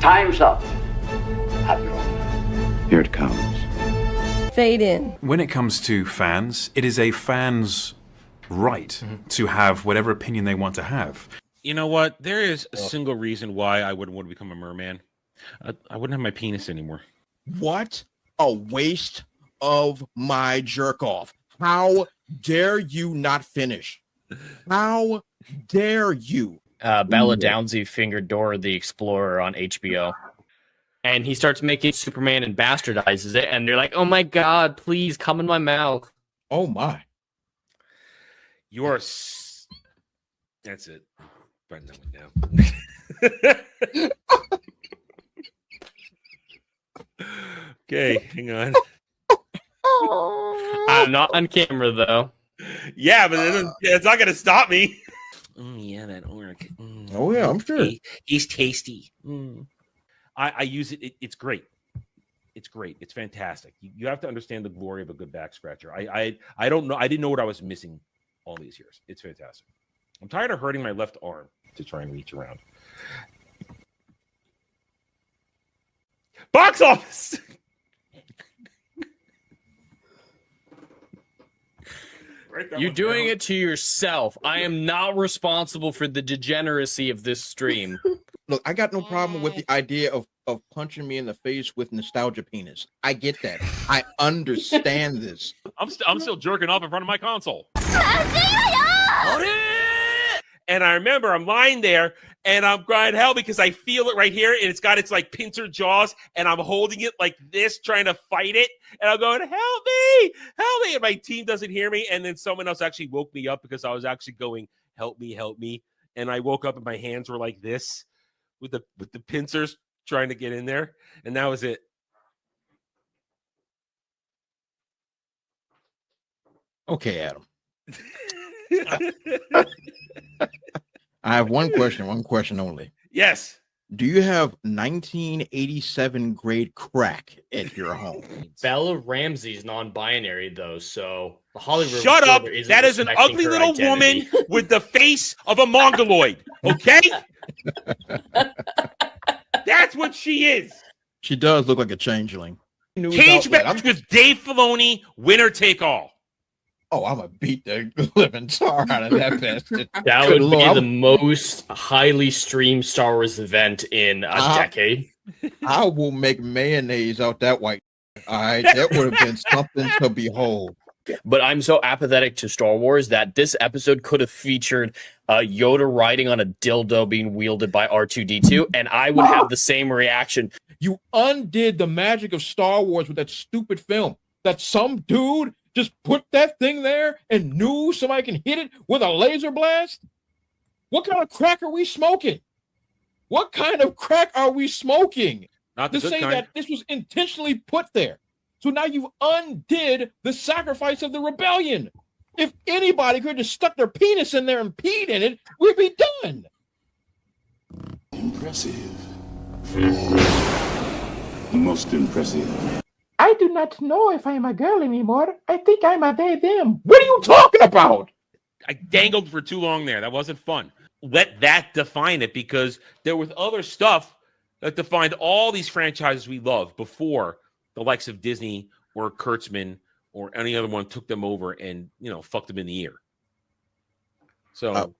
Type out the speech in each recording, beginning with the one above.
Time's up. Admiral. Here it comes. Fade in. When it comes to fans, it is a fan's right to have whatever opinion they want to have. You know what? There is a single reason why I wouldn't want to become a merman. I wouldn't have my penis anymore. What a waste of my jerk off. How dare you not finish? How dare you? Bella Downsy fingered Dora the Explorer on HBO. And he starts making Superman and bastardizes it. And they're like, oh my God, please come in my mouth. Oh my. You are... That's it. Writing that one down. Okay, hang on. I'm not on camera, though. Yeah, but it's not going to stop me. Yeah, that orc. Oh, yeah, I'm sure. He's tasty. I use it. It's great. It's great. It's fantastic. You have to understand the glory of a good back scratcher. I don't know. I didn't know what I was missing all these years. It's fantastic. I'm tired of hurting my left arm to try and reach around. Box office. You're doing it to yourself. I am not responsible for the degeneracy of this stream. Look, I got no problem with the idea of punching me in the face with nostalgia penis. I get that. I understand this. I'm still jerking off in front of my console. And I remember I'm lying there and I'm crying hell because I feel it right here and it's got its like pincer jaws and I'm holding it like this, trying to fight it. And I'm going, help me. And my team doesn't hear me. And then someone else actually woke me up because I was actually going, help me. And I woke up and my hands were like this with the pincers trying to get in there. And that was it. Okay, Adam. I have one question only. Yes. Do you have 1987 grade crack at your home? Bella Ramsey's non-binary, though, so the Hollywood Shut up! Reporter isn't That is an respecting ugly her little identity. woman with the face of a mongoloid. Okay? That's what she is. She does look like a changeling. Cage match with Dave Filoni, winner take all. Oh, I'm gonna beat the living tar out of that bastard. That would be the most highly streamed Star Wars event in a decade. I will make mayonnaise out that white. All right, that would have been something to behold. But I'm so apathetic to Star Wars that this episode could have featured Yoda riding on a dildo being wielded by R2-D2, and I would have the same reaction. You undid the magic of Star Wars with that stupid film. That some dude just put that thing there and knew somebody can hit it with a laser blast? What kind of crack are we smoking? What kind of crack are we smoking? Not the to good say kind. that this was intentionally put there. So now you've undid the sacrifice of the rebellion. If anybody could have just stuck their penis in there and peed in it, we'd be done. Impressive. Most impressive. I do not know if I am a girl anymore. I think I'm a they, them. What are you talking about? I dangled for too long there. That wasn't fun. Let that define it, because there was other stuff that defined all these franchises we love before the likes of Disney or Kurtzman or any other one took them over and, fucked them in the ear. So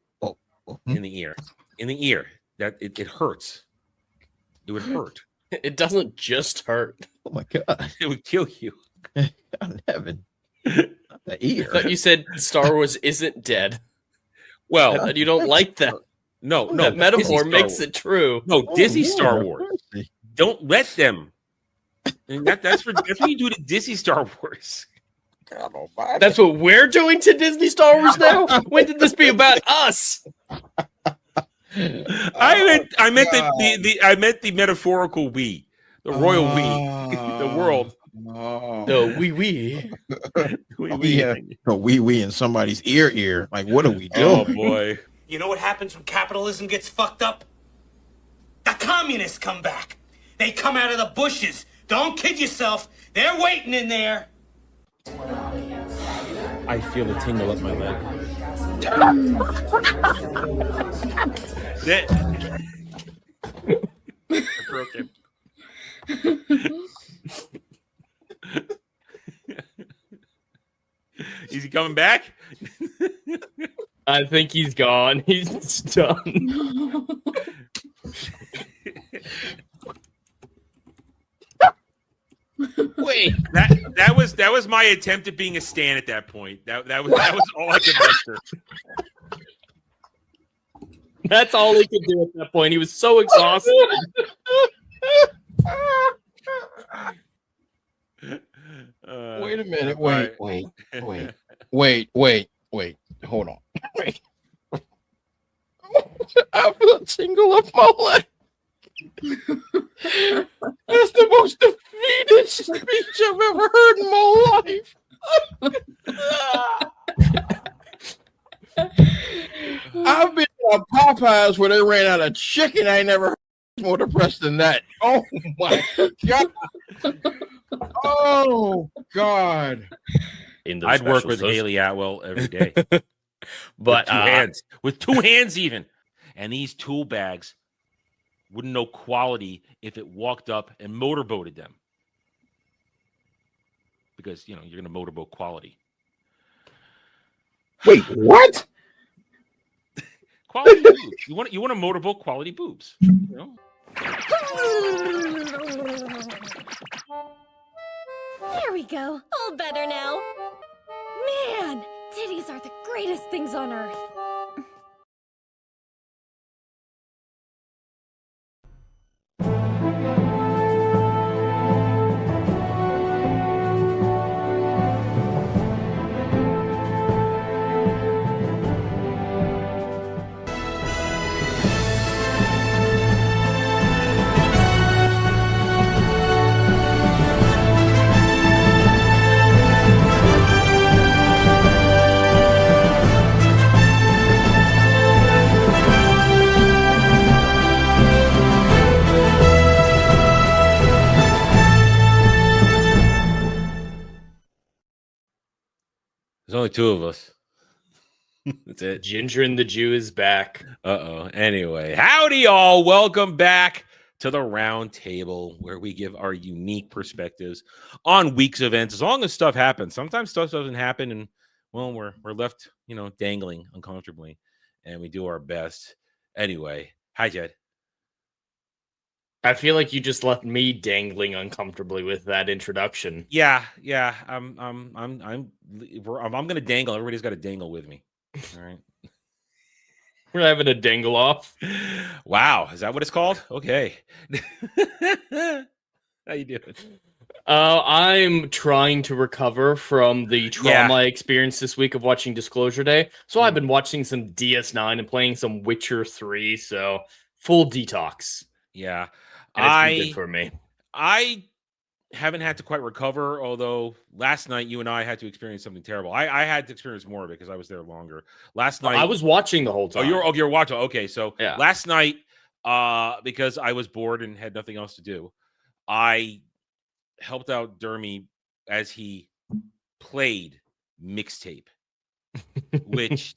in the ear, that it hurts. It would hurt. It doesn't just hurt. Oh my God. It would kill you. God heaven. Not the ear. I thought you said Star Wars isn't dead. Well, you don't like that. No. That metaphor Disney makes Star it true. No, Disney Star Wars. Don't let them. And that's what you do to Disney Star Wars. That's what we're doing to Disney Star Wars now? When did this be about us? I meant the metaphorical we, the royal we, the world. No, we. The wee in somebody's ear. Like, what are we doing? Oh boy. You know what happens when capitalism gets fucked up? The communists come back. They come out of the bushes. Don't kid yourself. They're waiting in there. I feel a tingle up my leg. I broke it. coming back? I think he's gone. He's done. Wait. That was my attempt at being a stan at that point. That was all I could muster. That's all he could do at that point. He was so exhausted. Wait a minute. Right. Wait. Hold on. Wait. I feel a tingle up my leg. That's the most defeated speech I've ever heard in my life. I've been to Popeyes where they ran out of chicken. I ain't never heard more depressed than that. Oh my God. Oh God. I'd work with Haley Atwell every day. But with two hands even. And these tool bags wouldn't know quality if it walked up and motorboated them. Because, you're going to motorboat quality. Wait, what? Quality boobs. You want to motorboat quality boobs. There we go. All better now. Man, titties are the greatest things on earth. There's only two of us. That's it. Ginger and the Jew is back. Uh-oh. Anyway, howdy, y'all. Welcome back to the round table where we give our unique perspectives on week's events. As long as stuff happens. Sometimes stuff doesn't happen, and, well, we're left, dangling uncomfortably, and we do our best. Anyway, hi, Jed. I feel like you just left me dangling uncomfortably with that introduction. Yeah. I'm gonna dangle. Everybody's got to dangle with me. All right. We're having a dangle off. Wow, is that what it's called? Okay. How you doing? I'm trying to recover from the trauma I experienced this week of watching Disclosure Day. So I've been watching some DS9 and playing some Witcher 3. So full detox. Yeah. And it's been good for me. I haven't had to quite recover, although last night you and I had to experience something terrible. I had to experience more of it because I was there longer. Last night I was watching the whole time. You're watching. Okay, so yeah. Last night, because I was bored and had nothing else to do, I helped out Dermy as he played Mixtape, which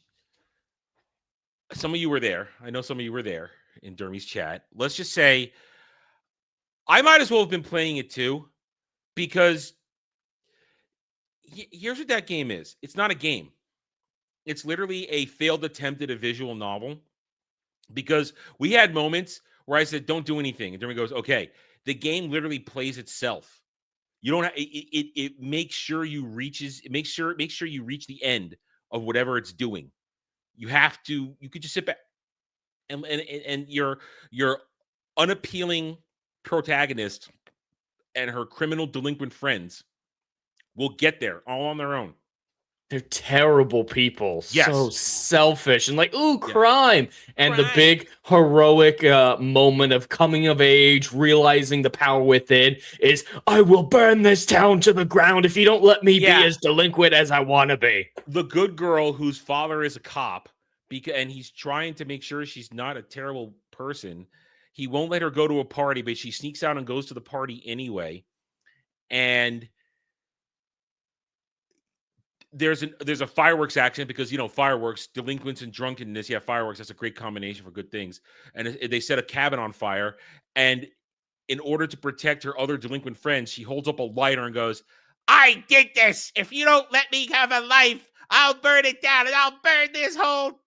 some of you were there. I know some of you were there in Dermy's chat. Let's just say I might as well have been playing it too, because here's what that game is. It's not a game. It's literally a failed attempt at a visual novel, because we had moments where I said, don't do anything. And Dermy goes, okay. The game literally plays itself. You don't have it makes sure you reach the end of whatever it's doing. You could just sit back and your unappealing protagonist and her criminal delinquent friends will get there all on their own. They're terrible people. Yes. So selfish and like, ooh, crime. Yeah. And crime. The big heroic moment of coming of age, realizing the power within is, I will burn this town to the ground if you don't let me be as delinquent as I want to be. The good girl whose father is a cop, and he's trying to make sure she's not a terrible person. He won't let her go to a party, but she sneaks out and goes to the party anyway. And there's a fireworks accident because, fireworks, delinquents and drunkenness. Yeah, fireworks, that's a great combination for good things. And they set a cabin on fire. And in order to protect her other delinquent friends, she holds up a lighter and goes, I did this. If you don't let me have a life, I'll burn it down, and I'll burn this whole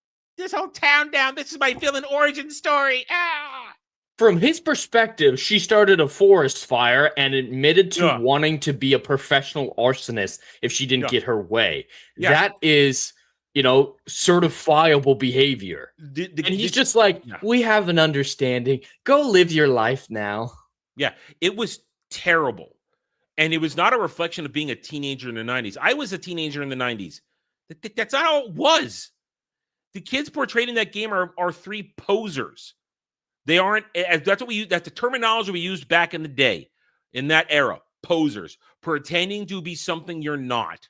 town down. This is my villain origin story. Ah! From his perspective, she started a forest fire and admitted to wanting to be a professional arsonist if she didn't get her way. Yeah. That is, certifiable behavior. And he's just like, we have an understanding. Go live your life now. Yeah, it was terrible. And it was not a reflection of being a teenager in the 90s. I was a teenager in the 90s. That's not how it was. The kids portrayed in that game are three posers. They aren't. That's what we use. That's the terminology we used back in the day, in that era. Posers, pretending to be something you're not,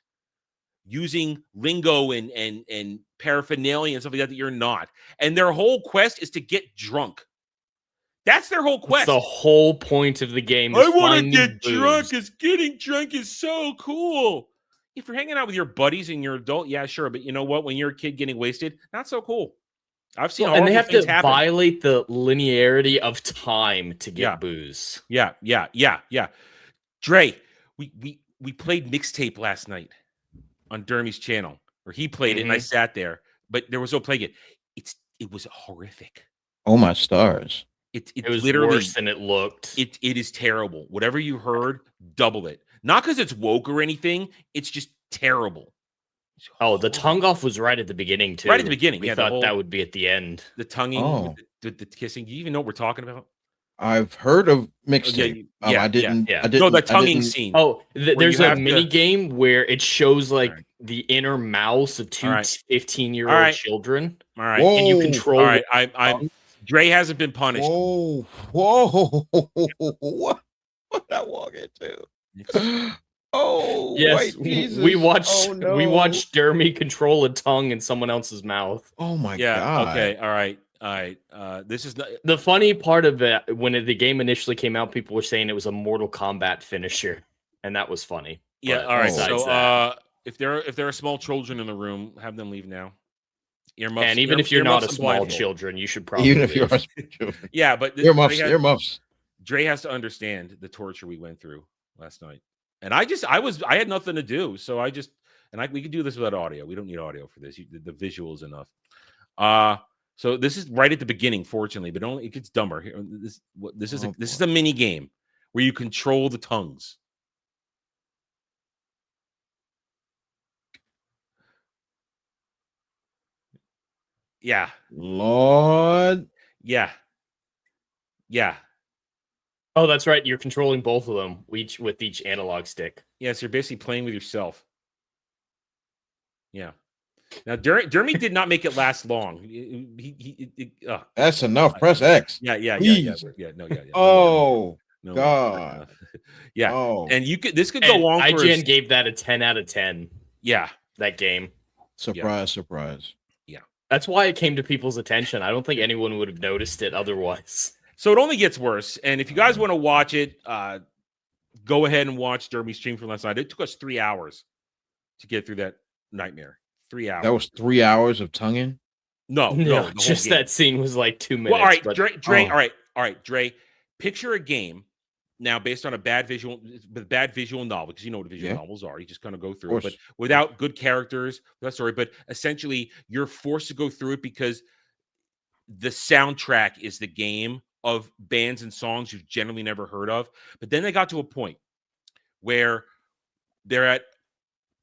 using lingo and paraphernalia and stuff like that you're not. And their whole quest is to get drunk. That's their whole quest. That's the whole point of the game. I want to get drunk. Because getting drunk is so cool. If you're hanging out with your buddies and you're adult, yeah, sure. But you know what? When you're a kid getting wasted, not so cool. I've seen and they have to violate the linearity of time to get booze. Yeah. Dre, we played Mixtape last night on Dermy's channel, where he played it and I sat there, but there was no playing it. It was horrific. Oh my stars. It was literally worse than it looked. It is terrible. Whatever you heard, double it. Not because it's woke or anything. It's just terrible. Oh, the tongue off was right at the beginning too. Right at the beginning. We thought that would be at the end. The tonguing, the kissing. Do you even know what we're talking about? I've heard of Mixtape. I didn't. No, the tonguing scene. Oh, there's a mini game where it shows like the inner mouths of two 15-year-old children. All right, whoa. And you control. All right, I'm. Dre hasn't been punished. Whoa! What I walk into? Oh, yes, Jesus. we watched Dermy control a tongue in someone else's mouth. Oh my god. Okay. All right. This is the funny part of it. When the game initially came out, people were saying it was a Mortal Kombat finisher, and that was funny. Yeah. But all right. So, if there are small children in the room, have them leave now. Earmuffs. And even if you're not a small children, you should probably even if you're a small children. Yeah, but earmuffs. Dre has to understand the torture we went through last night. And I had nothing to do. So we could do this without audio. We don't need audio for this. The visual is enough. So this is right at the beginning, fortunately, but it gets dumber. This is a mini game where you control the tongues. Yeah. Lord. Yeah. Oh, that's right. You're controlling both of them, each with each analog stick. Yes, you're basically playing with yourself. Yeah. Now, Dermy did not make it last long. That's enough. Press X. Yeah. Oh, no, God. Yeah. Oh. And this could go on. IGN gave that a 10 out of 10. Yeah. That game. Surprise. Yeah. That's why it came to people's attention. I don't think anyone would have noticed it otherwise. So it only gets worse. And if you guys want to watch it, go ahead and watch Dermy stream from last night. It took us 3 hours to get through that nightmare. 3 hours. That was 3 hours of tonguing? No, just that scene was like 2 minutes. Well, all right, Dre. All right, Dre. Picture a game now based on a bad visual novel, because you know what visual novels are. You just kind of go through it, but without good characters, that story. But essentially, you're forced to go through it because the soundtrack is the game of bands and songs you've generally never heard of. But then they got to a point where they're at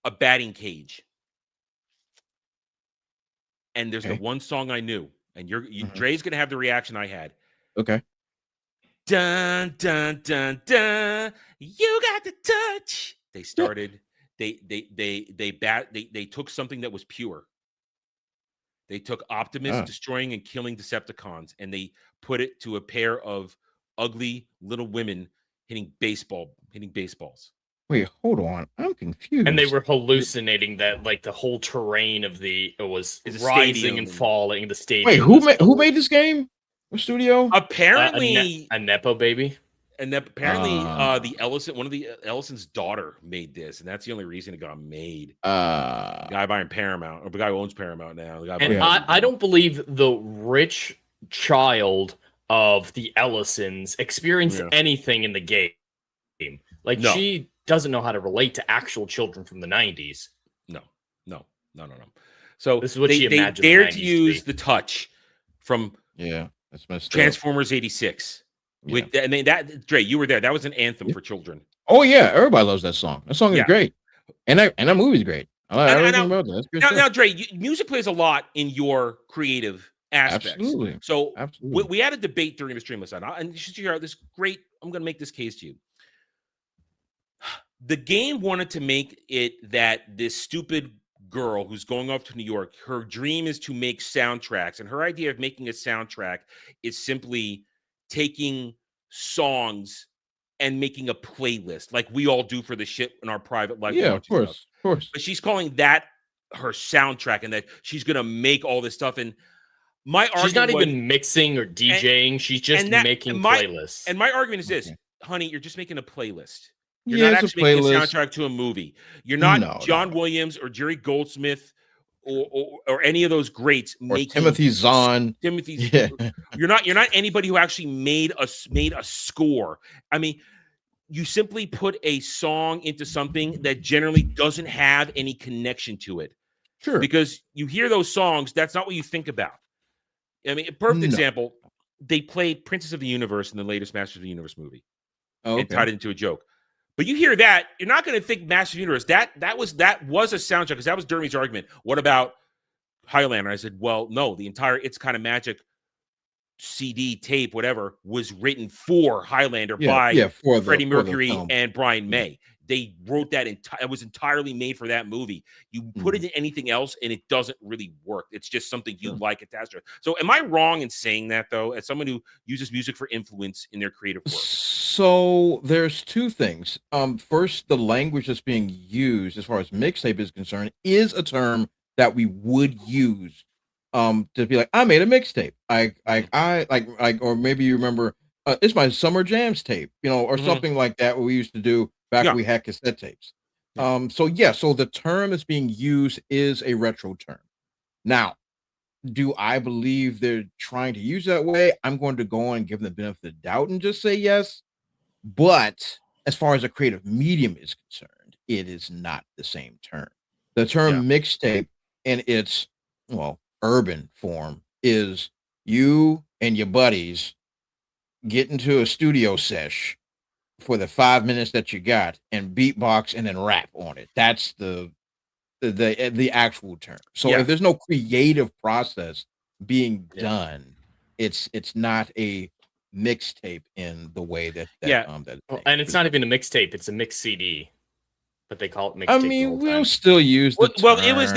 a batting cage. And there's the one song I knew. And Dre's going to have the reaction I had. Okay. Dun, dun, dun, dun. You got the touch. They started, they took something that was pure. They took Optimus destroying and killing Decepticons, and they put it to a pair of ugly little women hitting baseballs. Wait, hold on. I'm confused. And they were hallucinating that like the whole terrain of was rising and falling. The stadium. Wait, who made this game? What studio? Apparently a Nepo baby. And apparently the Ellison, one of the Ellison's daughter made this, and that's the only reason it got made. The guy buying Paramount, or the guy who owns Paramount now. I don't believe the rich child of the Ellisons experienced anything in the game. Like she doesn't know how to relate to actual children from the 90s. No. No. So This is what they she imagined the dared 90s to to use be. the touch from Yeah, that's messed up. Transformers '86. With I mean that Dre, you were there. That was an anthem for children. Oh yeah, everybody loves that song. That song is Yeah. great, and that movie's great. I like everything about that. That's good stuff. Now, Dre, music plays a lot in your creative aspects. Absolutely. So Absolutely. we had a debate during the stream last night, and you should hear out this great. I'm going to make this case to you. The game wanted to make it that this stupid girl who's going off to New York, her dream is to make soundtracks, and her idea of making a soundtrack is simply taking songs and making a playlist like we all do for the shit in our private life. Yeah, of course. But she's calling that her soundtrack, and that she's gonna make all this stuff. And my argument, she's not even mixing or DJing. She's just making playlists. And my argument is this, honey, you're just making a playlist. You're Yeah, not it's a actually making a playlist. soundtrack to a movie. You're not John Williams or Jerry Goldsmith or any of those greats Or making Timothy Zahn. Yeah. You're not anybody who actually made a score. I mean, you simply put a song into something that generally doesn't have any connection to it. Sure. Because you hear those songs, that's not what you think about. I mean, a perfect example, they played Princess of the Universe in the latest Masters of the Universe movie. And tied it into a joke. But you hear that, you're not going to think Masters of the Universe. That was a soundtrack, because that was Dermy's argument. What about Highlander? I said, well, no, the entire It's Kind of Magic CD, tape, whatever, was written for Highlander by Freddie Mercury and Brian May. They wrote that, it was entirely made for that movie. You put it in anything else, and it doesn't really work. It's just something you like attached to it. So am I wrong in saying that, though, as someone who uses music for influence in their creative work? So there's two things. First, the language that's being used as far as mixtape is concerned is a term that we would use to be like, I made a mixtape. Or maybe you remember, it's my summer jams tape, or something like that. What we used to do back when we had cassette tapes. So the term that's being used is a retro term. Now, do I believe they're trying to use that way? I'm going to go on and give them the benefit of the doubt and just say yes. But as far as a creative medium is concerned, it is not the same term. The term mixtape in its urban form is you and your buddies get into a studio sesh for the 5 minutes that you got and beatbox and then rap on it. That's the actual term. So if there's no creative process being done, it's not a mixtape in the way that and it's not even a mixtape, it's a mix CD. But they call it mixtape. I mean, we'll still use the term. It was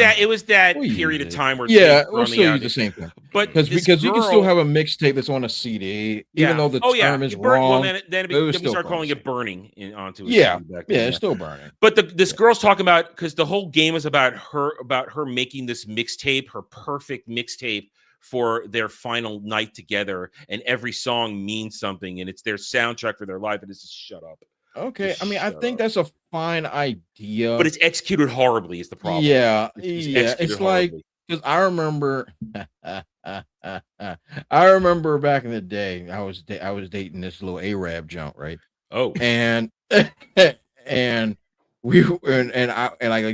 that period of time where we'll still use the same thing. But because you can still have a mixtape that's on a CD, even though the term is wrong. Well, then we start calling it burning onto a CD back then. It's still burning. But this girl's talking about, because the whole game is about her making this mixtape, her perfect mixtape for their final night together, and every song means something, and it's their soundtrack for their life. And it's just shut up. Okay, I mean, I think that's a fine idea, but it's executed horribly. Is the problem? It's like, because I remember, back in the day, I was dating this little Arab junk, right? Oh, and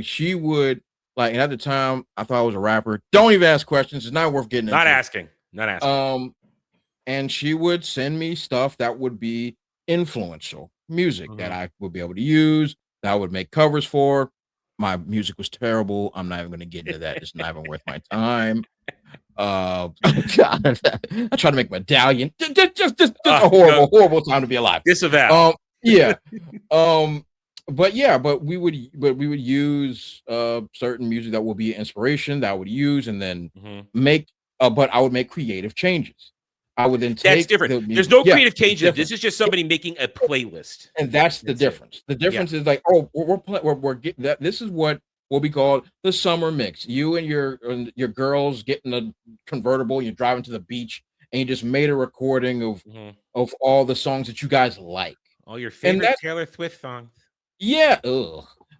she would and at the time I thought I was a rapper. Don't even ask questions. It's not worth getting into. Not asking. And she would send me stuff that would be influential music that I would be able to use, that I would make covers for. My music was terrible. I'm not even going to get into that. It's not even worth my time. I try to make medallion. Just a horrible time to be alive. Disavow. But we would use certain music that will be inspiration that I would use, and then make. But I would make creative changes. I would then take. That's different. There's no creative changes. This is just somebody making a playlist, and that's the difference. The difference is like, we're getting that. This is what will be called the summer mix. You and your girls get in a convertible. You're driving to the beach, and you just made a recording of all the songs that you guys like. All your favorite Taylor Swift songs. Yeah.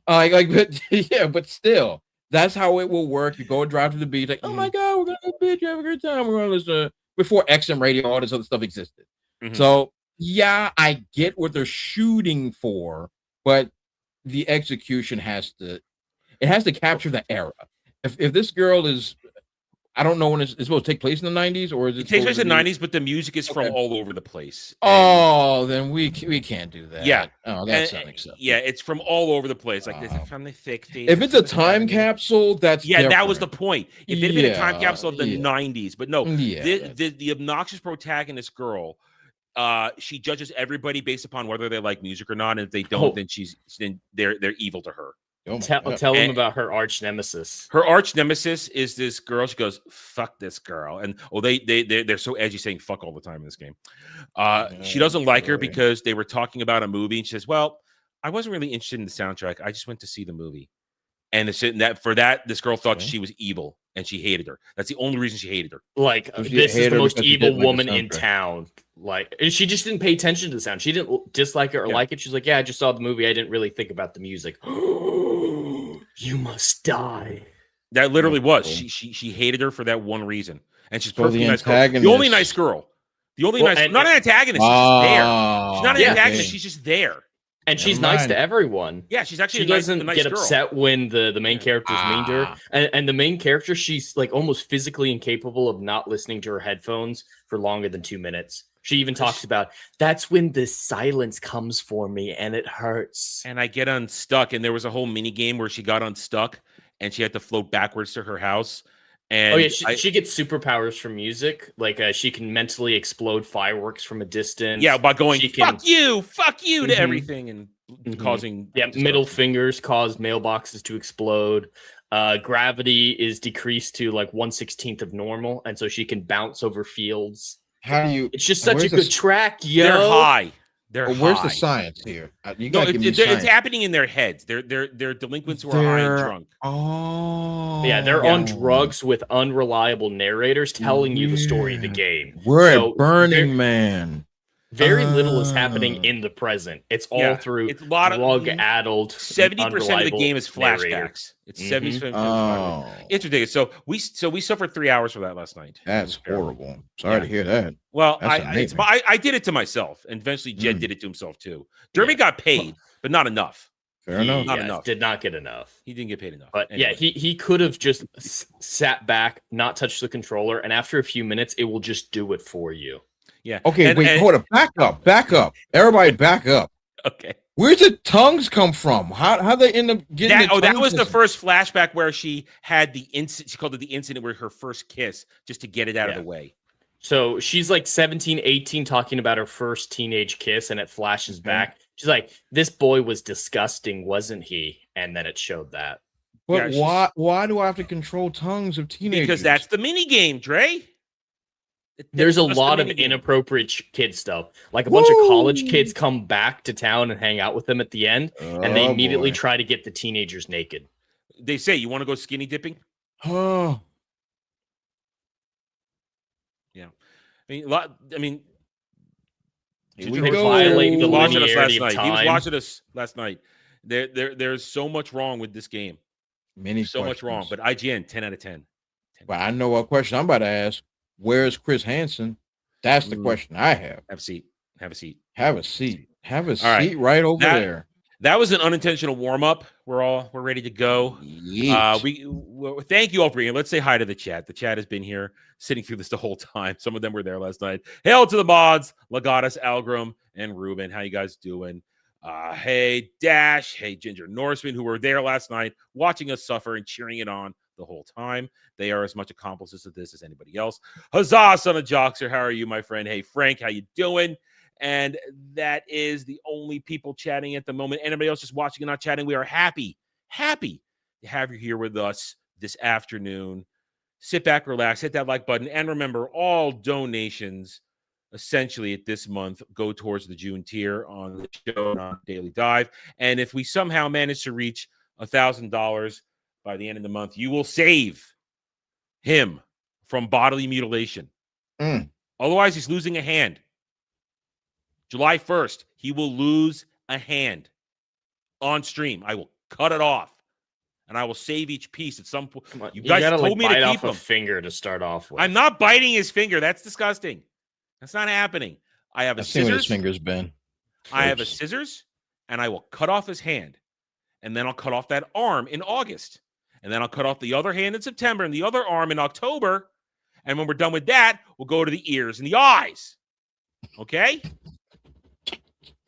But still, that's how it will work. You go and drive to the beach, like, oh my God, we're going to the beach, have a good time. We're going to listen. Before XM radio, all this other stuff existed. So I get what they're shooting for, but the execution has to capture the era. If this girl is, I don't know when it's supposed to take place in the 90s, or is it? It takes place in the supposed to be- 90s, but the music is from Okay. all over the place. Oh, then we can't do that. Yeah. Oh, that's And- unacceptable. yeah, it's from all over the place. Like this Wow. is from the 60s. If it's a time capsule, that's Yeah, that was the different. point. If it had been a time Yeah, capsule of the yeah. 90s, but no, Yeah. the obnoxious protagonist girl, she judges everybody based upon whether they like music or not, and if they don't, then they're evil to her. Oh my Tell God. him And- about her arch nemesis. Her arch nemesis is this girl. She goes, "Fuck this girl," and they're so edgy, saying "fuck" all the time in this game. She doesn't like her boy. because they were talking about a movie, and she says, "Well, I wasn't really interested in the soundtrack. I just went to see the movie." And this girl thought Okay. she was evil, and she hated her. That's the only reason she hated her. Like, So she this is hated the her most because she evil didn't like the woman in soundtrack. town. Like, and she just didn't pay attention to the sound. She didn't dislike it or Yeah. like it. She's like, yeah, I just saw the movie. I didn't really think about the music. You must die. That literally was. cool. She hated her for that one reason, and she's So perfectly the nice girl. The only antagonist- nice girl. The only Well, nice, and- not an antagonist. She's just there. She's not an Yeah. antagonist. She's just there. And Never she's nice mind. to everyone. Yeah, she's actually She a nice, doesn't a nice get girl. upset when the main character's mean to her. And the main character, she's like almost physically incapable of not listening to her headphones for longer than 2 minutes. She even talks about, that's when the silence comes for me and it hurts. And I get unstuck, and there was a whole mini game where she got unstuck, and she had to float backwards to her house. And Oh yeah, she gets superpowers from music. Like she can mentally explode fireworks from a distance. yeah, by going she can- fuck you to Mhm. everything and Mhm. causing middle destruction. fingers cause mailboxes to explode. Gravity is decreased to like 1/16 of normal, and so she can bounce over fields. How do you? It's just such a where's good the- track, yo. They're high. They're Where's high. the science here? You No, gotta give me it's science. happening in their heads. They're delinquents who are high and They're- drunk. Oh, Yeah, they're on drugs with unreliable narrators telling you the story of the Yeah. game. We're So at Burning there- Man. Very little is happening Ah. in the present. It's all Yeah, through it's a lot of- drug-addled, 70% of the game is unreliable narrator. flashbacks. It's Mhm. 70%. Oh, It's ridiculous. So we suffered 3 hours for that last night. that's horrible. Sorry to hear that. Well, That's I did it to myself, and eventually Jed did it to himself too. Derby got paid, but not enough. Fair enough. Not Yeah, enough. did not get enough. He didn't get paid enough. But Anyway. yeah, he could have just sat back, not touched the controller, and after a few minutes, it will just do it for you. yeah. Okay, And- wait, and- hold up. Back up. Everybody back up. Okay. Where's the tongues come from? How they end up getting That tongues was the missing? first flashback where she had the incident. She called it the incident where her first kiss, just to get it out of Yeah. the way. So she's like 17, 18, talking about her first teenage kiss, and it flashes back. She's like, "This boy was disgusting, wasn't he?" And then it showed that. But Yeah, why do I have to control tongues of teenagers? Because that's the mini game, Dre. There's a That's the lot of minigame. inappropriate kid stuff. Like a bunch of college Woo! kids come back to town and hang out with them at the end, and they Oh, immediately boy. try to get the teenagers naked. They say, "You want to go skinny dipping?" Oh, I mean, here Ginger we was go. violating He the was watching us last linearity of night. He was time. watching us last night. There's so much wrong with this game. Many So much wrong. questions. But IGN, 10 out of 10. But I know what question I'm about to ask. Where's Chris Hansen? That's the Ooh. question I have. Have a seat. Have a seat. Have a seat. Have a All right. seat right over That- there. That was an unintentional warm up. We're ready to go. Yeet. We thank you all for being here. Let's say hi to the chat. The chat has been here sitting through this the whole time. Some of them were there last night. Hail to the mods, Legatus, Algrim, and Ruben. How you guys doing? Hey Dash, hey Ginger Norseman, who were there last night watching us suffer and cheering it on the whole time. They are as much accomplices of this as anybody else. Huzzah, son of Joxer. How are you, my friend? Hey Frank, how you doing? And that is the only people chatting at the moment. Anybody else just watching and not chatting, we are happy to have you here with us this afternoon. Sit back, relax, hit that like button. And remember, all donations essentially at this month go towards the June tier on the show and on Daily Dive. And if we somehow manage to reach $1,000 by the end of the month, you will save him from bodily mutilation. Otherwise, he's losing a hand. July 1st, he will lose a hand on stream. I will cut it off, and I will save each piece at some point. Come on, You you guys gotta told like me to bite keep off a them. finger to start off with. I'm not biting his finger. That's disgusting. That's not happening. I have a I've seen where his scissors. fingers been. I have a Oops. scissors, and I will cut off his hand, and then I'll cut off that arm in August, And then I'll cut off the other hand in September and the other arm in October. And when we're done with that, we'll go to the ears and the eyes. Okay?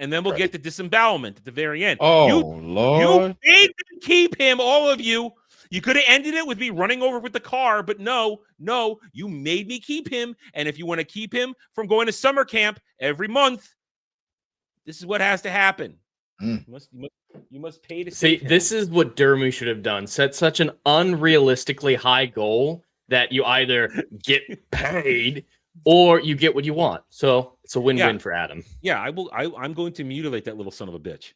And then we'll get the disembowelment at the very end. Lord. You made me keep him, all of you. You could have ended it with me running over with the car, but no, you made me keep him. And if you want to keep him from going to summer camp every month, this is what has to happen. You must pay to see. This is what Dermu should have done. Set such an unrealistically high goal that you either get paid or you get what you want. So it's a win-win for Adam. Yeah, I'm going to mutilate that little son of a bitch.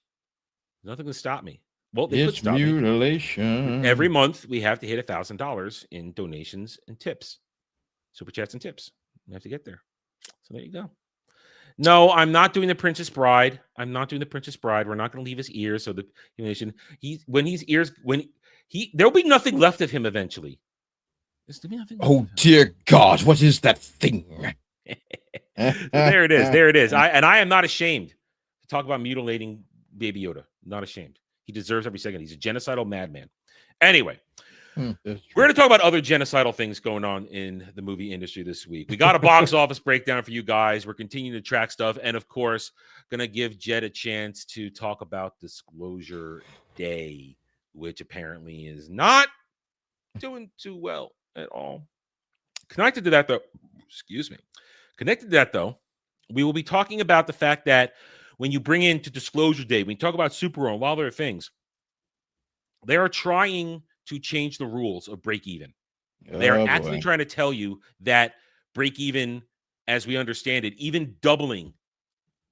Nothing can stop me. Well, they could It's stop mutilation. me. Every month we have to hit $1,000 in donations and tips, super chats and tips. We have to get there. So there you go. No, I'm not doing the Princess Bride. We're not going to leave his ears. So the donation. There'll be nothing left of him eventually. Oh dear God, what is that thing? There it is. I am not ashamed to talk about mutilating Baby Yoda. Not ashamed. He deserves every second. He's a genocidal madman. Anyway, we're going to talk about other genocidal things going on in the movie industry this week. We got a box office breakdown for you guys. We're continuing to track stuff. And of course, going to give Jed a chance to talk about Disclosure Day, which apparently is not doing too well at all. Connected to that, though, we will be talking about the fact that when you bring into Disclosure Day, when you talk about Super and while there are things, they are trying to change the rules of break even. They are actually trying to tell you that break even, as we understand it, even doubling.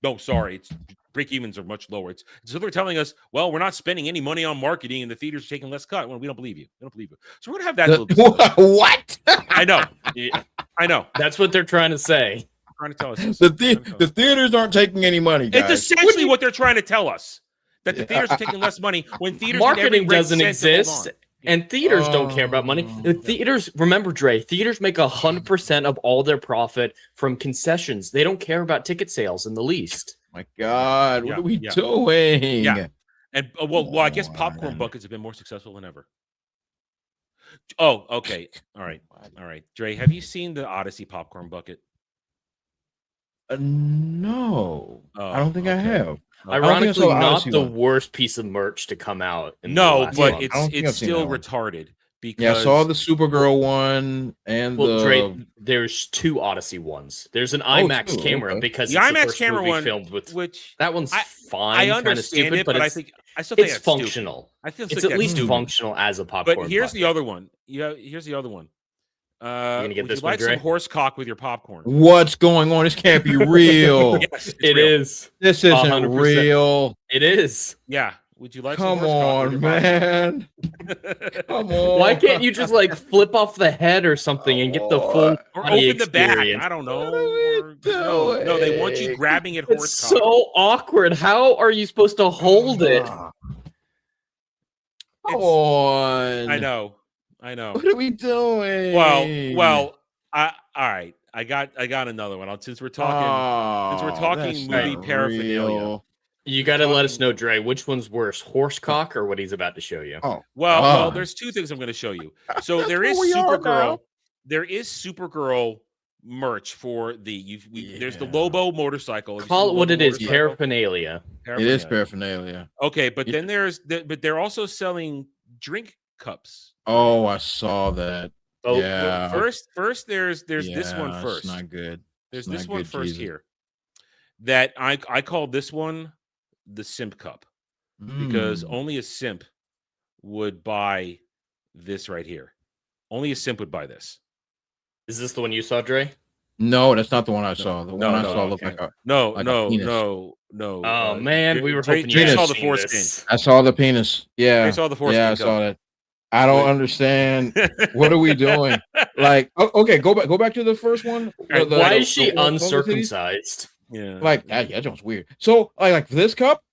No, sorry, it's break evens are much lower. So they're telling us, well, we're not spending any money on marketing, and the theaters are taking less cut. Well, we don't believe you. So we're gonna have that. What? I know. I know. That's what they're trying to say. Trying to tell us the theaters aren't taking any money, guys. It's essentially what they're trying to tell us, that the theaters are taking less money when theaters marketing doesn't exist. And theaters don't care about money. The theaters, remember, Dre, theaters make 100% of all their profit from concessions. They don't care about ticket sales in the least. My God, what are we doing? Yeah. And well, I guess popcorn buckets have been more successful than ever. Oh, okay. All right. Dre, have you seen the Odyssey popcorn bucket? No. I don't think I have. Ironically, not the worst piece of merch to come out. No, but it's still retarded. Because I saw the Supergirl one and Dre, there's two Odyssey ones. There's an IMAX camera because the IMAX camera one filmed with which that one's fine. I understand stupid, it, but I still think it's functional. I feel it's at least functional as a popcorn. But here's the other one. Here's the other one. Would you like some horse cock with your popcorn? What's going on? This can't be real. Yes, it is. This isn't 100%. Real. It is. Yeah. Would you like some horse cock with your man? Come on. Why can't you just like flip off the head or something and get the full or open the bag? I don't know. No, they want you grabbing it horse cock. So awkward. How are you supposed to hold it? Come on. I know. What are we doing? Well, all right. I got another one. Since we're talking movie paraphernalia. You got to let us know, Dre, which one's worse, horsecock or what he's about to show you? Well, there's two things I'm going to show you. So there is Supergirl. There is Supergirl merch for there's the Lobo motorcycle. Call it what it is, paraphernalia. It is paraphernalia. Okay, but then but they're also selling drink cups. Oh, I saw that. Oh, yeah. First, there's this one first. It's not good. There's this one first here. That I call this one the simp cup because only a simp would buy this right here. Only a simp would buy this. Is this the one you saw, Dre? No, that's not the one I saw. The one I saw looked like a no. Oh man, we were hoping you saw the foreskin. I saw the penis. Yeah, I saw the foreskin. Yeah, I saw that. I don't understand. What are we doing? Like, okay, go back to the first one. Why is she uncircumcised? Yeah, like that joint's weird. So, like this cup,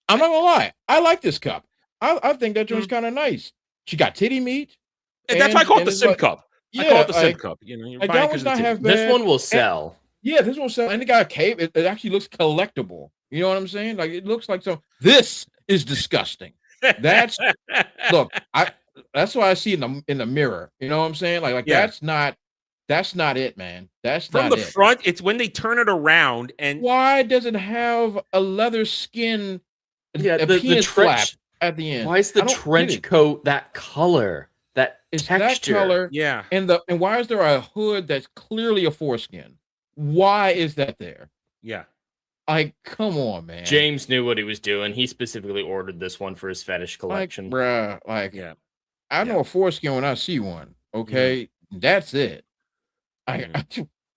I'm not gonna lie, I like this cup. I think that joint's kind of nice. She got titty meat. And that's why I call it the simp cup. I call it the simp cup. You know, you're buying because of this one will sell. Yeah, this one will sell, and it got a cape. It actually looks collectible. You know what I'm saying? Like it looks like so. This is disgusting. That's look. that's what I see in the mirror. You know what I'm saying? Like Yeah. that's not it, man. That's From not the it. front, it's when they turn it around and Why does it have a leather skin? Yeah, a the penis flap trench. at the end. Why is the I don't get trench it. coat that color? That It's texture. that color. yeah. And why is there a hood that's clearly a foreskin? Why is that there? Yeah. Like, come on, man. James knew what he was doing. He specifically ordered this one for his fetish collection. Like, bruh, like, Yeah. I know a foreskin when I see one. Okay, that's it.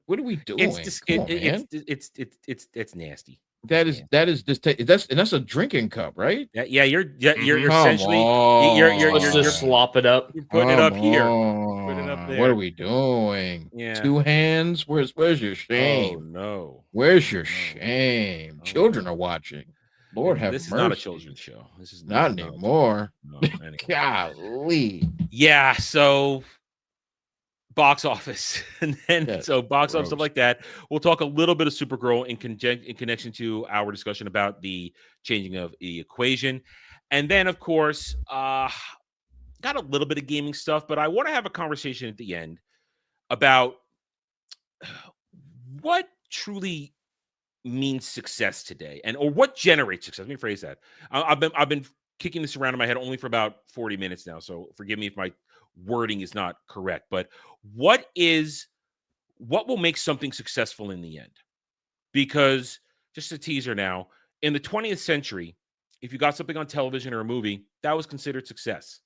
What are we doing? It's just Come on, man. it's nasty. That's a drinking cup, right? Yeah, you're Come essentially on. Let's just slop it up. you're putting it up Come here. on. Put it up there. What are we doing? Yeah. Two hands? Where's your Oh shame? no. Where's your shame? Oh, Children no. are watching. Lord have This mercy. is not a children's show. This is Not anymore. No, anyway. Golly. Yeah, so box office, and then Yeah, so box office stuff gross. like that. We'll talk a little bit of Supergirl in connection to our discussion about the changing of the equation, and then of course, got a little bit of gaming stuff, but I want to have a conversation at the end about what truly means success today, or what generates success. Let me phrase that. I've been kicking this around in my head only for about 40 minutes now, so forgive me if my wording is not correct. But what will make something successful in the end? Because just a teaser now, in the 20th century, if you got something on television or a movie, that was considered success.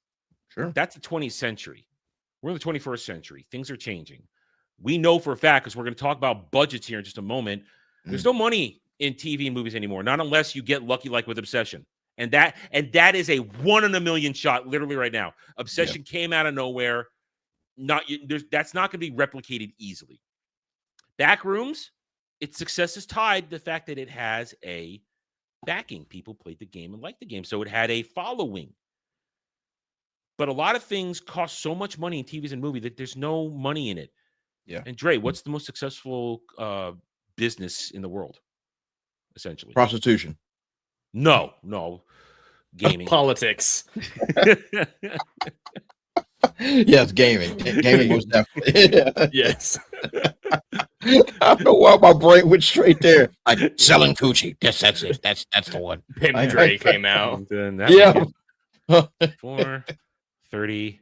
Sure. That's the 20th century. We're in the 21st century. Things are changing. We know for a fact, because we're going to talk about budgets here in just a moment, there's no money in TV and movies anymore, not unless you get lucky like with Obsession. And that is a 1 in a million shot, literally right now. Obsession came out of nowhere. That's not going to be replicated easily. Backrooms, its success is tied to the fact that it has a backing. People played the game and liked the game, so it had a following. But a lot of things cost so much money in TVs and movies that there's no money in it. Yeah. And Dre, what's the most successful business in the world? Essentially, Prostitution. No, gaming. Politics. Yes, gaming. Gaming most definitely. Yes. I don't know why my brain went straight there. Like selling coochie. That's it. That's the one. Pimp Dre came out. And then that Yeah. 4:32.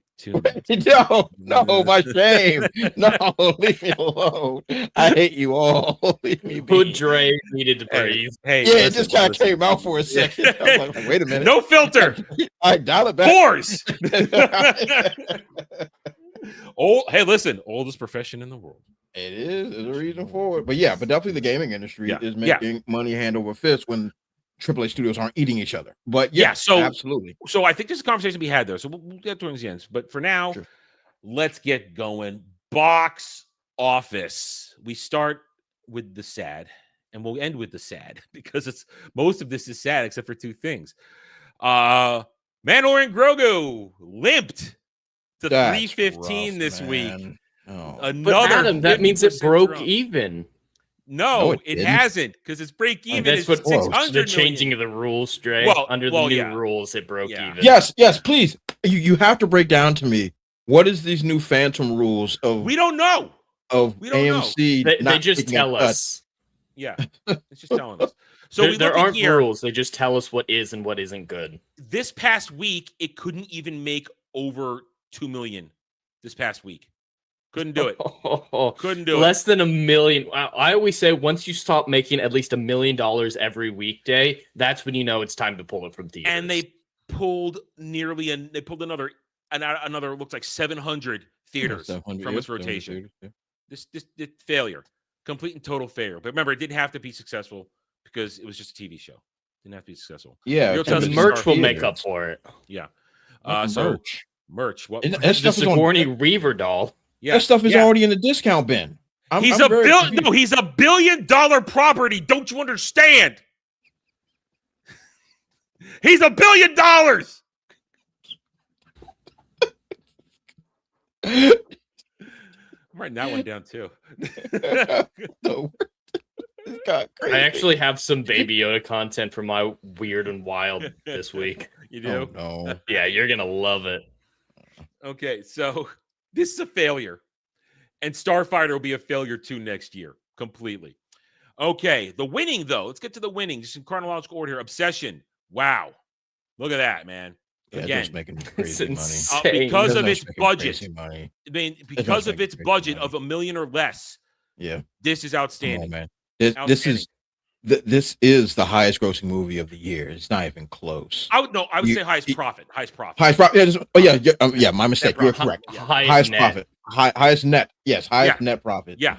No, my shame. No, leave me alone. I hate you all. Leave me be. Hood Dre needed to breathe. Hey, Yeah, it listen, just kind of listen. came out for a second. I was like, wait a minute. No filter. I dial it back. Whores. Hey, listen, oldest profession in the world. It is. There's a reason for it. But yeah, but definitely the gaming industry is making money hand over fist when AAA studios aren't eating each other. But yeah, so absolutely. So I think there's a conversation to be had there. So we'll get towards the end. But for now, let's get going. Box office. We start with the sad, and we'll end with the sad because it's most of this is sad except for two things. Mandalorian Grogu limped to That's 315 rough, this man. week. Oh. But Adam, that means it 50% broke drop. even. No, it it didn't. hasn't, because it's break even. That's It's what 600 the million. changing of the rules, Dre. Well, Under the new yeah. rules, it broke Yeah. even. Yes, please. You have to break down to me what is these new phantom rules of We don't know. We don't know. AMC. They not just taking a tell cut? us. Yeah, it's just telling us. So there we there look at aren't here. rules. They just tell us what is and what isn't good. This past week, it couldn't even make over 2 million. This past week, couldn't do it. Couldn't do it. Less than $1 million. I always say once you stop making at least $1 million every weekday, that's when you know it's time to pull it from theaters. And they pulled another looks like 700 theaters 700, from yeah, its 700 rotation. theaters, yeah. This failure, complete and total failure. But remember, it didn't have to be successful because it was just a TV show. Didn't have to be successful. Yeah, Real it's Time the is merch Star will make theaters. up for it. Yeah. What So merch. merch. What? And that The stuff is on- Sigourney Weaver doll. Yeah. That stuff is yeah. already in the discount bin. He's I'm a very billion. confused. No, he's $1 billion property. Don't you understand? He's $1 billion. I'm writing that one down too. No. It's got crazy. I actually have some Baby Yoda content for my Weird and Wild this week. You do? Oh, no. Yeah, you're gonna love it. Okay, so this is a failure. And Starfighter will be a failure too next year, completely. Okay, the winning, though. Let's get to the winning. Just in chronological order here. Obsession. Wow. Look at that, man. Yeah, Again, just making It's crazy money. insane. because of That's its making budget. crazy money. I mean, That's because of making its crazy budget money. of $1 million or less, Yeah, this is come on, outstanding. man. This is the highest grossing movie of the year. It's not even close. I would You- say highest you- profit. Highest profit. Highest profit. Yeah, my mistake. You're profit. correct. Yeah. Highest net. profit. Highest net. Yes, highest Yeah. net profit. Yeah.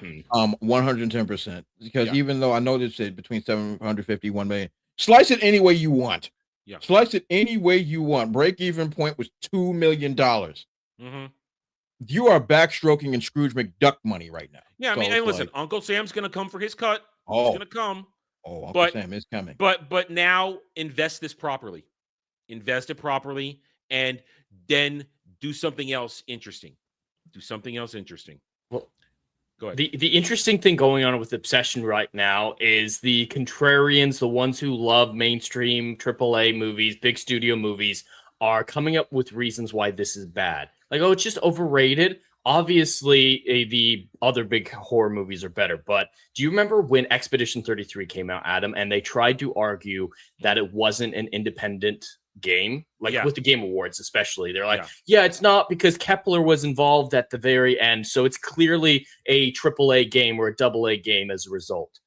110%. Because Yeah. even though I noticed it between 750 1 million, slice it any way you want. Yeah. Slice it any way you want. Break even point was $2 million. Mm-hmm. You are backstroking in Scrooge McDuck money right now. Yeah, I So mean, it's hey, listen, like, Uncle Sam's going to come for his cut. He's oh, going to come. Uncle but- Sam is coming. But now invest this properly. Invest it properly and then do something else interesting. Well, Go ahead. The interesting thing going on with Obsession right now is the contrarians, the ones who love mainstream AAA movies, big studio movies, are coming up with reasons why this is bad. Like, oh, it's just overrated. Obviously, the other big horror movies are better. But do you remember when Expedition 33 came out, Adam, and they tried to argue that it wasn't an independent game, like Yeah. with the Game Awards especially? They're like, Yeah. yeah, it's not because Kepler was involved at the very end, so it's clearly a AAA game or a AA game as a result.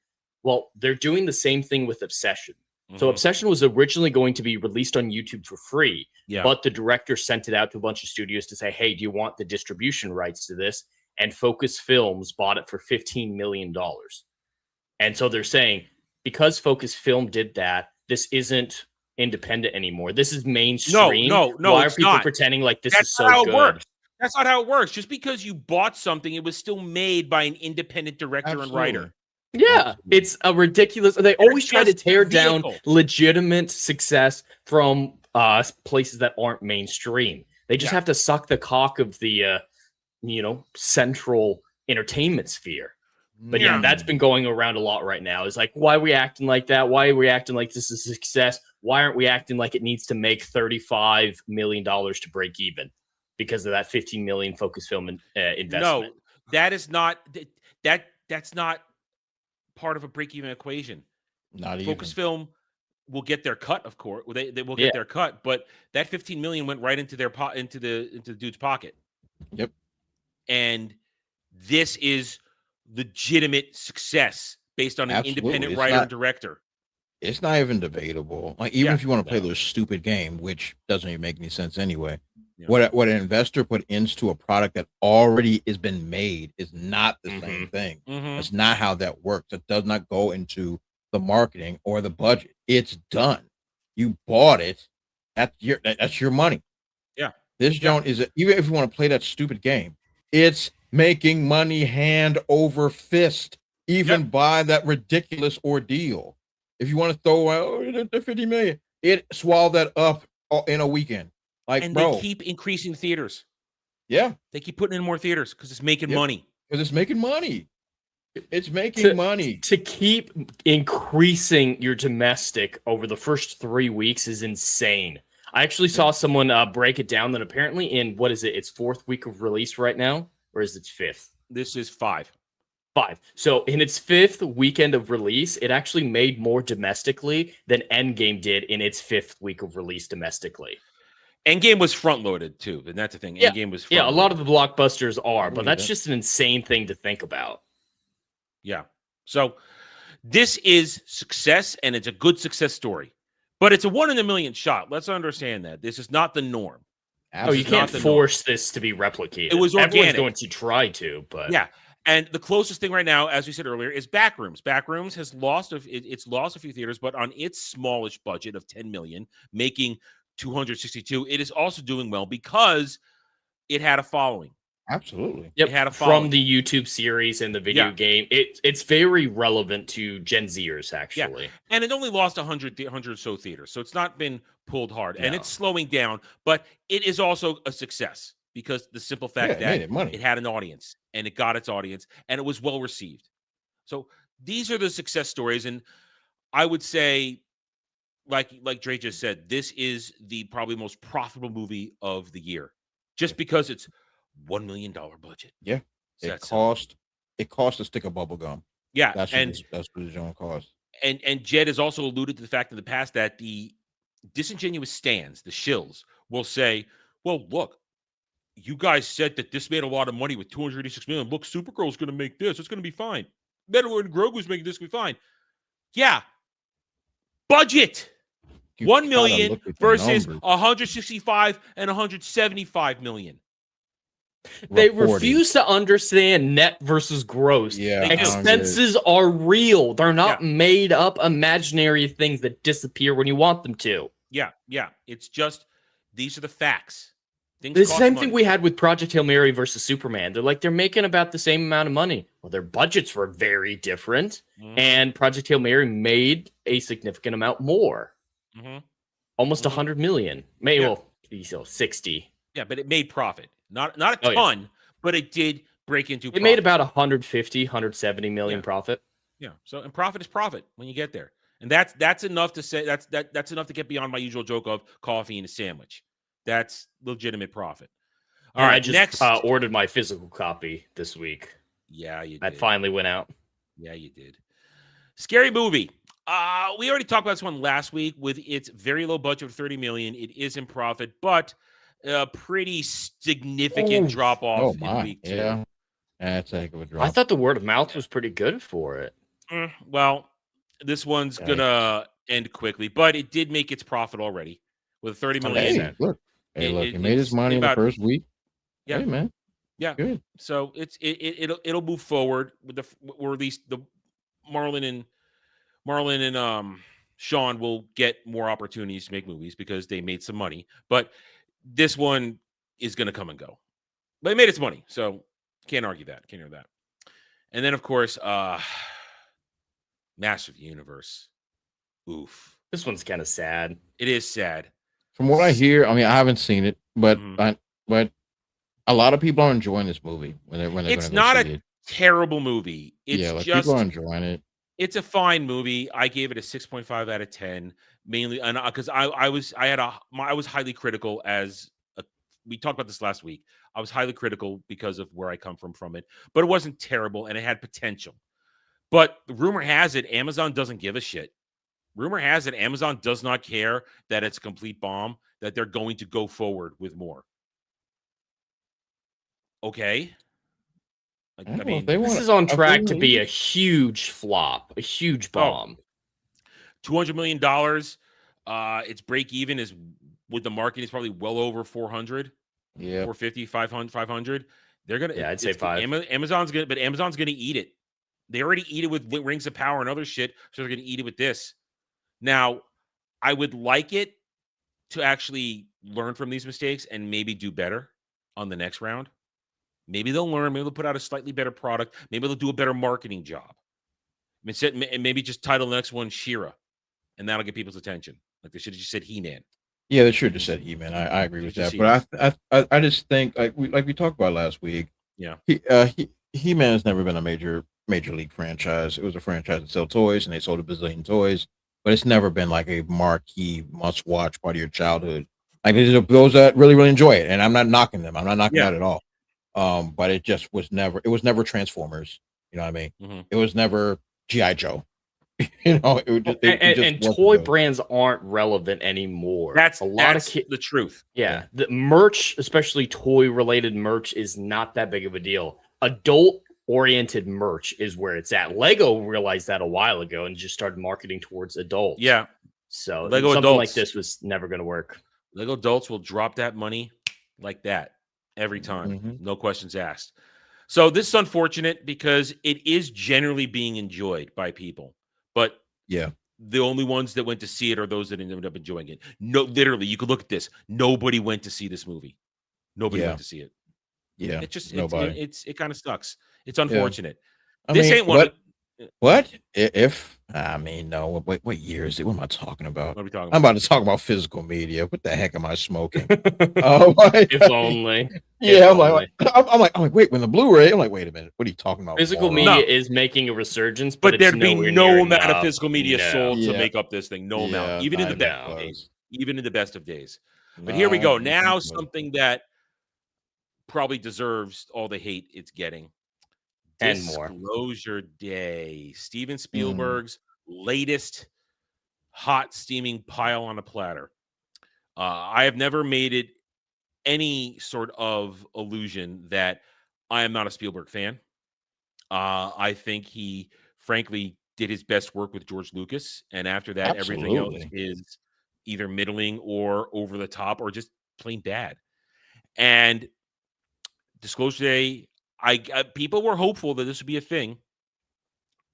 Well, they're doing the same thing with Obsession. So Mhm. Obsession was originally going to be released on YouTube for free, Yeah. but the director sent it out to a bunch of studios to say, hey, do you want the distribution rights to this? And Focus Films bought it for $15 million. And so they're saying, because Focus Film did that, this isn't independent anymore. This is mainstream. No, Why are it's people not. pretending like this That's is not so how good? it works. That's not how it works. Just because you bought something, it was still made by an independent director and writer. Yeah, it's a ridiculous. They always try to just a tear down vehicle. legitimate success from places that aren't mainstream. They just Yeah. have to suck the cock of the central entertainment sphere. But yeah, Yeah. that's been going around a lot right now. It's like, why are we acting like that? Why are we acting like this is a success? Why aren't we acting like it needs to make $35 million to break even because of that $15 million Focus Film investment? No, that is not that's not part of a break-even equation. Not even. Focus Film will get their cut, of course. They will get their cut, but that 15 million went right into their into the dude's pocket. Yep. And this is legitimate success based on an Absolutely. independent It's writer not- and director. It's not even debatable. Like, even Yeah. if you want to play this stupid game, which doesn't even make any sense anyway, Yeah. what an investor put into a product that already has been made is not the same thing. Mhm. That's not how that works. It does not go into the marketing or the budget. It's done. You bought it. That's your money. Yeah. This joint is even if you want to play that stupid game, it's making money hand over fist, even by that ridiculous ordeal. If you want to throw out the 50 million, it swallowed that up in a weekend. Like, And bro, they keep increasing theaters. yeah, They keep putting in more theaters because it's making Yep. money. because it's making money. It's making money. To keep increasing your domestic over the first 3 weeks is insane. I actually saw someone break it down that apparently in, what is it? It's 4th week of release right now, or is it 5th? This is 5. 5. So in its 5th weekend of release, it actually made more domestically than Endgame did in its 5th week of release domestically. Endgame was front loaded too, and that's the thing. Yeah. Endgame was Yeah, a lot of front-loaded. the blockbusters are, but believe that's that. just an insane thing to think about. Yeah. So this is success, and it's a good success story. But it's a 1 in a million shot. Let's understand that. This is not the norm. Oh, you is not can't the force this to be replicated. It was Everyone's organic. going to try to, but Yeah. And the closest thing right now, as we said earlier, is Backrooms. Backrooms has lost it's lost a few theaters, but on its smallish budget of 10 million, making 262, it is also doing well because it had a following. Absolutely. Yep, It had a following. from the YouTube series and the video Yeah. game. It's very relevant to Gen Zers, actually. And it only lost 100 or so theaters, so it's not been pulled hard. And No. it's slowing down, but it is also a success because the simple fact Yeah, it made it money. it had an audience and it got its audience and it was well received. So these are the success stories, and I would say, like Dre just said, this is the probably most profitable movie of the year. just because it's $1 million budget. Yeah. So It cost a stick of bubble gum. Yeah, That's and what the joint cost. and Jed has also alluded to the fact in the past that the disingenuous stands, the shills, will say, "Well, look, you guys said that this made a lot of money with $286 million. Look, Supergirl's going to make this. It's going to be fine. Metalord and Grogu's making this. Be fine." Yeah, budget. You 1 gotta million look at the versus numbers. 165 and 175 million. They Reporting. refuse to understand net versus gross. Yeah, They do. Expenses are real. They're not Yeah. made up imaginary things that disappear when you want them to. Yeah. It's just these are the facts. Things The cost same money. thing we had with Project Hail Mary versus Superman. They're making about the same amount of money. Well, their budgets were very different, Mhm. and Project Hail Mary made a significant amount more. Mhm. Almost Mhm. 100 million. Maybe Yeah. well, 60. Yeah, but it made profit. Not a Oh, yeah. ton, but it did break into It profit. made about 150, 170 million Yeah. profit. Yeah. So and profit is profit when you get there. And that's enough to say that's enough to get beyond my usual joke of coffee and a sandwich. That's legitimate profit. All And right, I just next. ordered my physical copy this week. Yeah, you That did. finally went out. Yeah, you did. Scary movie. We already talked about this one last week with its very low budget of 30 million. It is in profit, but a pretty significant drop off in week 2. Yeah. That's a heck of a drop. I thought the word of mouth was pretty good for it. Well, this one's Yikes. gonna end quickly, but it did make its profit already with 30 million. Hey, look. Hey, look. It- He made his it's money in the about- first week. Yeah. Hey, man. Yeah. Good. So it'll move forward with or at least the Marlon and Sean will get more opportunities to make movies because they made some money. But this one is going to come and go. But it made its money, so can't argue that. Can't hear that. And then of course, Master of the Universe. Oof. This one's kind of sad. It is sad. From what I hear, I mean, I haven't seen it, but Mhm. but a lot of people are enjoying this movie when they're It's gonna go not see a it. terrible movie. It's Yeah, like just people are enjoying it. it's a fine movie. I gave it a 6.5 out of 10, mainly because I was highly critical we talked about this last week. I was highly critical because of where I come from it, but it wasn't terrible and it had potential. But the rumor has it Amazon doesn't give a shit. Rumor has it Amazon does not care that it's a complete bomb, that they're going to go forward with more. Okay. Like, I I don't know if mean, they This wanna- is on if they track to wanna be eat a huge flop, a huge bomb. $200 million. Its break even is with the marketing is probably well over 400, Yeah. 450, 500. They're gonna. Yeah, I'd say 5. Amazon's gonna eat it. They already eat it with Rings of Power and other shit, so they're gonna eat it with this. Now, I would like it to actually learn from these mistakes and maybe do better on the next round. Maybe they'll learn. Maybe they'll put out a slightly better product. Maybe they'll do a better marketing job. And maybe just title the next one She-Ra, and that'll get people's attention. Like they should have just said He-Man. Yeah, they should have said He-Man. I agree with Just that. But I just think like we talked about last week. Yeah. He-Man has never been a major league franchise. It was a franchise that sold toys and they sold a bazillion toys, but it's never been like a marquee must watch part of your childhood. Like there's those that really enjoy it, and I'm not knocking them. I'm not knocking that at all. But it just was never Transformers. You know what I mean? Mm-hmm. It was never G.I. Joe. You know, And toy brands aren't relevant anymore. That's a lot of the truth. Yeah, the merch, especially toy related merch, is not that big of a deal. Adult oriented merch is where it's at. Lego realized that a while ago and just started marketing towards adults. Yeah. So Lego something adults. like this was never going to work. Lego adults will drop that money like that every time. Mhm. No questions asked. So this is unfortunate because it is generally being enjoyed by people. But Yeah. the only ones that went to see it are those that ended up enjoying it. No, literally, you could look at this. Nobody went to see this movie. Nobody Yeah. went to see it. Yeah. It just nobody. it kind of sucks. It's unfortunate. I This mean, ain't one. What if? I mean, no. What year is it? What am I talking about? What are we talking I'm about? about to talk about physical media. What the heck am I smoking? If only. Yeah, If I'm like, I'm like, wait, when the Blu-ray, I'm like, wait a minute, what are you talking about? Physical moron? media is making a resurgence, But it's there'd be nowhere no near amount of enough. physical media No. sold to Yeah. make up this thing. No amount, Yeah, even in the I best of know. days. Even in the best of days. But here we Nah, go. I don't Now think so. something that probably deserves all the hate it's getting. And more. Disclosure Day, Steven Spielberg's latest hot steaming pile on a platter. I have never made it any sort of illusion that I am not a Spielberg fan. I think he, frankly, did his best work with George Lucas, and after that, everything else is either middling or over the top or just plain bad. And Disclosure Day, people were hopeful that this would be a thing,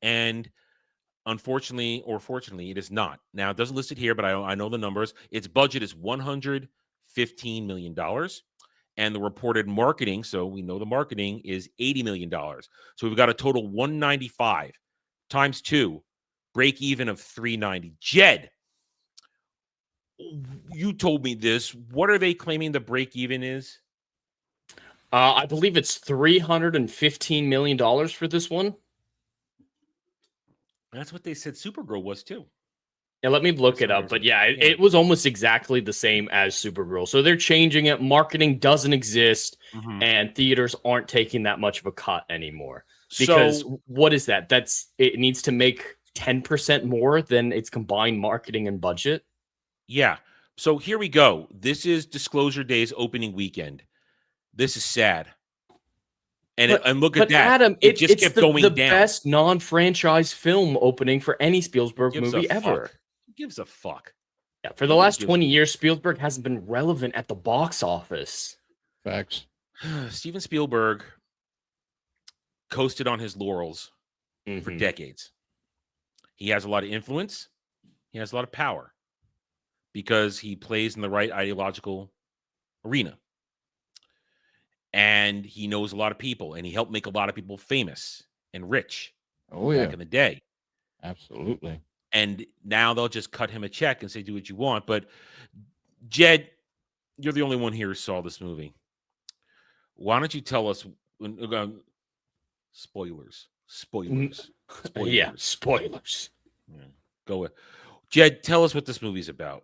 and unfortunately or fortunately, it is not. Now, it doesn't list it here, but I know the numbers. Its budget is $115 million, and the reported marketing, so we know the marketing, is $80 million. So we've got a total 195 times 2, break even of 390. Jed, you told me this. What are they claiming the break even is? I believe it's $315 million for this one. That's what they said Supergirl was too. Yeah, let me look it up. But yeah, it was almost exactly the same as Supergirl. So they're changing it. Marketing doesn't exist, and theaters aren't taking that much of a cut anymore. Because what is that? It needs to make 10% more than its combined marketing and budget. Yeah. So here we go. This is Disclosure Day's opening weekend. This is sad. And look at that. Adam, it just kept going down. The best non-franchise film opening for any Spielberg movie ever. Who gives a fuck? Yeah, for the last 20 years, Spielberg hasn't been relevant at the box office. Facts. Steven Spielberg coasted on his laurels for decades. He has a lot of influence. He has a lot of power because he plays in the right ideological arena. And he knows a lot of people, and he helped make a lot of people famous and rich back in the day. Absolutely. And now they'll just cut him a check and say, do what you want. But Jed, you're the only one here who saw this movie. Why don't you tell us spoilers. Yeah, spoilers. Yeah, go with Jed, tell us what this movie's about.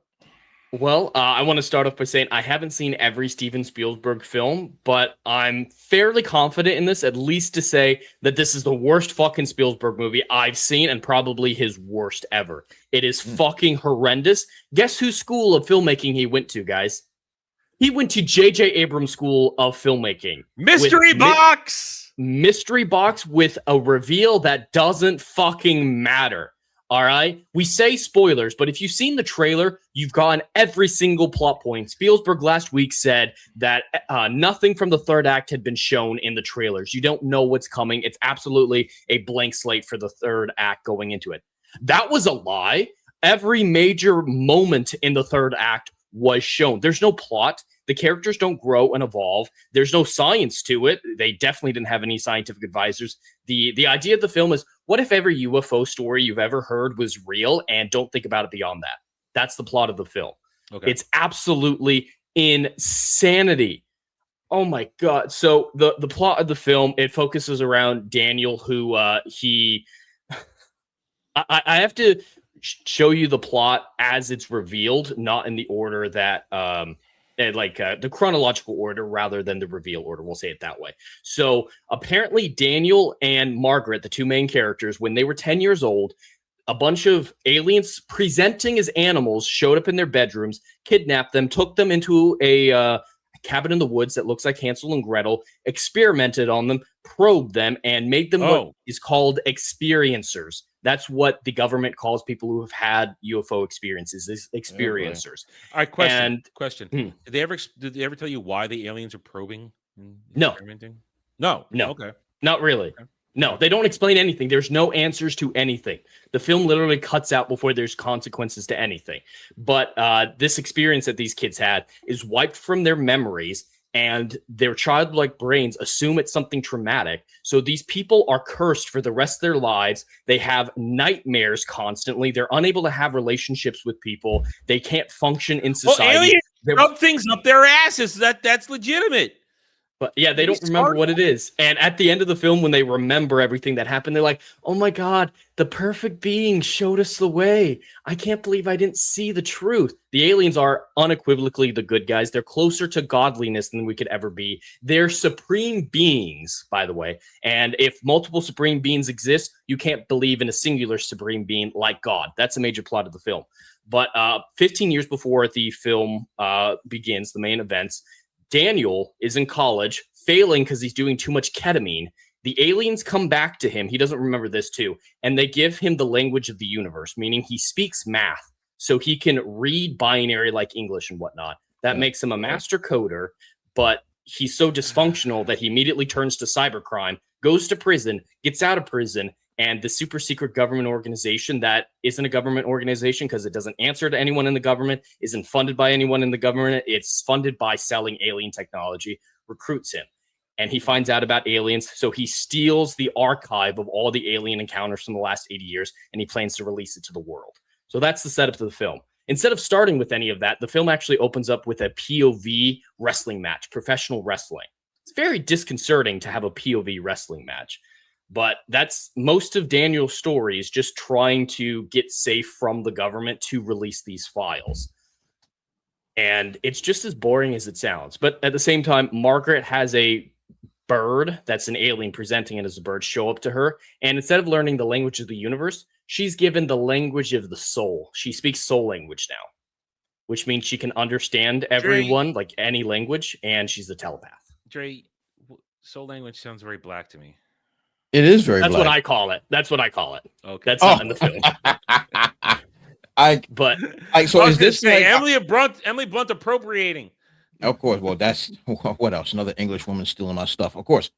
Well, I want to start off by saying I haven't seen every Steven Spielberg film, but I'm fairly confident in this, at least to say that this is the worst fucking Spielberg movie I've seen and probably his worst ever. It is fucking horrendous. Guess whose school of filmmaking he went to, guys? He went to J.J. Abrams' School of Filmmaking. Mystery box! Mystery box with a reveal that doesn't fucking matter. All right, we say spoilers, but if you've seen the trailer, you've gotten every single plot point. Spielberg last week said that nothing from the third act had been shown in the trailers. You don't know what's coming. It's absolutely a blank slate for the third act going into it. That was a lie. Every major moment in the third act was shown. There's no plot. The characters don't grow and evolve. There's no science to it. They definitely didn't have any scientific advisors. The idea of the film is, what if every UFO story you've ever heard was real, and don't think about it beyond that? That's the plot of the film. Okay. It's absolutely insanity. Oh my God. So the plot of the film, it focuses around Daniel, who I have to show you the plot as it's revealed, not in the order that the chronological order rather than the reveal order. We'll say it that way. So apparently Daniel and Margaret, the two main characters, when they were 10 years old, a bunch of aliens presenting as animals showed up in their bedrooms, kidnapped them, took them into a cabin in the woods that looks like Hansel and Gretel, experimented on them, probed them, and made them what is called experiencers. That's what the government calls people who have had UFO experiences, is experiencers. All right, question. Did they ever tell you why the aliens are probing and experimenting? No. Okay. Not really. Okay. No, they don't explain anything. There's no answers to anything. The film literally cuts out before there's consequences to anything. But this experience that these kids had is wiped from their memories, and their childlike brains assume it's something traumatic. So these people are cursed for the rest of their lives. They have nightmares constantly. They're unable to have relationships with people. They can't function in society. Well, aliens rub things up their asses. That's legitimate. But yeah, they don't remember what it is. And at the end of the film, when they remember everything that happened, they're like, oh my God, the perfect being showed us the way. I can't believe I didn't see the truth. The aliens are unequivocally the good guys. They're closer to godliness than we could ever be. They're supreme beings, by the way. And if multiple supreme beings exist, you can't believe in a singular supreme being like God. That's a major plot of the film. But 15 years before the film begins, the main events, Daniel is in college, failing because he's doing too much ketamine. The aliens come back to him. He doesn't remember this too. And they give him the language of the universe, meaning he speaks math. So he can read binary like English and whatnot. That makes him a master coder, but he's so dysfunctional that he immediately turns to cybercrime, goes to prison, gets out of prison, and the super secret government organization that isn't a government organization because it doesn't answer to anyone in the government, isn't funded by anyone in the government, it's funded by selling alien technology, recruits him. And he finds out about aliens, so he steals the archive of all the alien encounters from the last 80 years, and he plans to release it to the world. So that's the setup of the film. Instead of starting with any of that, the film actually opens up with a POV wrestling match, professional wrestling. It's very disconcerting to have a POV wrestling match. But that's most of Daniel's story is just trying to get safe from the government to release these files. And it's just as boring as it sounds. But at the same time, Margaret has a bird that's an alien presenting it as a bird show up to her. And instead of learning the language of the universe, she's given the language of the soul. She speaks soul language now, which means she can understand everyone, like any language, and she's a telepath. Dre, soul language sounds very black to me. It is very That's black. what I call it. That's what I call it. Okay. That's not in the film. So is this say, like, Emily Blunt appropriating? Of course. Well, that's what else? Another English woman stealing my stuff. Of course.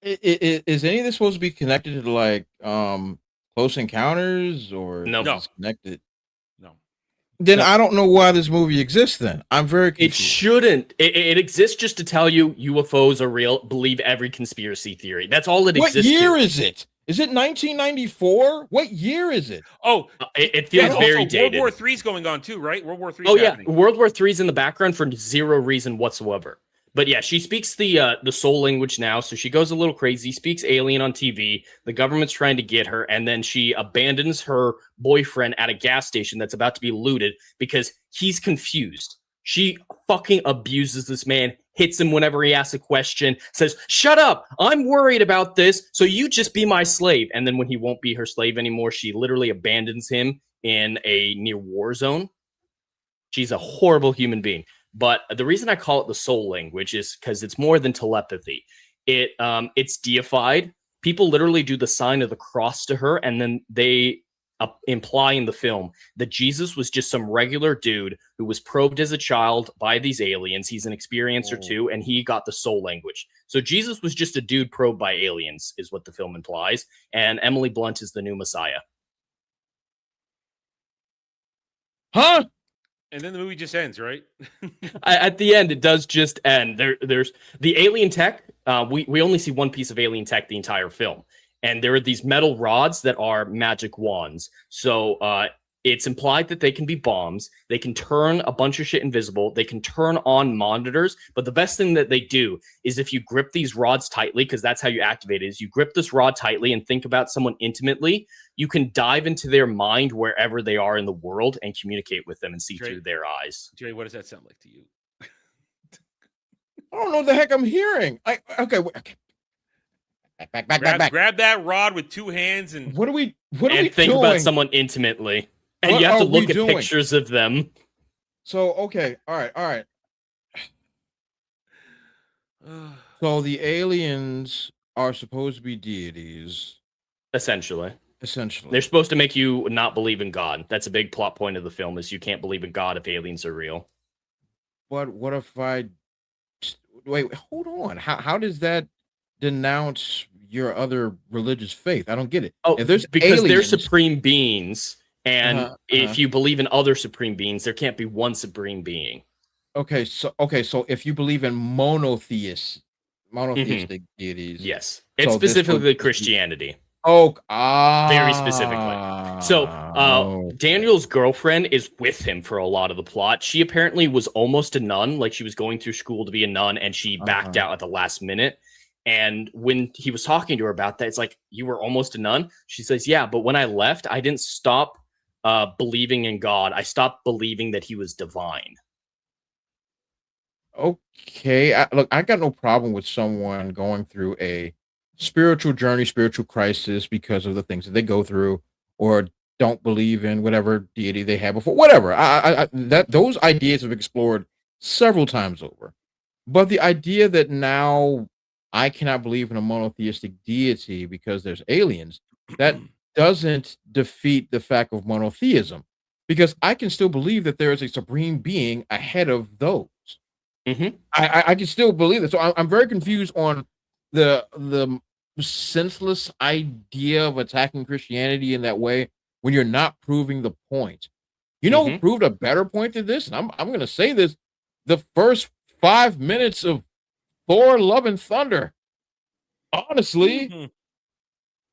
Is any of this supposed to be connected to like Close Encounters or No. connected? No. Then I don't know why this movie exists. Then I'm very confused. It shouldn't. It exists just to tell you UFOs are real. Believe every conspiracy theory. That's all it exists. What year to. is it? Is it 1994? What year is it? Oh, it feels very dated. World War III's going on too, right? World War III. Oh yeah, happening. World War III's in the background for zero reason whatsoever. But yeah, she speaks the soul language now, so she goes a little crazy, speaks alien on TV. The government's trying to get her, and then she abandons her boyfriend at a gas station that's about to be looted because he's confused. She fucking abuses this man, hits him whenever he asks a question, says, "Shut up, I'm worried about this, so you just be my slave." And then when he won't be her slave anymore, she literally abandons him in a near war zone. She's a horrible human being. But the reason I call it the soul language is because it's more than telepathy. It's deified. People literally do the sign of the cross to her, and then they imply in the film that Jesus was just some regular dude who was probed as a child by these aliens. He's an experiencer too, and he got the soul language. So Jesus was just a dude probed by aliens, is what the film implies. And Emily Blunt is the new Messiah. Huh? And then the movie just ends, right? At the end, it does just end. There's the alien tech. We only see one piece of alien tech the entire film. And there are these metal rods that are magic wands. So it's implied that they can be bombs. They can turn a bunch of shit invisible. They can turn on monitors. But the best thing that they do is if you grip these rods tightly, because that's how you activate it, is you grip this rod tightly and think about someone intimately, you can dive into their mind wherever they are in the world and communicate with them and see through their eyes. Jerry, what does that sound like to you? I don't know what the heck I'm hearing. Okay. Back. Grab that rod with two hands and What are we think doing? about someone intimately. And What you have to are we look at doing? pictures of them. So, okay. All right. So the aliens are supposed to be deities. Essentially. Essentially. They're supposed to make you not believe in God. That's a big plot point of the film, is you can't believe in God if aliens are real. But what if I... Wait, hold on. How does that denounce your other religious faith? I don't get it. Oh, if there's because they're aliens, supreme beings, and if you believe in other supreme beings, there can't be one supreme being. Okay, so if you believe in monotheistic deities, Yes. It's so this specifically would- Christianity. Oh, very specifically. So Daniel's girlfriend is with him for a lot of the plot. She apparently was almost a nun, like she was going through school to be a nun, and she backed out at the last minute. And when he was talking to her about that, it's like, you were almost a nun? She says, yeah, but when I left, I didn't stop believing in God. I stopped believing that he was divine. Okay, look, I got no problem with someone going through a spiritual journey, spiritual crisis because of the things that they go through, or don't believe in whatever deity they had before. Whatever. That those ideas have explored several times over. But the idea that now I cannot believe in a monotheistic deity because there's aliens, that doesn't defeat the fact of monotheism, because I can still believe that there is a supreme being ahead of those. I can still believe it. So I'm very confused on the senseless idea of attacking Christianity in that way when you're not proving the point. You know who proved a better point than this? And I'm going to say this: the first 5 minutes of Thor: Love and Thunder. Honestly,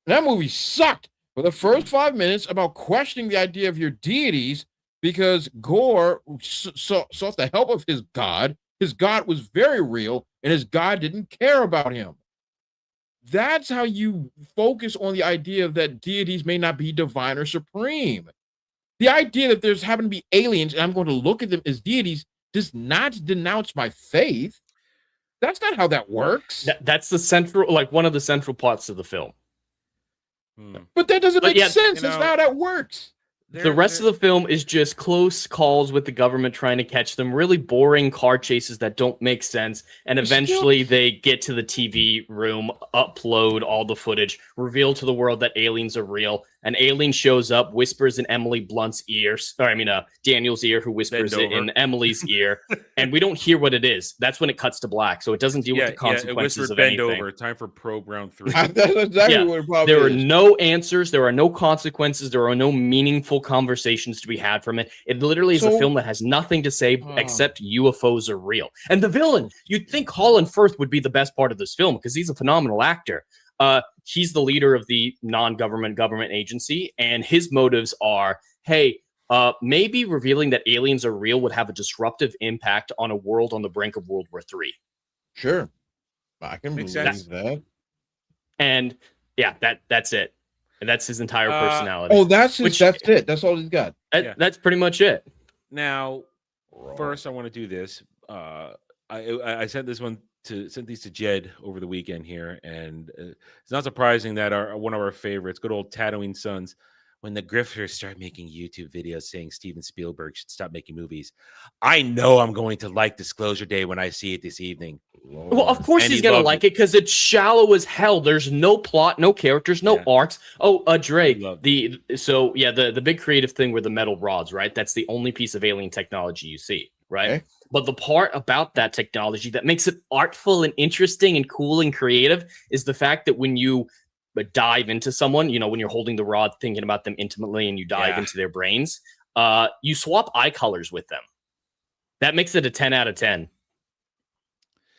that movie sucked for the first 5 minutes about questioning the idea of your deities, because Gore sought the help of his god. His God was very real, and his God didn't care about him. That's how you focus on the idea that deities may not be divine or supreme. The idea that there's happen to be aliens and I'm going to look at them as deities does not denounce my faith. That's not how that works. That's the central, like one of the central plots of the film. But that doesn't make sense. That's not how that works. The rest of the film is just close calls with the government trying to catch them, really boring car chases that don't make sense, and eventually they get to the TV room, upload all the footage, reveal to the world that aliens are real. An alien shows up, whispers in Emily Blunt's ear, Daniel's ear, who whispers it in Emily's ear, and we don't hear what it is. That's when it cuts to black, so it doesn't deal with the consequences of anything. Bend over. Time for probe round 3. That's exactly what it probably There are is. no answers. There are no consequences. There are no meaningful conversations to be had from it. It literally is a film that has nothing to say except UFOs are real. And the villain, you'd think Colin Firth would be the best part of this film because he's a phenomenal actor. He's the leader of the non-government government agency, and his motives are, hey, maybe revealing that aliens are real would have a disruptive impact on a world on the brink of World War III. Sure. I can believe that. And yeah, that's it. And that's his entire personality. Oh, that's it. That's all he's got. That's pretty much it. Now, first, I want to do this. I sent these to Jed over the weekend here, and it's not surprising that one of our favorites, good old Tatooine Sons, when the grifters start making YouTube videos saying Steven Spielberg should stop making movies, I know I'm going to like Disclosure Day when I see it this evening. Well, of course he's going to like it because it's shallow as hell. There's no plot, no characters, no arcs. Oh, Dre, the big creative thing were the metal rods, right? That's the only piece of alien technology you see, right? Okay. But the part about that technology that makes it artful and interesting and cool and creative is the fact that when you dive into someone, when you're holding the rod, thinking about them intimately, and you dive into their brains, you swap eye colors with them. That makes it a 10 out of 10.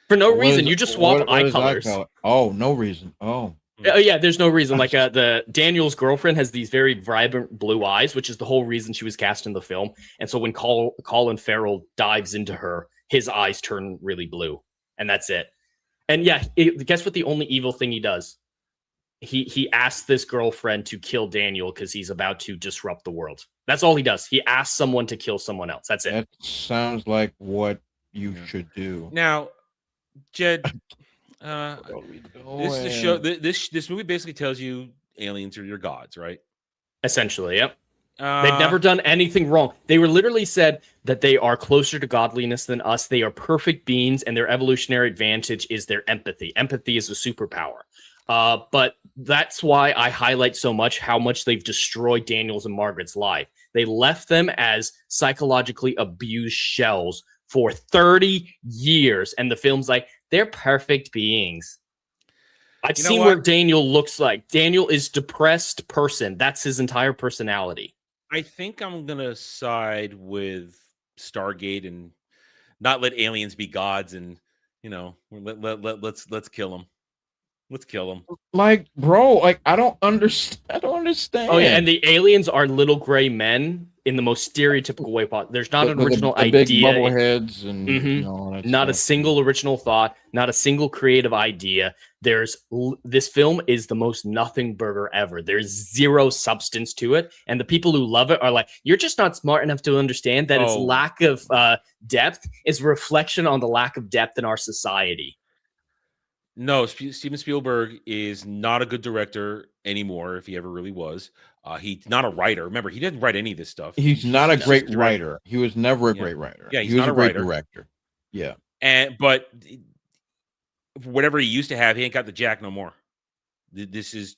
For no reason, you just swap eye colors. Oh, no reason. Oh. Yeah, there's no reason. Like the Daniel's girlfriend has these very vibrant blue eyes, which is the whole reason she was cast in the film. And so when Colin Farrell dives into her, his eyes turn really blue, and that's it. And yeah, guess what? The only evil thing he does, he asks this girlfriend to kill Daniel because he's about to disrupt the world. That's all he does. He asks someone to kill someone else. That's it. That sounds like what you should do. Now, Jed. This is a show. This movie basically tells you aliens are your gods, right? Essentially, yep. They've never done anything wrong. They were literally said that they are closer to godliness than us. They are perfect beings, and their evolutionary advantage is their empathy. Empathy is a superpower. But that's why I highlight so much how much they've destroyed Daniel's and Margaret's life. They left them as psychologically abused shells for 30 years, and the film's like, they're perfect beings. I've seen what Daniel looks like. Daniel is a depressed person. That's his entire personality. I think I'm gonna side with Stargate and not let aliens be gods, and let's kill them. Let's kill him. Like, bro, like I don't understand. I don't understand. Oh yeah, and the aliens are little gray men in the most stereotypical way possible. There's not an original the idea. big bubble heads and Mhm. all that Not a stuff. single original thought, not a single creative idea. This film is the most nothing burger ever. There's zero substance to it, and the people who love it are like, you're just not smart enough to understand that its Oh. lack of depth is a reflection on the lack of depth in our society. No, Steven Spielberg is not a good director anymore, if he ever really was. He's not a writer. Remember, he didn't write any of this stuff. He's not a just great direct- writer. He was never a Yeah. great writer. Yeah, he's he was not a a great writer. director. Yeah. But whatever he used to have, he ain't got the jack no more. This is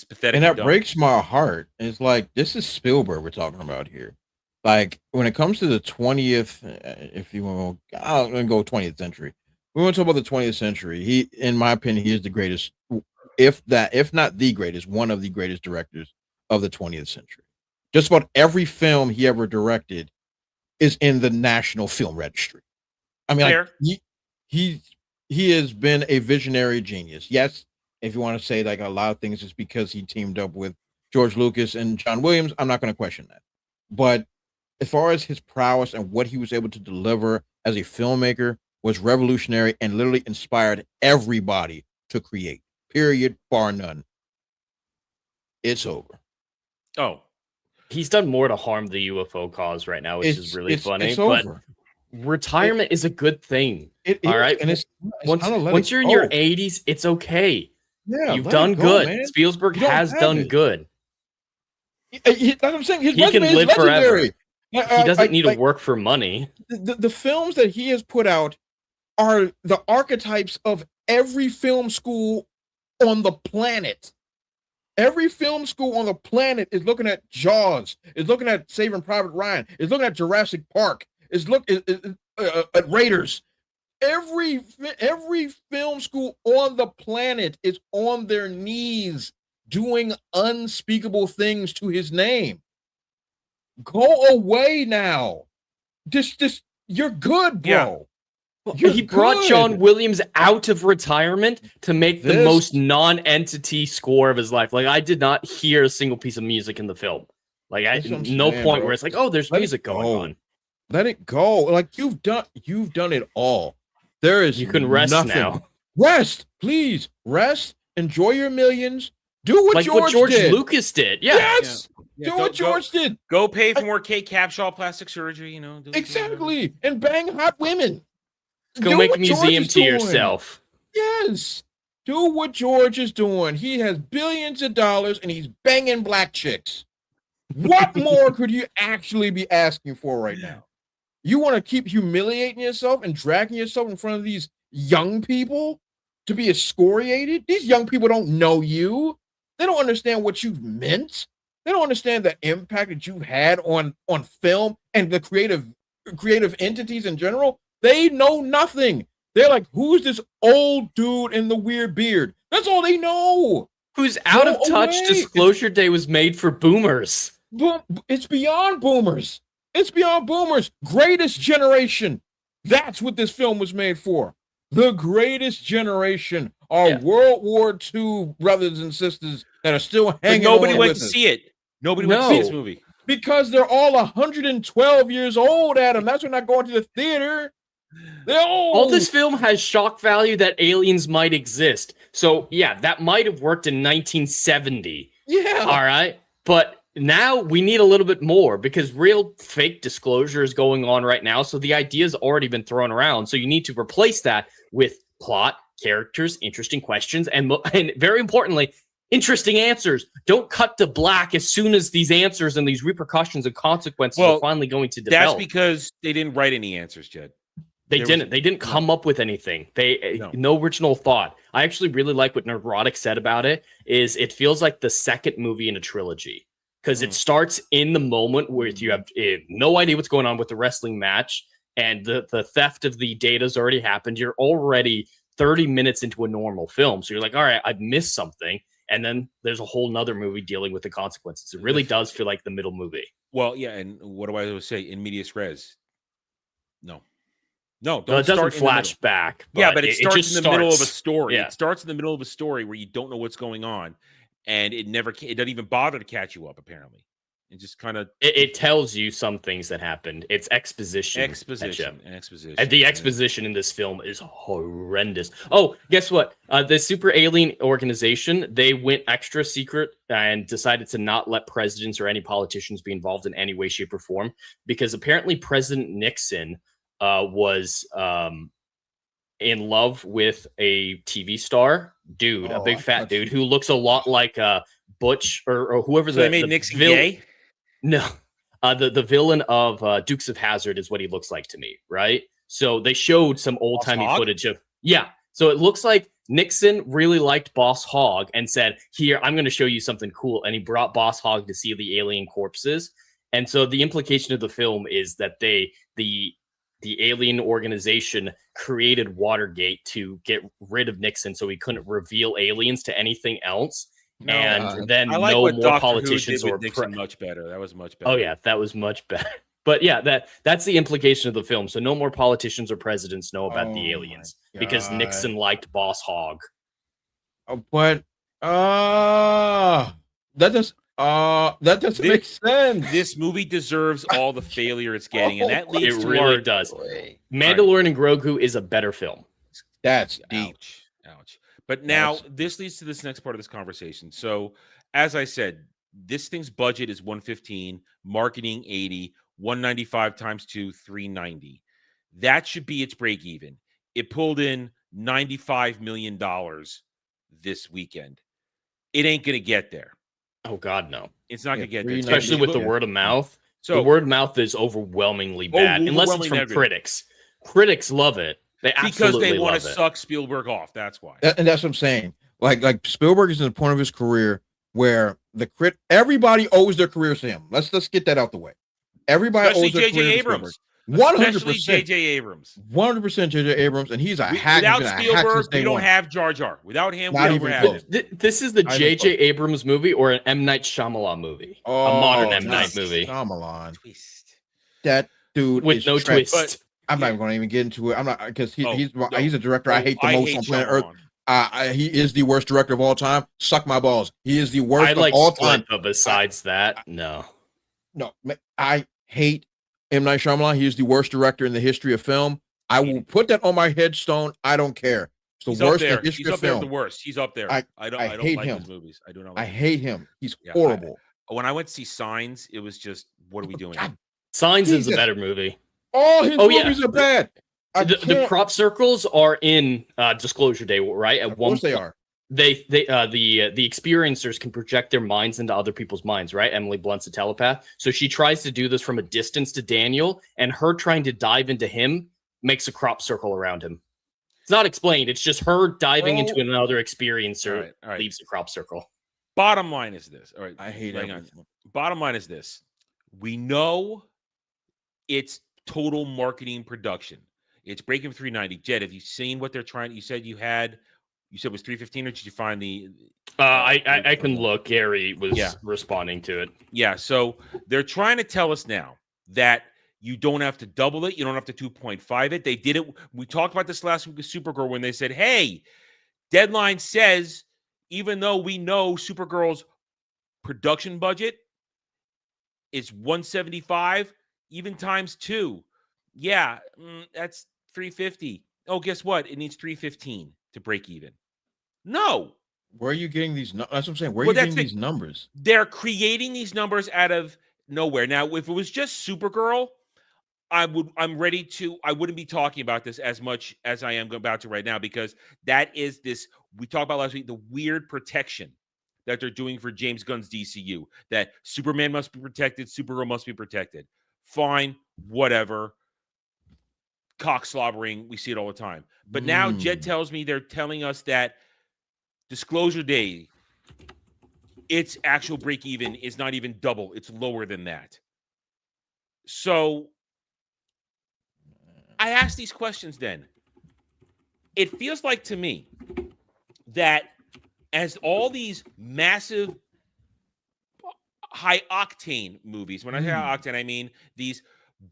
pathetic. And that dumb. breaks my heart. It's like, this is Spielberg we're talking about here. Like, when it comes to the 20th, if you want to, I'm going to go 20th century. We want to talk about the 20th century. He, in my opinion, he is the greatest, if not the greatest, one of the greatest directors of the 20th century. Just about every film he ever directed is in the National Film Registry. I mean, Fair. like, he has been a visionary genius. Yes, if you want to say like a lot of things, it's because he teamed up with George Lucas and John Williams. I'm not going to question that. But as far as his prowess and what he was able to deliver as a filmmaker was revolutionary and literally inspired everybody to create. Period, bar none. It's over. Oh, He's done more to harm the UFO cause right now, which is really funny. It's But over. retirement is a good thing. It All is, right. and it's Once time to let once it you're in go. your 80s, it's okay. Yeah, You've let it done go, good. man. Spielberg You don't has have done it. good. That's what I'm saying. His He can resume is live forever. legendary. He doesn't need to work for money. The films that he has put out are the archetypes of every film school on the planet. Every film school on the planet is looking at Jaws, is looking at Saving Private Ryan, is looking at Jurassic Park, is at Raiders. Every film school on the planet is on their knees doing unspeakable things to his name. Go away now. Just you're good, bro. You're He brought good. John Williams out of retirement to make the This- most non-entity score of his life. Like, I did not hear a single piece of music in the film. Like, That's what I'm no saying, point bro. where it's like, oh, there's Let it music going go. on. Let it go. Like you've done it all. There is You can rest nothing. now. Rest, please. Rest. Enjoy your millions. Do what Like George what George did. Lucas did. Yeah. Yes. Yeah, Do go- what George did. Go pay for more Kate Capshaw plastic surgery. You know, do Exactly. And bang hot women. Go Do make a what George museum is to doing. yourself. Yes. Do what George is doing. He has billions of dollars and he's banging black chicks. What more could you actually be asking for right now? You want to keep humiliating yourself and dragging yourself in front of these young people to be excoriated? These young people don't know you. They don't understand what you've meant. They don't understand the impact that you've had on film and the creative entities in general. They know nothing. They're like, who's this old dude in the weird beard? That's all they know. Who's out Go of touch? away. Disclosure Day was made for boomers. It's beyond boomers. It's beyond boomers. Greatest generation. That's what this film was made for. The greatest generation. Our World War II brothers and sisters that are still But hanging nobody on went with to us. see it. Nobody went to see No. this movie. Because they're all 112 years old, Adam. That's why they're not going to the theater. They're old. All this film has shock value that aliens might exist. So, yeah, that might have worked in 1970. Yeah. All right. But now we need a little bit more because real fake disclosure is going on right now. So the idea's already been thrown around. So you need to replace that with plot, characters, interesting questions, and very importantly, interesting answers. Don't cut to black as soon as these answers and these repercussions and consequences are finally going to develop. That's because they didn't write any answers, Jed. They There didn't. was- They didn't come up with anything. No. No original thought. I actually really like what Neurotic said about it. Is it feels like the second movie in a trilogy because it starts in the moment where you have no idea what's going on with the wrestling match and the theft of the data's already happened. You're already 30 minutes into a normal film, so you're like, all right, I've missed something, and then there's a whole nother movie dealing with the consequences. It really does feel like the middle movie. Well, yeah, and what do I always say? In medias res. No. No, No, don't it doesn't start in the middle. flash back. Yeah, but it starts just in the middle of a starts. story. Yeah. It starts in the middle of a story where you don't know what's going on, and it doesn't even bother to catch you up. Apparently, it just kind of It tells you some things that happened. It's exposition. exposition. And the exposition in this film is horrendous. Oh, guess what? The Super Alien Organization, they went extra secret and decided to not let presidents or any politicians be involved in any way, shape, or form, because apparently President Nixon was in love with a TV star dude, a big fat dude who looks a lot like Butch or whoever. So they made Nixon gay? No, the villain of Dukes of Hazzard is what he looks like to me, right? So they showed some old timey footage of So it looks like Nixon really liked Boss Hogg and said, "Here, I'm going to show you something cool," and he brought Boss Hogg to see the alien corpses. And so the implication of the film is that the alien organization created Watergate to get rid of Nixon so he couldn't reveal aliens to anything else. And then I like no what more Doctor politicians Who did or with Nixon much better. That was much better. Oh yeah, that was much better. But yeah, that's the implication of the film. So no more politicians or presidents know about the aliens because Nixon liked Boss Hogg. But that doesn't make sense. This movie deserves all the failure it's getting, and that leads It to really does. Mandalorian and Grogu is a better film. That's deep. Ouch. But now this leads to this next part of this conversation. So, as I said, this thing's budget is 115, marketing 80, 195 times 2, 390. That should be its break even. It pulled in $95 million this weekend. It ain't going to get there. Oh God, no. It's not going to get there. Especially with the word of mouth. So the word of mouth is overwhelmingly bad, unless it's from critics. Critics love it. They because they want to suck Spielberg off. That's why. And that's what I'm saying. Like Spielberg is in the point of his career where everybody owes their careers to him. Let's get that out the way. Everybody owes their J.J. Abrams. 100%. J.J. Abrams. 100% J.J. Abrams, and he's a hack. Without Spielberg, we don't have Jar Jar. Without him, we don't have it. This is the J.J. Abrams movie or an M. Night Shyamalan movie. A modern M. Night movie. Shyamalan. That dude with no twist. But I'm not going to even get into it. I'm not because he's a director I hate the most on planet Earth. He is the worst director of all time. Suck my balls. He is the worst of all time. But besides that, no. I hate M. Night Shyamalan. He is the worst director in the history of film. I will put that on my headstone. I don't care. It's the worst in the history of film. He's the worst. He's up there. I don't hate like him. his movies. I do not. I hate him. He's horrible. When I went to see Signs, it was just, what are we doing? Signs is a better movie. All his movies are bad. The crop circles are in Disclosure Day, right? Of course they are. The experiencers can project their minds into other people's minds, right? Emily Blunt's a telepath, so she tries to do this from a distance to Daniel, and her trying to dive into him makes a crop circle around him. It's not explained. It's just her diving into another experiencer leaves a crop circle. Bottom line is this. All right, I hate it. Bottom line is this: we know it's total marketing production. It's breaking 390. Jed, have you seen what they're trying? You said it was 315, or did you find the? I can look. Gary was responding to it. Yeah, so they're trying to tell us now that you don't have to double it. You don't have to 2.5 it. They did it. We talked about this last week with Supergirl when they said, "Hey, Deadline says even though we know Supergirl's production budget is 175, even times 2, that's 350. Oh, guess what? It needs 315 to break even." No. Where are you getting these? That's what I'm saying. Where are you getting these numbers? They're creating these numbers out of nowhere. Now, if it was just Supergirl, I wouldn't be talking about this as much as I am about to right now, because that is this, we talked about last week, the weird protection that they're doing for James Gunn's DCU, that Superman must be protected, Supergirl must be protected. Fine, whatever. Cock slobbering, we see it all the time. But now Jed tells me they're telling us that Disclosure Day, its actual break even is not even double. It's lower than that. So I ask these questions then. It feels like to me that as all these massive high octane movies, when I say high octane, I mean these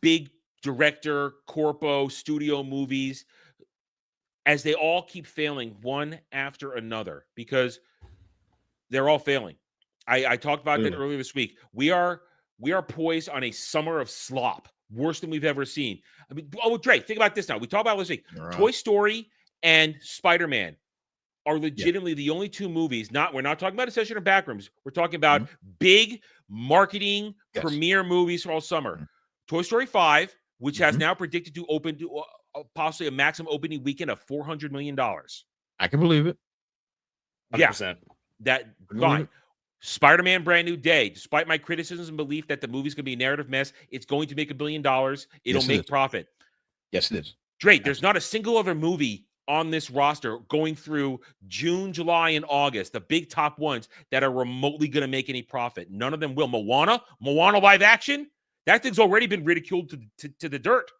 big director, corpo, studio movies, as they all keep failing one after another because they're all failing. I talked about that earlier this week. We are poised on a summer of slop, worse than we've ever seen. I mean, Drake, think about this now. We talked about this week. Toy Story and Spider-Man are legitimately the only two movies. We're not talking about a session of backrooms. We're talking about big marketing premiere movies for all summer. Toy Story 5, which has now predicted to open to possibly a maximum opening weekend of $400 million. I can believe it. 100%. Yeah, fine. Spider-Man Brand New Day, despite my criticisms and belief that the movie's going to be a narrative mess, it's going to make $1 billion. It'll make profit. Yes, it is. Drake, there's not a single other movie on this roster going through June, July, and August, the big top ones that are remotely going to make any profit. None of them will. Moana live action, that thing's already been ridiculed to the dirt.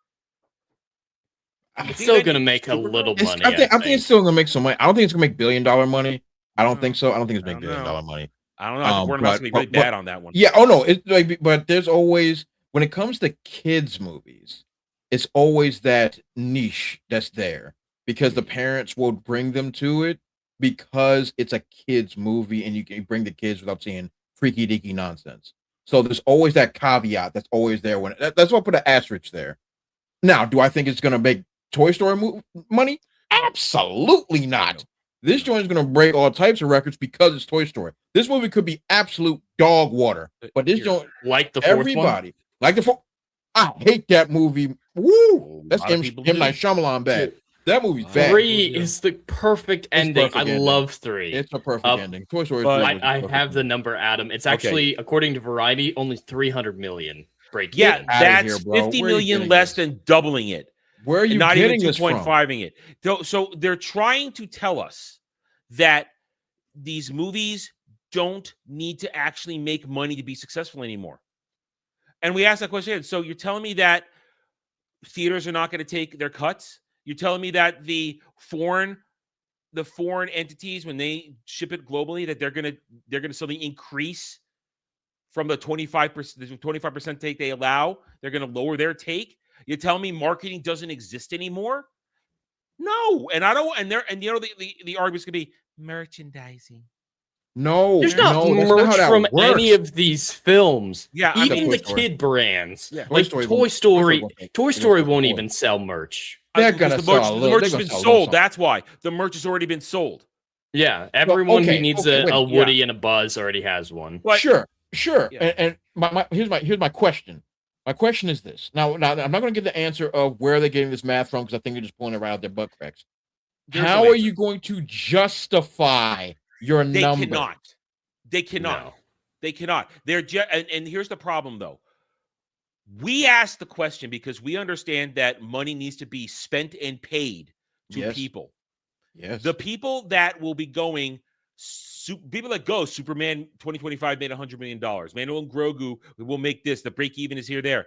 It's still going to make a little money. I think it's still going to make some money. I don't think it's going to make $1 billion money. I don't think so. I don't think it's going to make $1 billion money. I don't know. Warner Bros. Going to be really bad on that one. Yeah. Oh no. It's like, but there's always, when it comes to kids movies, it's always that niche that's there because the parents will bring them to it because it's a kids movie and you can bring the kids without seeing freaky deaky nonsense. So there's always that caveat that's always there. That's why I put an asterisk there. Now, do I think it's going to make Toy Story money? Absolutely not. This joint is going to break all types of records because it's Toy Story. This movie could be absolute dog water, but this joint, like the fourth everybody, like the fourth. I hate that movie. Woo! That's M. Night Shyamalan bad. That movie's bad. 3 is the perfect ending. I love 3. It's a perfect ending. Toy Story. I have the number, Adam. It's actually, according to Variety, only 300 million break. Yeah, that's 50 million less than doubling it. Where are you not getting even this from? 2.5ing it. So they're trying to tell us that these movies don't need to actually make money to be successful anymore. And we asked that question. So you're telling me that theaters are not going to take their cuts? You're telling me that the foreign entities, when they ship it globally, that they're going to suddenly increase from the 25% take they allow? They're going to lower their take? You're telling me marketing doesn't exist anymore? No, and I don't. And the argument's gonna be merchandising. No, there's not merch from any of these films. Yeah, even the kid brands, like Toy Story won't even sell merch. They're gonna sell the merch has been sold. That's why the merch has already been sold. Yeah, everyone who needs a Woody and a Buzz already has one. But, sure. Yeah. And here's my question. My question is this. Now I'm not going to give the answer of where they're getting this math from because I think you're just pulling it right out their butt cracks. How are you going to justify your number? They cannot. No. They cannot. They're and here's the problem, though. We asked the question because we understand that money needs to be spent and paid to people. Yes. The people that will be going, people that go, Superman 2025 made $100 million. Manuel and Grogu will make this. The break even is there.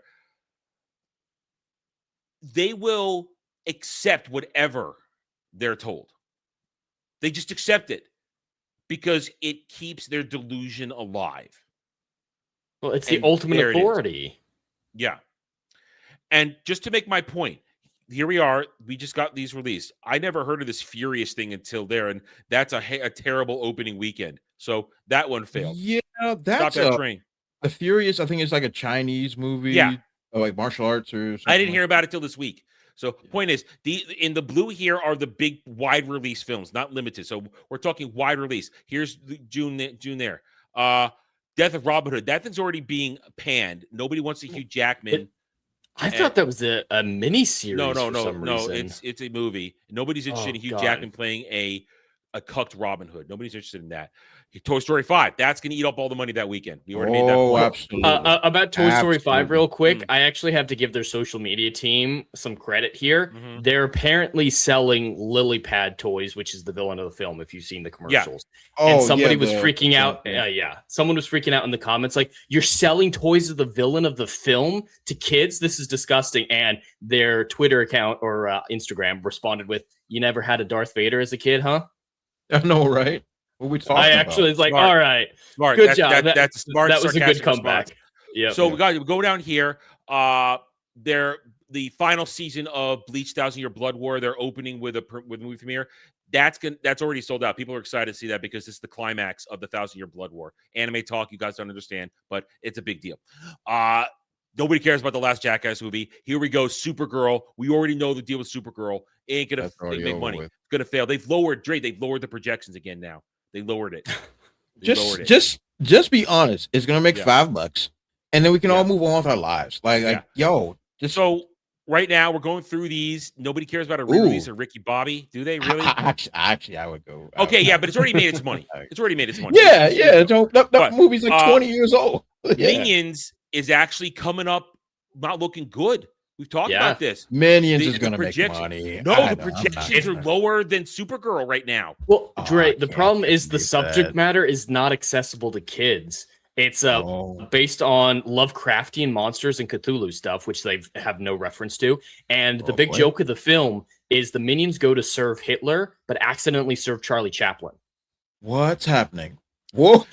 They will accept whatever they're told. They just accept it because it keeps their delusion alive. Well, it's the ultimate authority. Yeah. And just to make my point, here we are. We just got these released. I never heard of this Furious thing until there, and that's a terrible opening weekend. So that one failed. Yeah, that's Stop that train. The Furious, I think, is like a Chinese movie. Yeah. Or like martial arts or something. I didn't hear about it till this week. So point is, in the blue here are the big wide release films, not limited. So we're talking wide release. Here's June there. Death of Robin Hood. That thing's already being panned. Nobody wants a Hugh Jackman. I thought that was a mini series. No. Reason. It's a movie. Nobody's interested in Hugh Jackman playing a cucked Robin Hood. Nobody's interested in that. Toy Story 5. That's going to eat up all the money that weekend. We already made that point. Absolutely. About Toy Story 5 real quick, I actually have to give their social media team some credit here. Mm-hmm. They're apparently selling lily pad toys, which is the villain of the film, if you've seen the commercials. Yeah. And somebody was freaking out. Someone was freaking out in the comments like, you're selling toys of the villain of the film to kids? This is disgusting. And their Twitter account or Instagram responded with, you never had a Darth Vader as a kid, huh? I know, right? What we talking I actually was like, Smart. all right, Smart. good job. That's smart. That was a good comeback. Yeah. So we go down here. the final season of Bleach 1,000 Year Blood War. They're opening with a movie premiere. That's already sold out. People are excited to see that because it's the climax of the 1,000 Year Blood War. Anime talk, you guys don't understand, but it's a big deal. Nobody cares about the last Jackass movie. Here we go, Supergirl. We already know the deal with Supergirl. It ain't gonna make money. It's gonna fail. They've lowered the projections again now. They lowered it. Just be honest. It's gonna make $5, and then we can all move on with our lives. So right now we're going through these. Nobody cares about a re-release of Ricky Bobby, do they? Really? Actually, I would go. Okay, but it's already made its money. It's already made its money. Yeah. That movie's like 20 years old. Minions is actually coming up, not looking good. We've talked about this. Minions is going to make money. No, the projections are lower than Supergirl right now. Well, Dre, the problem is the subject matter is not accessible to kids. It's based on Lovecraftian monsters and Cthulhu stuff, which they have no reference to. And the big joke of the film is the minions go to serve Hitler, but accidentally serve Charlie Chaplin. What's happening? Whoa!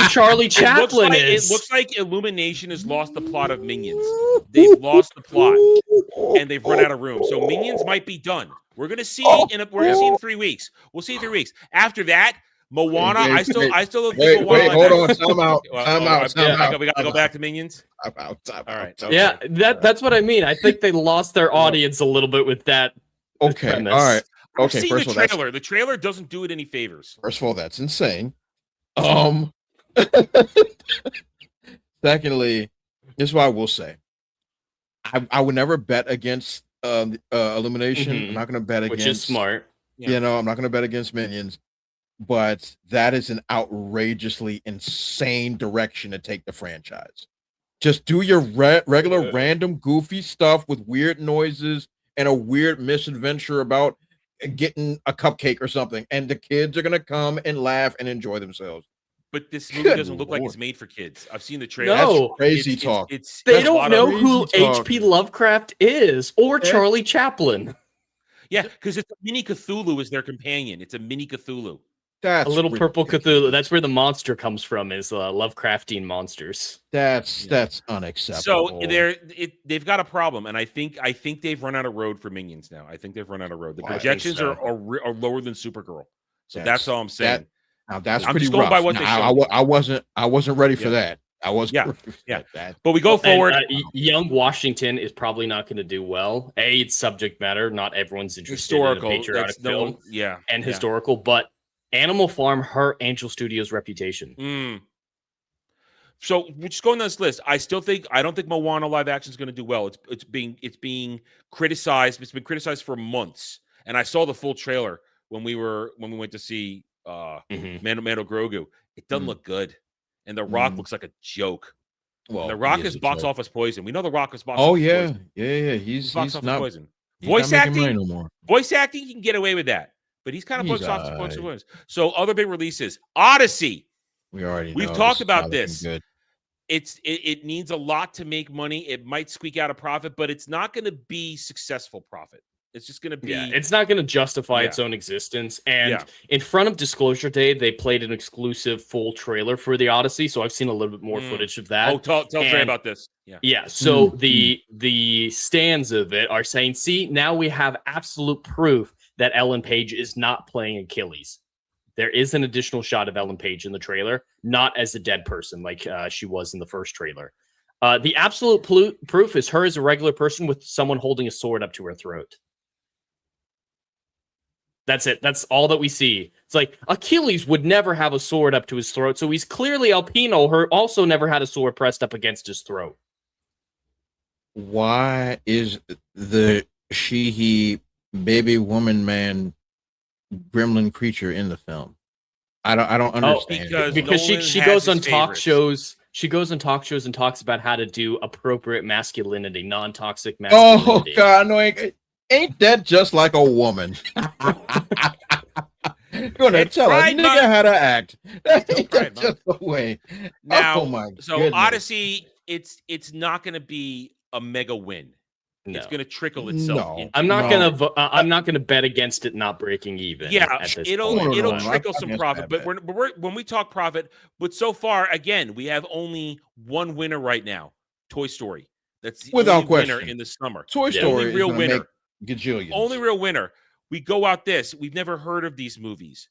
Charlie Chaplin is. It looks like Illumination has lost the plot of Minions. They've lost the plot, and they've run out of room. So Minions might be done. We're gonna see in 3 weeks. We'll see in 3 weeks. After that, Moana. I still don't think Moana. Wait, hold on. Time out. We gotta go back to Minions. All right. Yeah, that's what I mean. I think they lost their audience a little bit with that. Okay. Premise. All right. Okay. See the trailer. The trailer doesn't do it any favors. First of all, that's insane. Secondly, this is what I will say. I would never bet against Illumination. I'm not going to bet against, which is smart. I'm not going to bet against Minions, but that is an outrageously insane direction to take the franchise. Just do your regular random goofy stuff with weird noises and a weird misadventure about getting a cupcake or something, and the kids are gonna come and laugh and enjoy themselves. But this movie doesn't look like it's made for kids. I've seen the trailer. No, that's crazy talk. They don't know who H.P. Lovecraft is or Charlie Chaplin. Yeah, because it's a mini Cthulhu as their companion. It's a mini Cthulhu. That's a little purple Cthulhu. That's where the monster comes from, is Lovecraftian monsters. That's unacceptable. So they've got a problem, and I think they've run out of road for Minions now. I think they've run out of road. The projections are lower than Supergirl. So that's all I'm saying. That's I'm pretty just going rough. by what they showed. I wasn't ready for that. I was that. But we go forward. Young Washington is probably not going to do well. It's subject matter. Not everyone's interested in a patriotic film. And historical, but Animal Farm hurt Angel Studios' reputation. So we're just going down this list. I don't think Moana live action is going to do well. It's being criticized. It's been criticized for months. And I saw the full trailer when we went to see Mando Grogu. It doesn't look good, and The Rock looks like a joke. Well, The Rock is box office poison. We know The Rock is box office poison. Yeah. He's box office not poison. Voice acting, no more. Voice acting, he can get away with that. But he's kind of box office poison. So other big releases, Odyssey. We've talked about this. Good. It needs a lot to make money. It might squeak out a profit, but it's not going to be successful profit. It's just going to be. It's not going to justify its own existence. And in front of Disclosure Day, they played an exclusive full trailer for the Odyssey. So I've seen a little bit more footage of that. Oh, tell Trey about this. Yeah. So the stands of it are saying, see, now we have absolute proof that Ellen Page is not playing Achilles. There is an additional shot of Ellen Page in the trailer, not as a dead person like she was in the first trailer. The absolute proof is her as a regular person with someone holding a sword up to her throat. That's it. That's all that we see. It's like Achilles would never have a sword up to his throat, so he's clearly Alpino. Her also never had a sword pressed up against his throat. Why is the he baby woman man gremlin creature in the film? I don't understand. Because she goes on talk shows. She goes on talk shows and talks about how to do appropriate masculinity, non-toxic masculinity. Oh God, no! Ain't that just like a woman? You're gonna tell a nigga how to act. Ain't that just the way? Now, oh my so goodness. Odyssey, it's not going to be a mega win. No. It's going to trickle itself. No, I'm not going to bet against it not breaking even. Yeah, it'll trickle some profit. But when we talk profit, but so far again, we have only one winner right now: Toy Story. That's the Without only winner question. in the summer. Toy The Story only is real gonna winner. make gajillions. Only real winner. We go out this. We've never heard of these movies.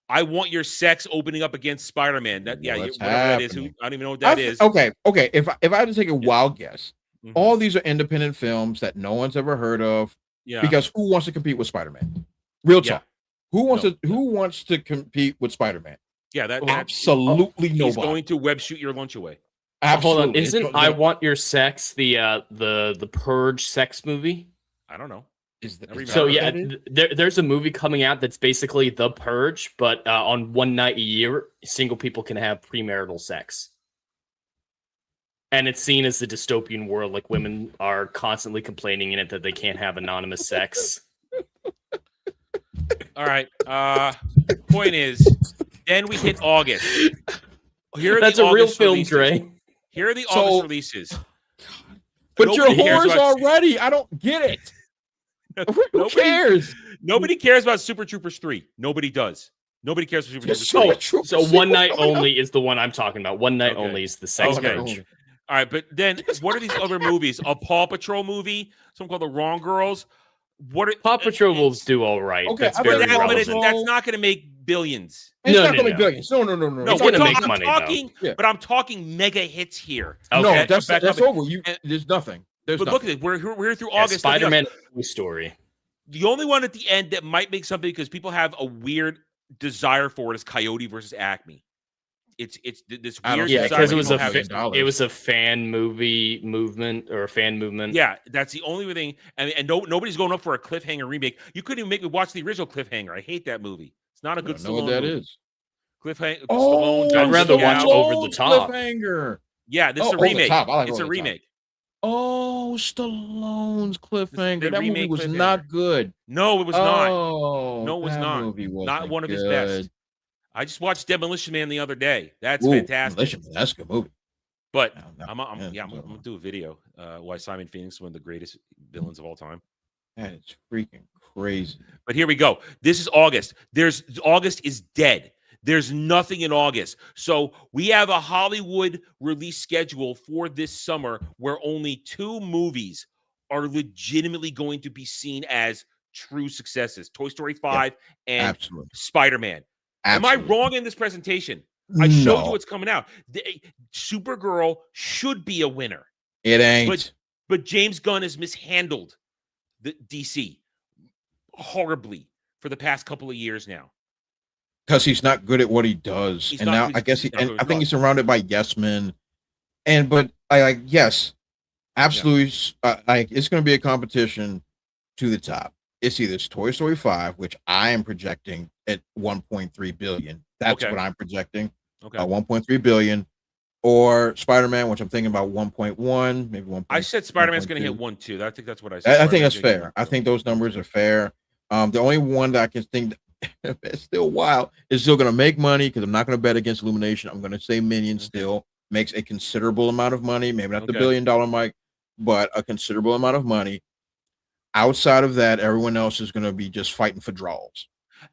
I Want Your Sex opening up against Spider-Man. That What's whatever that is. happening? I don't even know what that is. Okay. If I had to take a wild guess, Mhm. all these are independent films that no one's ever heard of. Yeah. Because who wants to compete with Spider-Man? Real Yeah. talk. Who wants to compete with Spider-Man? Yeah, that Absolutely he's nobody. going to web shoot your lunch away. Absolutely. Hold on, isn't I Want Your Sex the Purge sex movie? I don't know. So yeah, there's a movie coming out that's basically The Purge, but on one night a year, single people can have premarital sex. And it's seen as the dystopian world, like women are constantly complaining in it that they can't have anonymous sex. All right. Point is, then we hit August. Here are That's the a real August film, releases. Dre. Here are the August releases. But Nobody you're cares whores about- already. I don't get it. Who cares? Nobody cares about Super Troopers 3. Nobody does. Nobody cares for Super Troopers 3. So one night only is the one I'm talking about. One night Okay. only is the sex Okay. purge. All right, but then what are these other movies? A Paw Patrol movie, something called The Wrong Girls. What are Paw Patrol will do all right. Okay, That's I very think that- but relevant. that's not going to make billions. It's No, not no, gonna be no. billions. No. No, It's we're gonna make I'm money, talking, though. Yeah. but I'm talking mega hits here. Okay. No, that's Back up. over. And- There's nothing. There's But nothing. look at it. We're through Yeah, August. nothing else. Spider-Man Toy Story. The only one at the end that might make something because people have a weird desire for it is Coyote versus Acme. It's this I don't weird see Yeah, It's desire. because not it was people a have. $1 it was a fan movie movement or a fan movement. Yeah, that's the only thing. And nobody's going up for a cliffhanger remake. You couldn't even make me watch the original Cliffhanger. I hate that movie. It's not a I good don't know what Stallone that movie. is. Cliffhanger. Oh, Stallone, I'd rather watch Stallone. Over the Top. Cliffhanger. Yeah, this is a Over the remake. Top. I like It's Over a the Top. remake. Oh, Stallone's Cliffhanger. the That movie remake was Cliffhanger. not good. No, it was not. Oh, No, it was that not. movie Not wasn't one of his good. best. I just watched Demolition Man the other day. That's Ooh, fantastic. Demolition Man, that's a good movie. But No, I'm gonna do a video. Why Simon Phoenix is one of the greatest villains of all time. That is freaking crazy. But here we go. This is August. August is dead. There's nothing in August. So we have a Hollywood release schedule for this summer where only 2 movies are legitimately going to be seen as true successes. Toy Story 5 and Absolutely. Spider-Man. Am I Absolutely. wrong in this presentation? I showed No. you what's coming out. Supergirl should be a winner. It ain't. But James Gunn has mishandled the DC horribly for the past couple of years now. Because he's not good at what he does. He's And not- now he's- I guess he's not and good I at think what he's surrounded by yes men. But yes, absolutely. It's going to be a competition to the top. It's either Toy Story 5, which I am projecting at 1.3 billion. That's Okay. what I'm projecting. Okay. 1.3 billion, or Spider-Man, which I'm thinking about 1.1, maybe 1. I said Spider-Man's going to hit 1-2. I think that's what I said. I think that's Spider-Man's gonna fair. hit I think those numbers are fair. The only one that I can think it's still wild is still going to make money because I'm not going to bet against Illumination. I'm going to say Minions still makes a considerable amount of money, maybe not the Okay. $1 billion mark, but a considerable amount of money. Outside of that, everyone else is going to be just fighting for draws.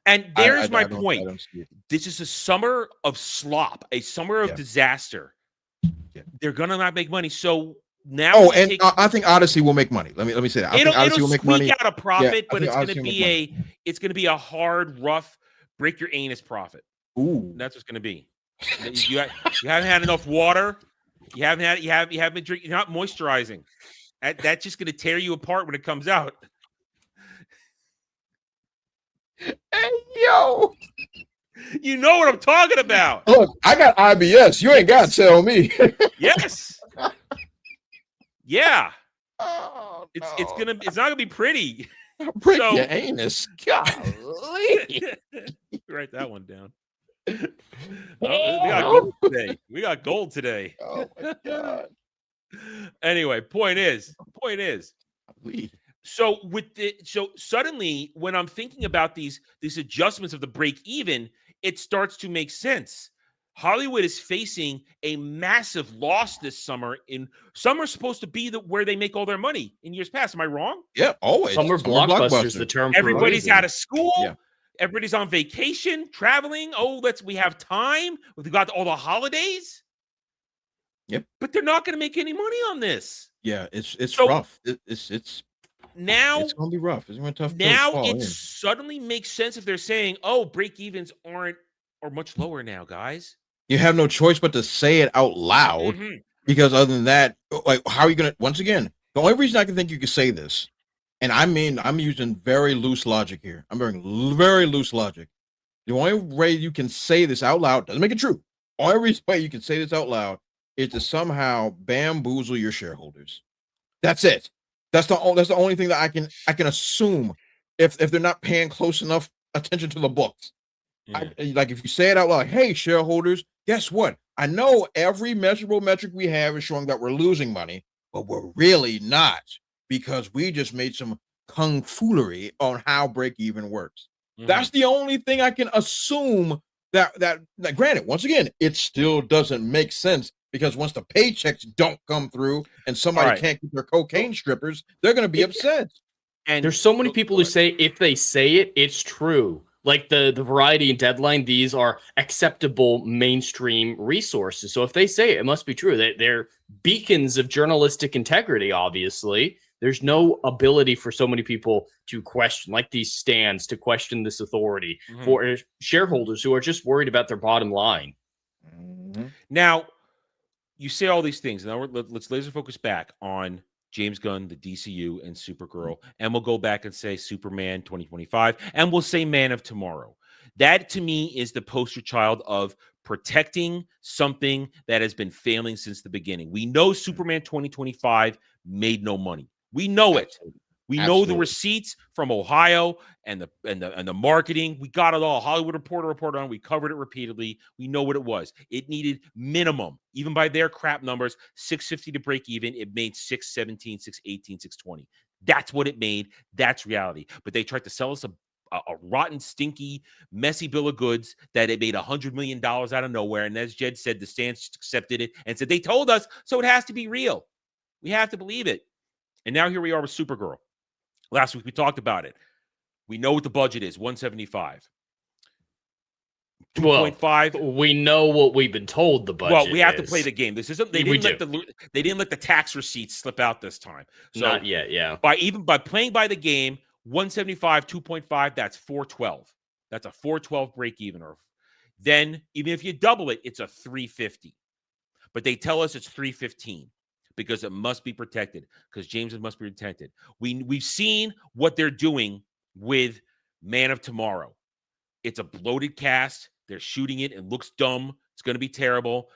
And there's my I point. don't see it. This is a summer of slop, a summer of Yeah. disaster. Yeah. They're going to not make money. So now Oh, we and take- I think Odyssey will make money. Let me say that. I think it'll Odyssey will make squeak money. out a profit, I but think it's going Odyssey to will make be a hard, rough, break your anus profit. Ooh, That's what's going to be. You haven't had enough water. You haven't been drinking. You're not moisturizing. That's just going to tear you apart when it comes out. hey yo, You know what I'm talking about. look, I got IBS. You ain't got to tell me. Yes. Yeah. Oh, It's not gonna be pretty. break so- your anus. Golly. Write that one down. We got gold today. We got gold today. Oh my god. Anyway, point is, Golly. so suddenly when I'm thinking about these adjustments of the break even, it starts to make sense. Hollywood is facing a massive loss this summer. Summer's supposed to be where they make all their money in years past. Am I wrong? Yeah, always. Summer blockbusters, the term. for a Everybody's reason. out of school. Yeah. Everybody's on vacation, traveling. Oh, we have time. We got all the holidays. Yep. But they're not going to make any money on this. Yeah, it's So- rough. It's Now, gonna be rough. It's gonna be a tough. pill to now swallow, it yeah. suddenly makes sense if they're saying, "Oh, break evens are much lower now, guys." You have no choice but to say it out loud, Mhm. because other than that, like, how are you gonna? Once again, the only reason I can think you could say this, and I mean, I'm using very loose logic here. I'm very loose logic. The only way you can say this out loud doesn't make it true. Only way you can say this out loud is to somehow bamboozle your shareholders. That's it. That's the only thing that I can assume if they're not paying close enough attention to the books. Yeah. Like, if you say it out loud, hey, shareholders, guess what? I know every measurable metric we have is showing that we're losing money, but we're really not, because we just made some kung foolery on how break even works. Mhm. That's the only thing I can assume that granted, once again, it still doesn't make sense, because once the paychecks don't come through and somebody Right. can't get their cocaine strippers, they're going to be upset. And There's so many people who say if they say it, it's true. Like the Variety and Deadline, these are acceptable mainstream resources. So if they say it, it must be true. They're beacons of journalistic integrity, obviously. There's no ability for so many people to question, like these stands, to question this authority Mhm. for shareholders who are just worried about their bottom line. Now, you say all these things. Now let's laser focus back on James Gunn, the DCU, and Supergirl, and we'll go back and say Superman 2025, and we'll say Man of Tomorrow. That, to me, is the poster child of protecting something that has been failing since the beginning. We know Superman 2025 made no money. We know it. We know the Absolutely. receipts from Ohio and the marketing. We got it all. Hollywood Reporter reported on. We covered it repeatedly. We know what it was. It needed minimum, even by their crap numbers, 650 to break even. It made 617, 618, 620. That's what it made. That's reality. But they tried to sell us a rotten, stinky, messy bill of goods that it made $100 million out of nowhere. And as Jed said, the stands accepted it and said, they told us, so it has to be real. We have to believe it. And now here we are with Supergirl. Last week we talked about it. We know what the budget is, 175. 2.5. Well, we know what we've been told the budget. Well, we have is. to play the game. This isn't. They We didn't let the tax receipts slip out this time. So Not yet, yeah. by playing by the game, 175, 2.5. That's 412. That's a 412 break even. Or then even if you double it, it's a 350. But they tell us it's 315. Because it must be protected, because James must be protected. We've seen what they're doing with Man of Tomorrow. It's a bloated cast. They're shooting it. It looks dumb. It's going to be terrible.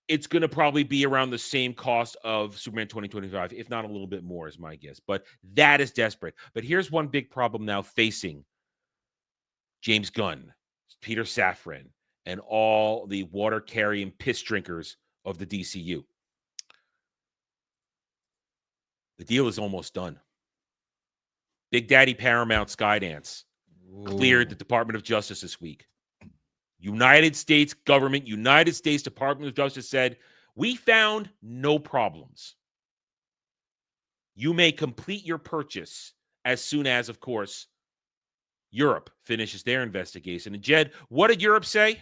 It's going to probably be around the same cost of Superman 2025, if not a little bit more, is my guess. But that is desperate. But here's one big problem now facing James Gunn, Peter Safran, and all the water-carrying piss drinkers of the DCU. The deal is almost done. Big Daddy Paramount Skydance cleared the Department of Justice this week. United States government, United States Department of Justice said, we found no problems. You may complete your purchase as soon as, of course, Europe finishes their investigation. And Jed, what did Europe say?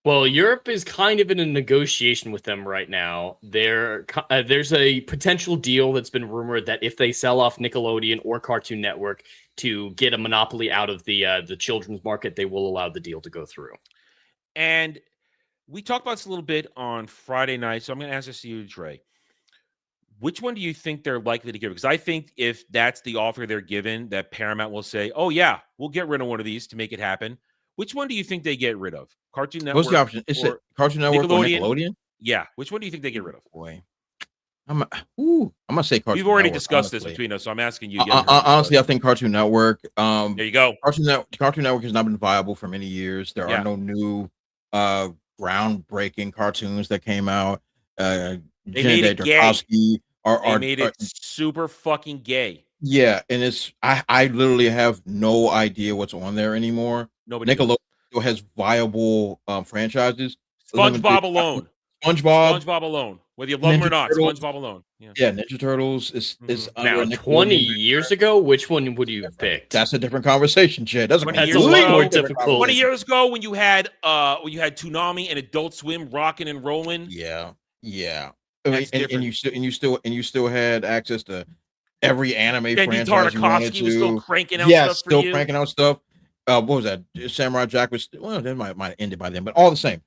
Well, Europe is kind of in a negotiation with them right now. There's a potential deal that's been rumored that if they sell off Nickelodeon or Cartoon Network to get a monopoly out of the children's market, they will allow the deal to go through. And we talked about this a little bit on Friday night, so I'm going to ask this to you, Trey. Which one do you think they're likely to give? Because I think if that's the offer they're given, that Paramount will say, oh, yeah, we'll get rid of one of these to make it happen. Which one do you think they get rid of? Cartoon Network? What's the option? Is it Cartoon Network or Nickelodeon? Yeah. Which one do you think they get rid of? Boy, I'm gonna say Cartoon. We've already Network, discussed honestly. this between us, so I'm asking you. Honestly, I think Cartoon Network. There you go. Cartoon Network has not been viable for many years. There are no new, groundbreaking cartoons that came out. They made it gay. They made it super fucking gay. Yeah, and it's I literally have no idea what's on there anymore. Nobody. Nickelodeon still has viable franchises. SpongeBob alone. SpongeBob alone. Whether you love him or not, Turtles. SpongeBob alone. Yeah, Ninja Turtles is Now, under 20 years ago, which one would you have picked? That's a different conversation, Jed. That's a 20 completely years ago, different difficult. 20 years ago, when you had Toonami and Adult Swim rocking and rolling. Yeah. That's and different. you still had access to every anime And franchise you wanted Tartakovsky was still to. cranking out Yes, stuff for still you. cranking out stuff. What was that? Samurai Jack was well, that might have ended by then, but all the same.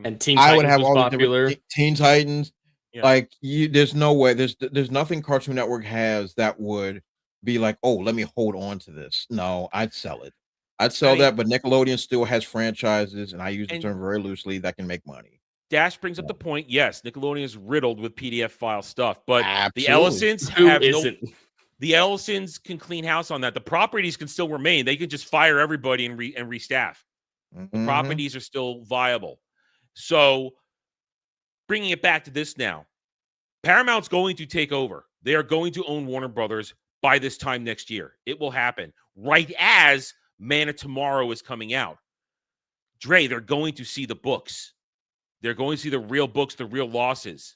And Teen I would Titans have was all the popular. different Teen Titans. Yeah. Like there's no way. There's nothing Cartoon Network has that would be like, oh, let me hold on to this. No, I'd sell it. I'd sell mean- that, but Nickelodeon still has franchises, and I use the And- term very loosely, that can make money. Dash brings up the point. Yes, Nickelodeon is riddled with PDF file stuff, but the Absolutely. Ellisons Who have isn't? The Ellisons can clean house on that. The properties can still remain. They can just fire everybody and restaff. The Mhm. properties are still viable. So, bringing it back to this now, Paramount's going to take over. They are going to own Warner Brothers by this time next year. It will happen right as Man of Tomorrow is coming out. Dre, they're going to see the books. They're going to see the real books, the real losses.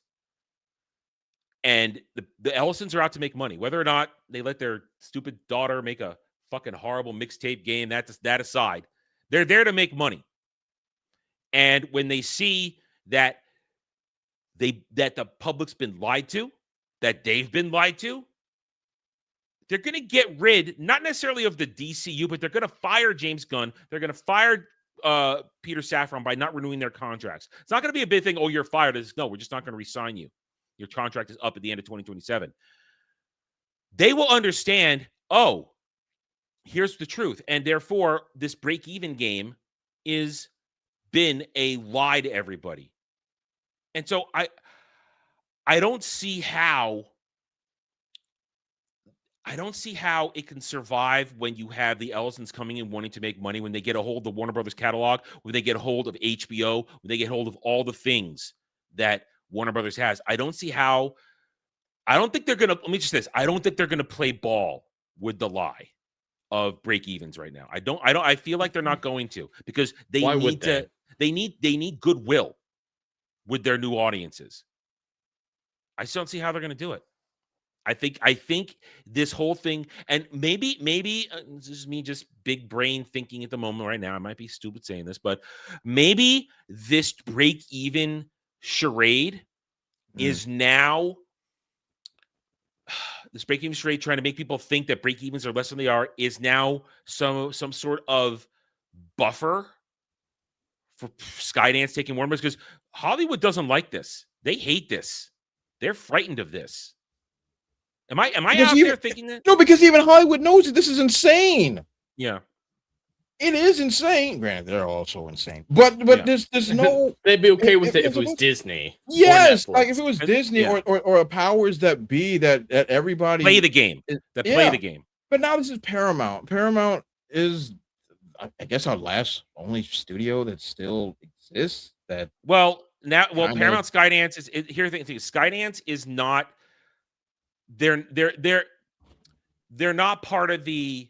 And the Ellisons are out to make money. Whether or not they let their stupid daughter make a fucking horrible mixtape game, that aside, they're there to make money. And when they see that that the public's been lied to, that they've been lied to, they're going to get rid, not necessarily of the DCU, but they're going to fire James Gunn. They're going to fire Peter Safran by not renewing their contracts. It's not going to be a big thing. Oh, you're fired. It's, no, we're just not going to re-sign you. Your contract is up at the end of 2027. They will understand, oh, here's the truth. And therefore, this break-even game is been a lie to everybody. And so I don't see how it can survive when you have the Ellisons coming in wanting to make money, when they get a hold of the Warner Brothers catalog, when they get a hold of HBO, when they get hold of all the things that Warner Brothers has. I don't think they're going to, let me just say this. I don't think they're going to play ball with the lie of break evens right now. I feel like they're not going to, because they need goodwill with their new audiences. I just don't see how they're going to do it. I think this whole thing, and maybe this is me just big brain thinking at the moment right now. I might be stupid saying this, but maybe this break even charade is now this break even charade trying to make people think that break evens are less than they are is now some sort of buffer for Skydance taking more risks, because Hollywood doesn't like this. They hate this. They're frightened of this. Am I out there thinking that? No, because even Hollywood knows that this is insane. Yeah. It is insane. Granted, they're also insane. But Yeah. there's no They'd be okay with it if it was Disney. Yes, or like if it was Disney yeah. or a powers that be that everybody Play the game. Play the game. But now this is Paramount. Paramount is, I guess, our only studio that still exists. Paramount Skydance is here's the thing. Skydance is not. They're not part of the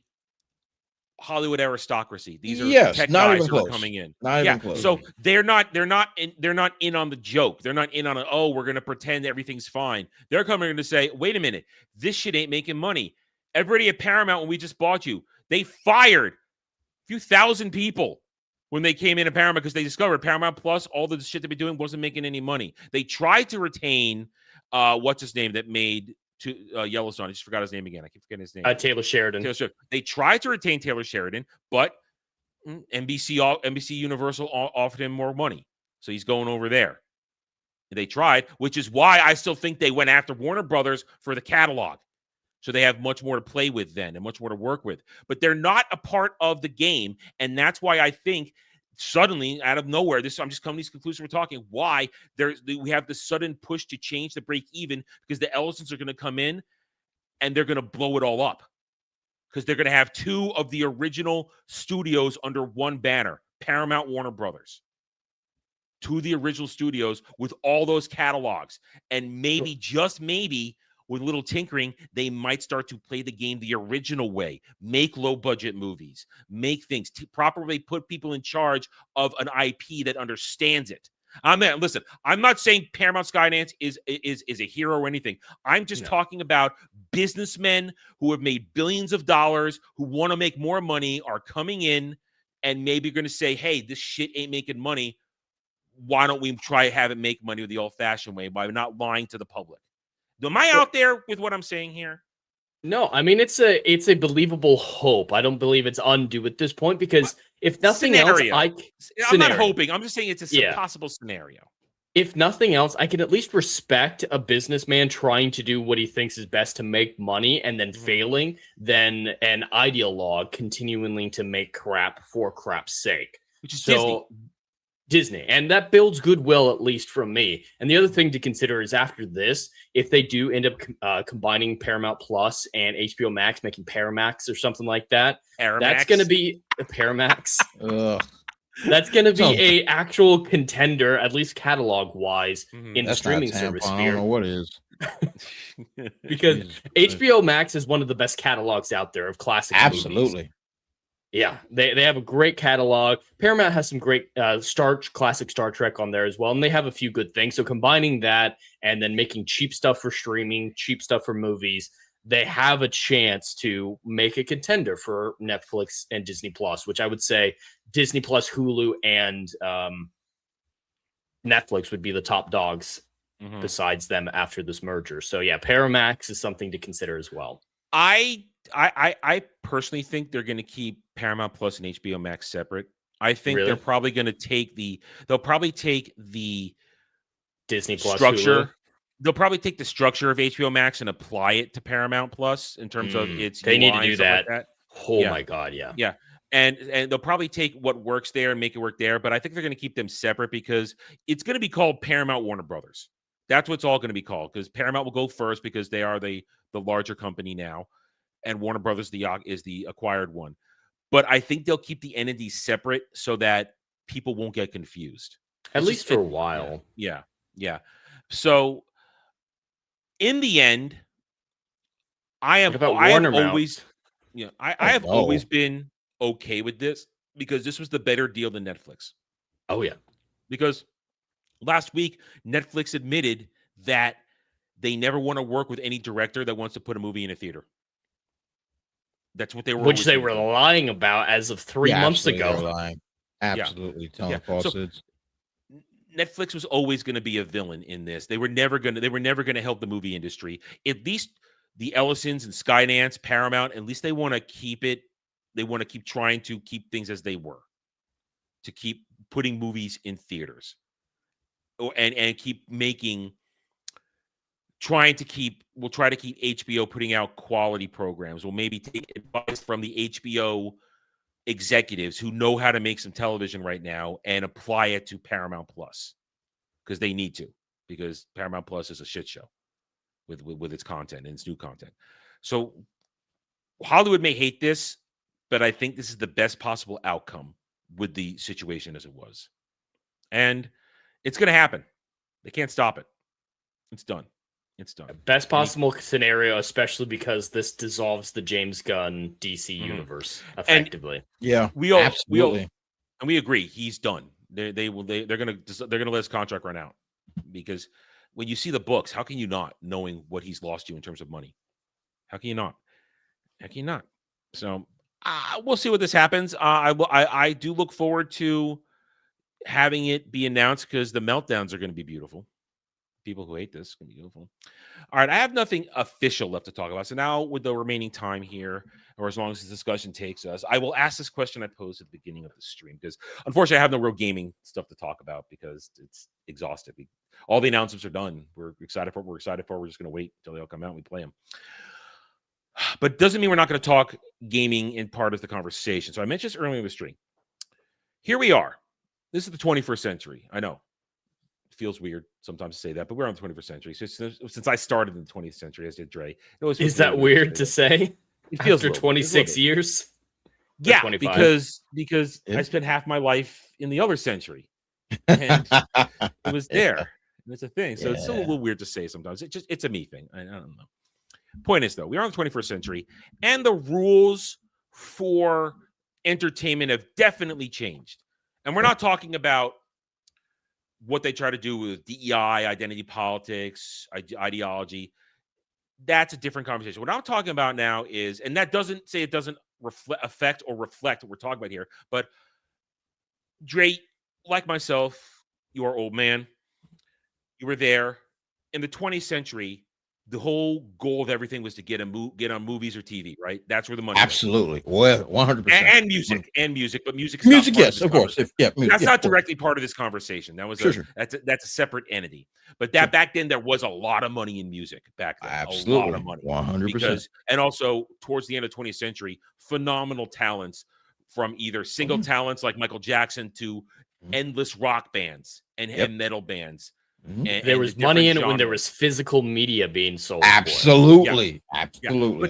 Hollywood aristocracy. These are tech guys who are coming in. Not even close. So they're not in on the joke. They're not in on we're going to pretend everything's fine. They're coming to say, wait a minute, this shit ain't making money. Everybody at Paramount, when we just bought you, they fired a few thousand people when they came in at Paramount because they discovered Paramount Plus, all the shit they've been doing wasn't making any money. They tried to retain what's his name that made Yellowstone. I just forgot his name again. I keep forgetting his name. Taylor Sheridan. They tried to retain Taylor Sheridan, but NBC Universal offered him more money, so he's going over there. They tried, which is why I still think they went after Warner Brothers for the catalog, so they have much more to play with then and much more to work with. But they're not a part of the game, and that's why I think suddenly, out of nowhere, I'm just coming to these conclusions we're talking, why we have this sudden push to change the break even, because the Ellisons are going to come in and they're going to blow it all up, because they're going to have two of the original studios under one banner, Paramount Warner Brothers. Two of the original studios with all those catalogs. And maybe, just maybe, with a little tinkering, they might start to play the game the original way, make low-budget movies, make things, properly put people in charge of an IP that understands it. Listen, I'm not saying Paramount Skydance is a hero or anything. I'm just talking about businessmen who have made billions of dollars, who want to make more money, are coming in and maybe going to say, hey, this shit ain't making money. why don't we try have it make money the old-fashioned way by not lying to the public? Am I out there with what I'm saying here? No, I mean it's a believable hope. I don't believe it's undue at this point because if nothing Scenario. else, I'm not hoping. I'm just saying it's a possible scenario. If nothing else, I can at least respect a businessman trying to do what he thinks is best to make money and then failing than an ideologue continuing to make crap for crap's sake. Which is Disney. And that builds goodwill, at least from me. And the other thing to consider is after this, if they do end up combining Paramount Plus and HBO Max, making Paramax or something like that, that's going to be Paramax. That's going to be a actual contender, at least catalog-wise, in the streaming service sphere. I don't know what is. Because HBO Max is one of the best catalogs out there of classic Absolutely. movies. Yeah, they have a great catalog. Paramount has some great classic Star Trek on there as well, and they have a few good things. So combining that and then making cheap stuff for streaming, cheap stuff for movies, they have a chance to make a contender for Netflix and Disney Plus, which I would say Disney Plus, Hulu, and Netflix would be the top dogs besides them after this merger. So yeah, Paramax is something to consider as well. I personally think they're going to keep Paramount Plus and HBO Max separate. I think they're probably going to take the Disney Plus structure. Hulu. They'll probably take the structure of HBO Max and apply it to Paramount Plus in terms of its. They UI need to do that. Like that. Oh my God, yeah. Yeah. And they'll probably take what works there and make it work there. But I think they're going to keep them separate because it's going to be called Paramount Warner Brothers. That's what it's all going to be called because Paramount will go first because they are the larger company now. And Warner Brothers is the acquired one. But I think they'll keep the entities separate so that people won't get confused. At least for a while. Yeah. So in the end, I have always been okay with this because this was the better deal than Netflix. Oh, yeah. Because last week, Netflix admitted that they never want to work with any director that wants to put a movie in a theater. That's what they were. Which they were lying about as of 3 months ago. Absolutely telling falsehoods. So Netflix was always going to be a villain in this. They were never going to help the movie industry. At least the Ellisons and Skydance, Paramount, at least they want to keep it. They want to keep trying to keep things as they were, to keep putting movies in theaters, and keep making. We'll try to keep HBO putting out quality programs. We'll maybe take advice from the HBO executives who know how to make some television right now and apply it to Paramount Plus because they need to, because Paramount Plus is a shit show with its content and its new content. So Hollywood may hate this, but I think this is the best possible outcome with the situation as it was. And it's going to happen. They can't stop it. It's done. It's done. Best possible scenario, especially because this dissolves the James Gunn DC universe effectively. We agree he's done. They're gonna let his contract run out because when you see the books, how can you not, knowing what he's lost you in terms of money? How can you not? So we'll see what this happens. I do look forward to having it be announced because the meltdowns are going to be beautiful. People who hate this can be beautiful. All right, I have nothing official left to talk about. So now with the remaining time here, or as long as this discussion takes us, I will ask this question I posed at the beginning of the stream because unfortunately I have no real gaming stuff to talk about because it's exhausted. All the announcements are done. We're excited for what we're excited for. We're just going to wait until they all come out and we play them. But doesn't mean we're not going to talk gaming in part of the conversation. So I mentioned this earlier in the stream. Here we are. This is the 21st century. I know. Feels weird sometimes to say that, but we're on the 21st century. So since I started in the 20th century, as did Dre. Is that weird to say? It feels after 26 years. Yeah, because I spent half my life in the other century, and it was there. And it's a thing. So it's still a little weird to say sometimes. It's a me thing. I don't know. Point is though, we are on the 21st century, and the rules for entertainment have definitely changed. And we're not talking about what they try to do with DEI, identity politics, ideology. That's a different conversation. What I'm talking about now is, and that doesn't say it doesn't affect or reflect what we're talking about here, but Dre, like myself, you are old man. You were there in the 20th century. The whole goal of everything was to get on movies or TV, right? That's where the money was. Absolutely. Well, 100%. And music, but music. Music, yes, of course. That's not directly part of this conversation. That was that's a separate entity. But back then there was a lot of money in music back then. Absolutely. A lot of money. 100%. And also towards the end of the 20th century, phenomenal talents from either single talents like Michael Jackson to endless rock bands and metal bands. There was money in it when there was physical media being sold. Absolutely. Yeah. Absolutely.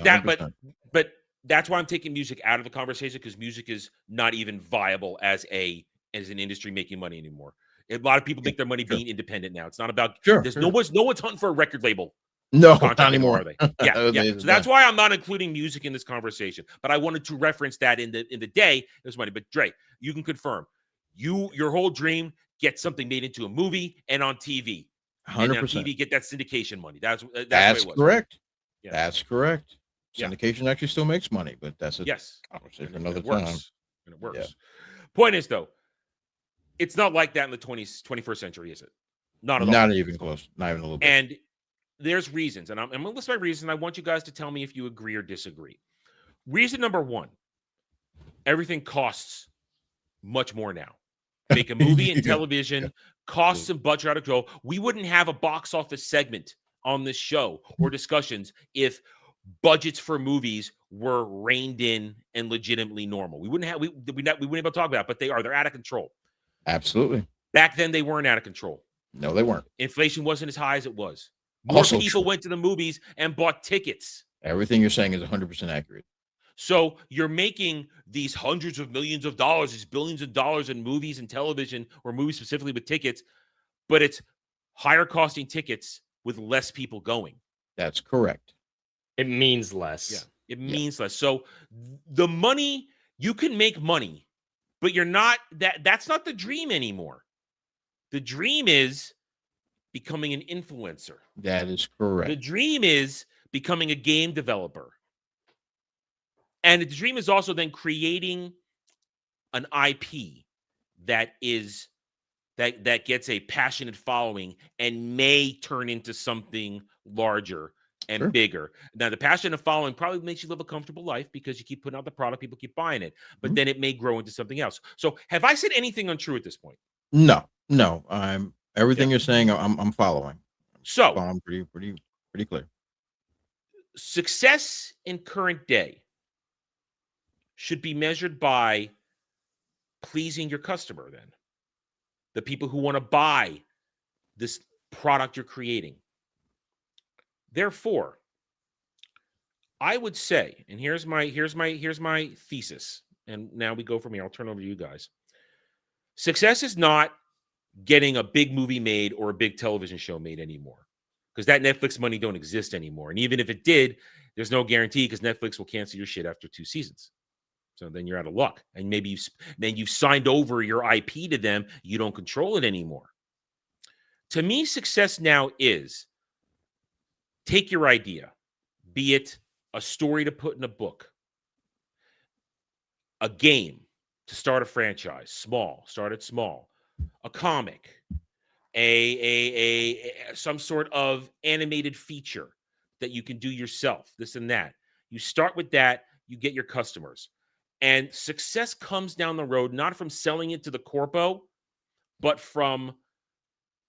But that's why I'm taking music out of the conversation, because music is not even viable as an industry making money anymore. A lot of people make their money being independent now. It's not about no one's hunting for a record label. No, not anymore. Are they? Yeah. So that's why I'm not including music in this conversation. But I wanted to reference that in the day. There's money. But Dre, you can confirm your whole dream, get something made into a movie and on TV. 100%. And on TV, get that syndication money. That's correct. Yeah. That's correct. Syndication actually still makes money, but that's a conversation for another time. And it works. Yeah. Point is, though, it's not like that in the 21st century, is it? Not at all. Not even close. Not even a little bit. And there's reasons, and I'm going to list my reasons. I want you guys to tell me if you agree or disagree. Reason number one: everything costs much more now. Make a movie and television costs and budget out of control. We wouldn't have a box office segment on this show or discussions if budgets for movies were reined in and legitimately normal. We wouldn't be able to talk about it, but they're out of control. Absolutely. Back then, they weren't out of control. No, they weren't. Inflation wasn't as high as it was. More people went to the movies and bought tickets. Everything you're saying is 100% accurate. So you're making these hundreds of millions of dollars, these billions of dollars in movies and television, or movies specifically with tickets, but it's higher costing tickets with less people going. That's correct. It means less. Yeah, it means less. So the money, you can make money, but you're not that's not the dream anymore. The dream is becoming an influencer. That is correct. The dream is becoming a game developer. And the dream is also then creating an IP that gets a passionate following and may turn into something larger and bigger. Now, the passionate following probably makes you live a comfortable life because you keep putting out the product, people keep buying it, but then it may grow into something else. So have I said anything untrue at this point? No. Everything you're saying, I'm following. So I'm pretty clear. Success in current day should be measured by pleasing your customer, then. The people who want to buy this product you're creating. Therefore, I would say, and here's my thesis, and now we go from here. I'll turn over to you guys. Success is not getting a big movie made or a big television show made anymore, because that Netflix money don't exist anymore. And even if it did, there's no guarantee, because Netflix will cancel your shit after 2 seasons. So then you're out of luck. And maybe you've signed over your IP to them. You don't control it anymore. To me, success now is take your idea, be it a story to put in a book, a game to start a franchise, start it small, a comic, some sort of animated feature that you can do yourself, this and that. You start with that, you get your customers. And success comes down the road, not from selling it to the corpo, but from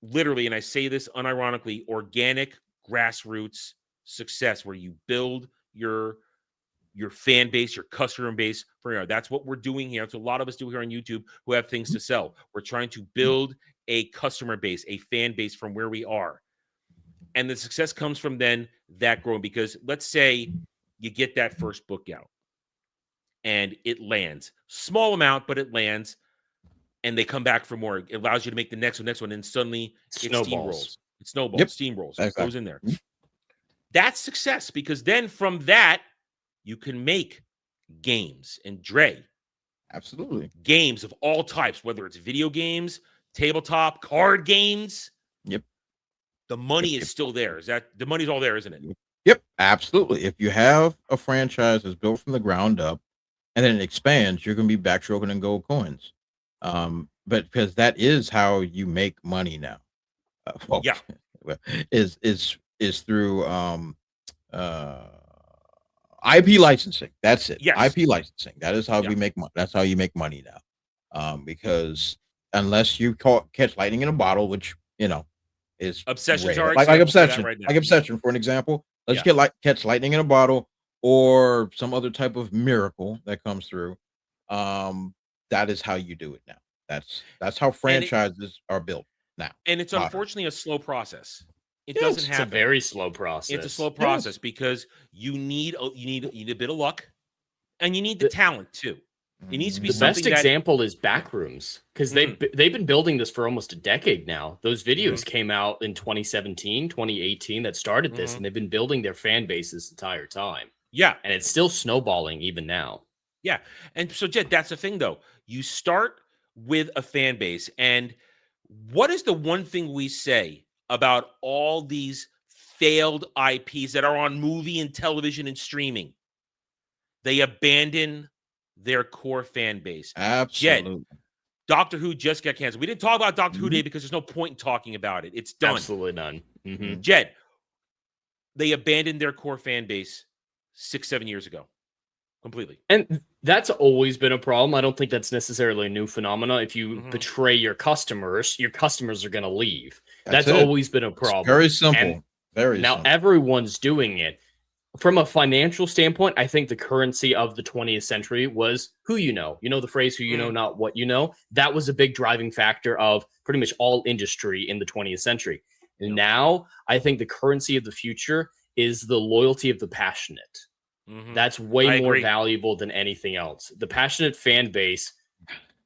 literally, and I say this unironically, organic grassroots success, where you build your fan base, your customer base. That's what we're doing here. That's what a lot of us do here on YouTube who have things to sell. We're trying to build a customer base, a fan base from where we are. And the success comes from then that growing, because let's say you get that first book out and it lands. Small amount, but it lands, and they come back for more. It allows you to make the next one, and suddenly it steamrolls. It snowballs, steamrolls. It goes in there. That's success, because then from that, you can make games. And Dre, absolutely, games of all types, whether it's video games, tabletop, card games. Yep. The money is still there. The money's all there, isn't it? Yep, absolutely. If you have a franchise that's built from the ground up and then it expands, you're going to be backstroking and gold coins. but because that is how you make money now. Folks, Yeah. is through uh IP licensing. That's it. Yes. IP licensing. That is how Yeah. we make money. That's how you make money now. Because unless you catch lightning in a bottle, which is Obsession's rare. our like example for that Obsession, right now. like Obsession, for an example. Let's Yeah. catch lightning in a bottle or some other type of miracle that comes through. That is how you do it now. That's how franchises are built now. And it's Modern. unfortunately a slow process. It Yes, doesn't It's a happen. very slow process. It's a slow process because you need a bit of luck, and you need the The- talent too. It needs to be The something best that example is Backrooms, because they've been building this for almost a decade now. Those videos came out in 2017, 2018 that started this, and they've been building their fan base this entire time. Yeah. And it's still snowballing even now. Yeah. And so, Jed, that's the thing, though. You start with a fan base. And what is the one thing we say about all these failed IPs that are on movie and television and streaming? They abandon their core fan base. Absolutely. Jed, Doctor Who just got canceled. We didn't talk about Doctor Who today because there's no point in talking about it. It's done. Absolutely none. Jed, they abandoned their core fan base 6-7 years ago. Completely. And that's always been a problem. I don't think that's necessarily a new phenomena. If you betray your customers are going to leave. That's always been a problem. It's very simple. And very now simple. everyone's doing it. From a financial standpoint, I think the currency of the 20th century was who you know. You know the phrase who you know, not what you know. That was a big driving factor of pretty much all industry in the 20th century. And now I think the currency of the future is the loyalty of the passionate. That's way more valuable than anything else. The passionate fan base,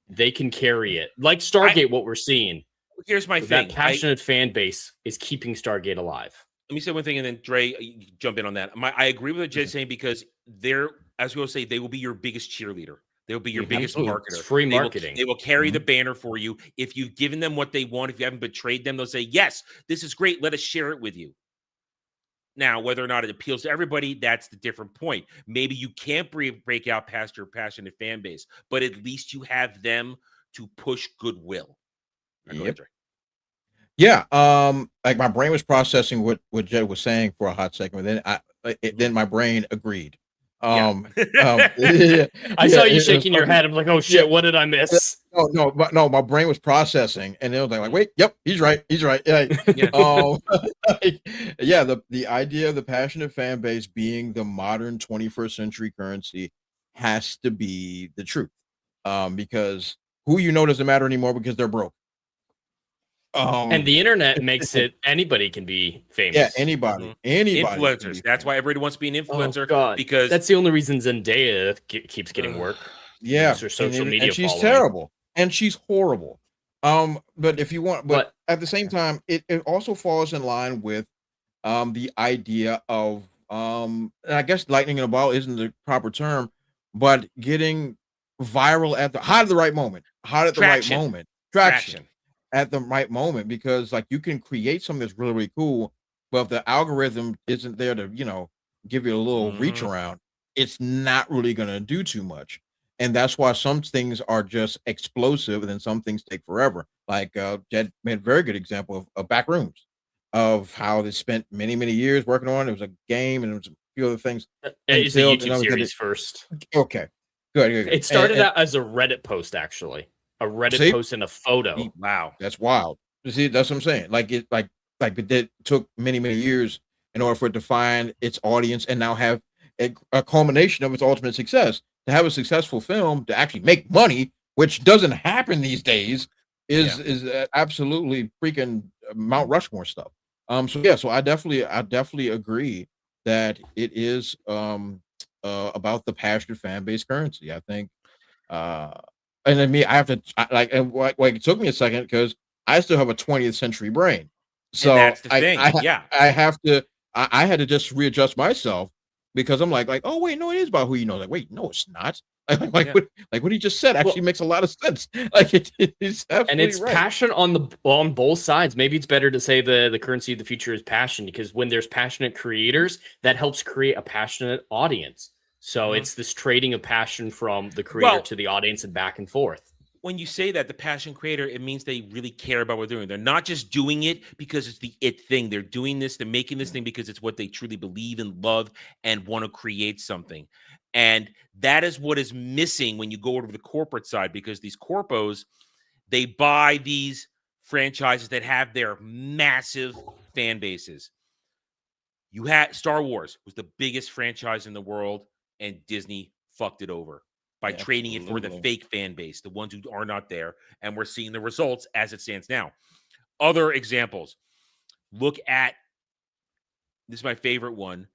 they can carry it. Like Stargate, what we're seeing. Here's my thing. That passionate fan base is keeping Stargate alive. Let me say one thing, and then Dre, you jump in on that. I agree with what Jay's saying because they're, as we will say, they will be your biggest cheerleader. They will be your biggest marketer. It's free marketing. They will carry the banner for you. If you've given them what they want, if you haven't betrayed them, they'll say, yes, this is great. Let us share it with you. Now, whether or not it appeals to everybody, that's the different point. Maybe you can't break out past your passionate fan base, but at least you have them to push goodwill. Go ahead, Dre. Yeah, like my brain was processing what Jed was saying for a hot second, but then my brain agreed. I saw you shaking your head. I'm like, oh shit, what did I miss? No, my brain was processing, and it was like, wait, yep, he's right. Yeah, yeah. The idea of the passionate fan base being the modern 21st century currency has to be the truth, because who you know doesn't matter anymore because they're broke. And the internet makes it anybody can be famous. Yeah, anybody. Influencers. That's why everybody wants to be an influencer because that's the only reason Zendaya keeps getting work. Yeah, her social media, and she's following. terrible, and she's horrible. But if you want, but at the same time, it also falls in line with the idea of I guess lightning in a bottle isn't the proper term, but getting viral at the right moment, traction at the right moment, because like you can create something that's really, really cool, but if the algorithm isn't there to give you a little reach around, it's not really going to do too much. And that's why some things are just explosive and then some things take forever. Like Jed made a very good example of Backrooms, of how they spent many, many years working on it. It was a game and there was a few other things. It's a YouTube series first. Okay, good. It started out as a Reddit post, actually. A Reddit post and a photo. Wow, that's wild. You see, that's what I'm saying. Like it took many, many years in order for it to find its audience and now have a culmination of its ultimate success. To have a successful film to actually make money, which doesn't happen these days, is absolutely freaking Mount Rushmore stuff. So I definitely agree that it is about the passionate fan base currency. I think. And then I have to it took me a second because I still have a 20th century brain. So and that's the thing. I had to just readjust myself because I'm like, oh wait, no, it is about who you know. Like, wait, no, it's not. What he just said actually makes a lot of sense. Like it's absolutely and it's right. passion on both sides. Maybe it's better to say the currency of the future is passion, because when there's passionate creators, that helps create a passionate audience. So it's this trading of passion from the creator to the audience and back and forth. when you say that, the passion creator, it means they really care about what they're doing. They're not just doing it because it's the it thing. They're doing this, they're making this thing because it's what they truly believe and love and want to create something. And that is what is missing when you go over to the corporate side, because these corpos, they buy these franchises that have their massive fan bases. You had Star Wars was the biggest franchise in the world, and Disney fucked it over by trading it for the fake fan base, the ones who are not there. And we're seeing the results as it stands now. Other examples. Look at, this is my favorite one.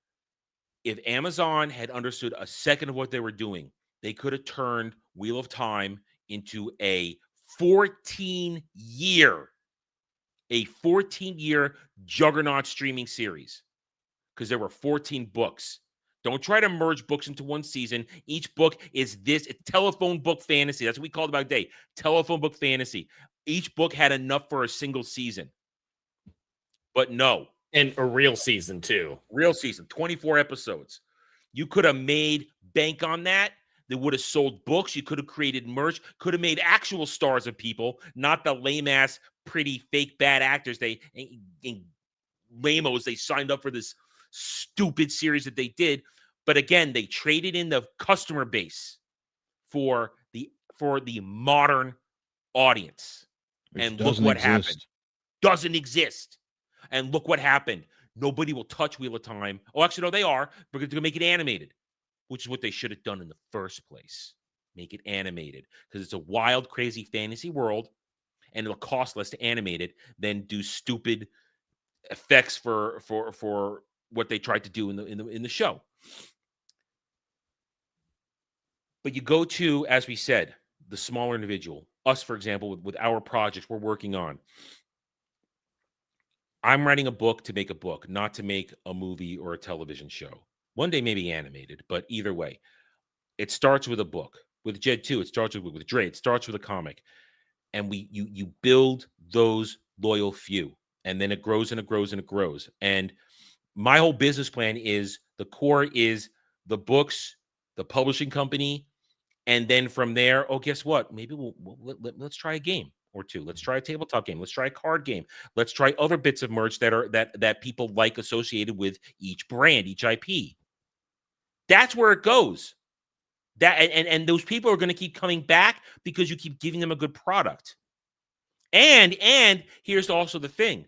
If Amazon had understood a second of what they were doing, they could have turned Wheel of Time into a 14-year juggernaut streaming series, because there were 14 books. Don't try to merge books into one season. Each book is it's telephone book fantasy. That's what we called it back day. Telephone book fantasy. Each book had enough for a single season. But no. And a real season, too. Real season. 24 episodes. You could have made bank on that. They would have sold books. You could have created merch. Could have made actual stars of people, not the lame-ass, pretty, fake, bad actors. Lamos, they signed up for this stupid series that they did. But again, they traded in the customer base for the modern audience. And look what happened. Doesn't exist. And look what happened. Nobody will touch Wheel of Time. Oh, actually, no, they are. We're going to make it animated, which is what they should have done in the first place. Make it animated, because it's a wild, crazy fantasy world, and it'll cost less to animate it than do stupid effects for what they tried to do in the show. But you go to, as we said, the smaller individual. Us, for example, with our projects we're working on. I'm writing a book to make a book, not to make a movie or a television show. One day maybe animated, but either way, it starts with a book. With Jed too, it starts with Dre. It starts with a comic, and you build those loyal few, and then it grows and it grows and it grows. And my whole business plan is, the core is the books, the publishing company, and then from there, oh, guess what? Maybe let's try a game or two. Let's try a tabletop game. Let's try a card game. Let's try other bits of merch that people like associated with each brand, each IP. That's where it goes. That and those people are going to keep coming back because you keep giving them a good product. And here's also the thing.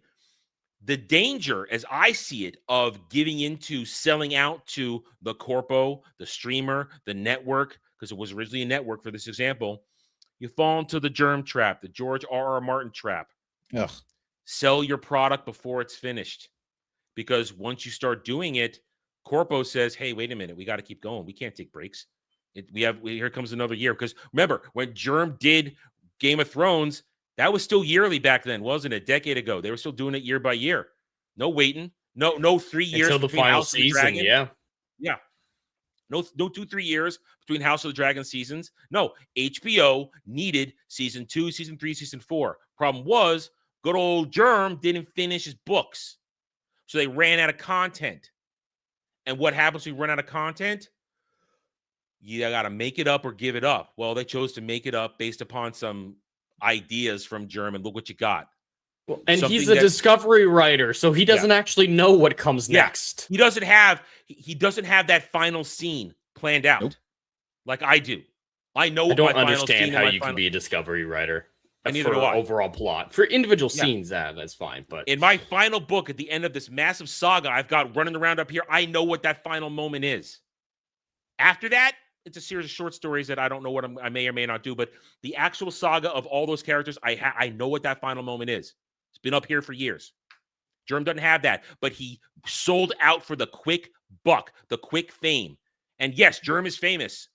The danger, as I see it, of giving into selling out to the corpo, the streamer, the network, because it was originally a network for this example, you fall into the germ trap, the George R.R. Martin trap. Ugh. Sell your product before it's finished. Because once you start doing it, corpo says, hey, wait a minute, we got to keep going. We can't take breaks. Here comes another year. Because remember, when Germ did Game of Thrones, that was still yearly back then, wasn't it? A decade ago. They were still doing it year by year. No waiting. No 3 years until the final season. Yeah. No 2-3 years between House of the Dragon seasons. No, HBO needed season 2, season 3, season 4. Problem was, good old Germ didn't finish his books. So they ran out of content. And what happens when you run out of content? You got to make it up or give it up. Well, they chose to make it up based upon some ideas from Germ, and look what you got. Well, and he's a discovery writer, so he doesn't actually know what comes next. He doesn't have that final scene planned out like I do. I know. I don't understand how you can be a discovery writer. And neither do I. Overall plot for individual scenes, that's fine. But in my final book, at the end of this massive saga I've got running around up here, I know what that final moment is. After that, it's a series of short stories that I don't know what I may or may not do. But the actual saga of all those characters, I know what that final moment is. It's been up here for years. Germ doesn't have that, but he sold out for the quick buck, the quick fame. And yes, Germ is famous,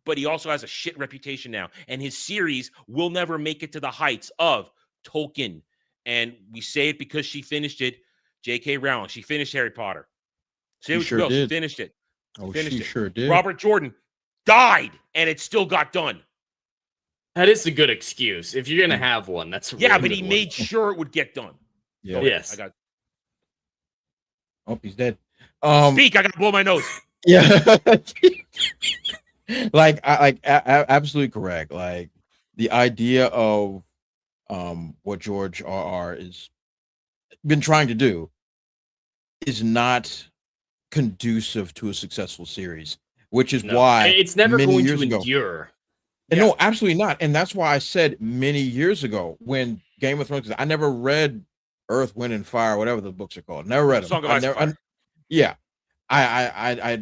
but he also has a shit reputation now. And his series will never make it to the heights of Tolkien. And we say it because she finished it. J.K. Rowling, she finished Harry Potter. She finished it. She sure did. Robert Jordan died, and it still got done. That is a good excuse. If you're going to have one, that's a really but he made sure it would get done. Yeah. Yes. He's dead. Speak. I got to blow my nose. Yeah. Absolutely correct. Like, the idea of what George R.R. is been trying to do is not conducive to a successful series, which is No, why it's never many going years to ago, endure. and no, absolutely not. And that's why I said many years ago when Game of Thrones, 'cause I never read Earth, Wind, and Fire, whatever the books are called. Never read them. Song of Ice and Fire. Yeah, I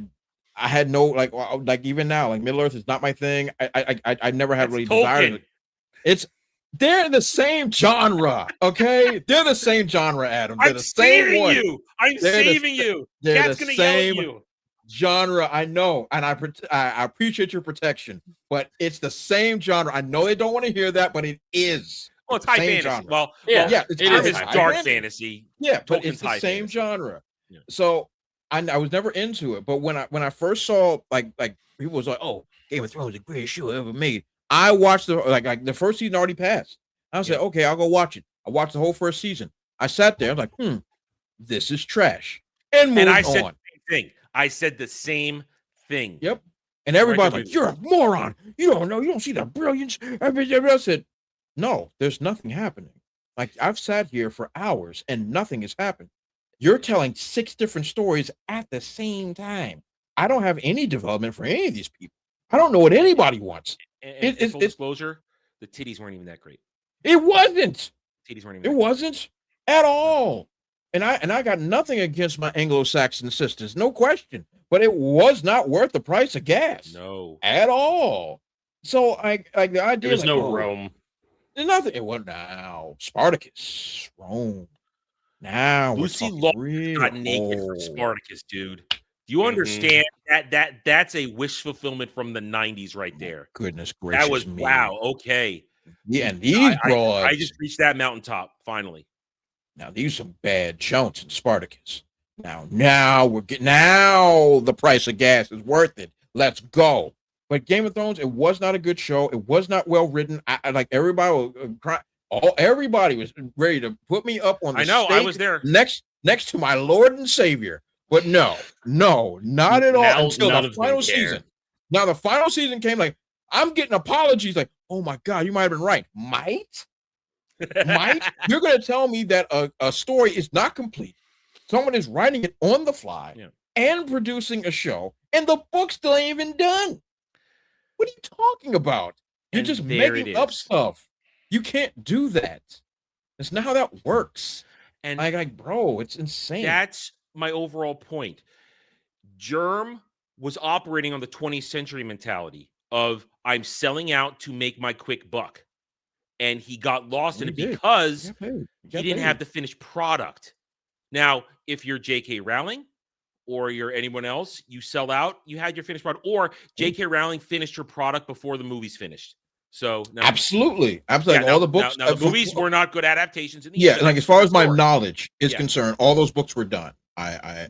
had no like even now like Middle Earth is not my thing. I never had That's really Tolkien. desired it. It's they're the same genre, okay? They're the same genre, Adam. They're I'm the same saving one. you. I'm They're the saving you. they're Cat's the gonna yell same at you. genre. I know, and I appreciate your protection, but it's the same genre. I know they don't want to hear that, but it is. Well, it's high Same fantasy. genre. Well, Yeah, well, Yeah, it's Term is is high dark fantasy. fantasy. Yeah, but Tolkien's it's the high same fantasy. genre. Yeah. So I was never into it, but when I first saw like people was like, "Oh, Game of Thrones is the greatest show ever made." I watched like the first season already passed. I said, "Okay, I'll go watch it." I watched the whole first season. I sat there. I was like, this is trash," and moved And I said on. the same thing. I said the same thing. Yep. And everybody's there like, with "You're a moron. You don't know. You don't see the brilliance." I said, "No, there's nothing happening. Like I've sat here for hours and nothing has happened. You're telling 6 different stories at the same time. I don't have any development for any of these people. I don't know what anybody wants." And full disclosure, the titties weren't even that great. It wasn't. Titties weren't even. It that great. wasn't at all. And I got nothing against my Anglo-Saxon sisters, no question. But it was not worth the price of gas. No. At all. So I like the idea. There was like, no Rome. There's nothing. It was now Spartacus, Rome. Now Lucy we're Lawless talking got naked for real. Spartacus, dude. Do you understand that's a wish fulfillment from the 90s right there? Goodness gracious That was me. wow. Okay. Yeah, and these broads. I just reached that mountaintop finally. Now these are some bad chunks in Spartacus. Now we're getting the price of gas is worth it. Let's go. But Game of Thrones, it was not a good show. It was not well written. I like everybody was crying. Everybody was ready to put me up on the I know, I stake was there. next to my Lord and Savior. But no, not at all Now until none the of them final care. season. Now the final season came like I'm getting apologies like, "Oh my God, you might have been right." Might? You're going to tell me that a story is not complete. Someone is writing it on the fly and producing a show, and the book still ain't even done. What are you talking about? You're And just there making it up is. stuff. You can't do that. That's not how that works. And Like, bro, it's insane. that's my overall point. Germ was operating on the 20th century mentality of I'm selling out to make my quick buck. And he got lost in He it did. because He got he didn't paid. have the finished product. Now, if you're J.K. Rowling or you're anyone else, you sell out, you had your finished product, or J.K. Rowling finished her product before the movie's finished. So no, Absolutely. yeah, Like all the books. Now the movies were not good adaptations. In the Yeah, end, like as far as my story. knowledge is Yeah. concerned, all those books were done. I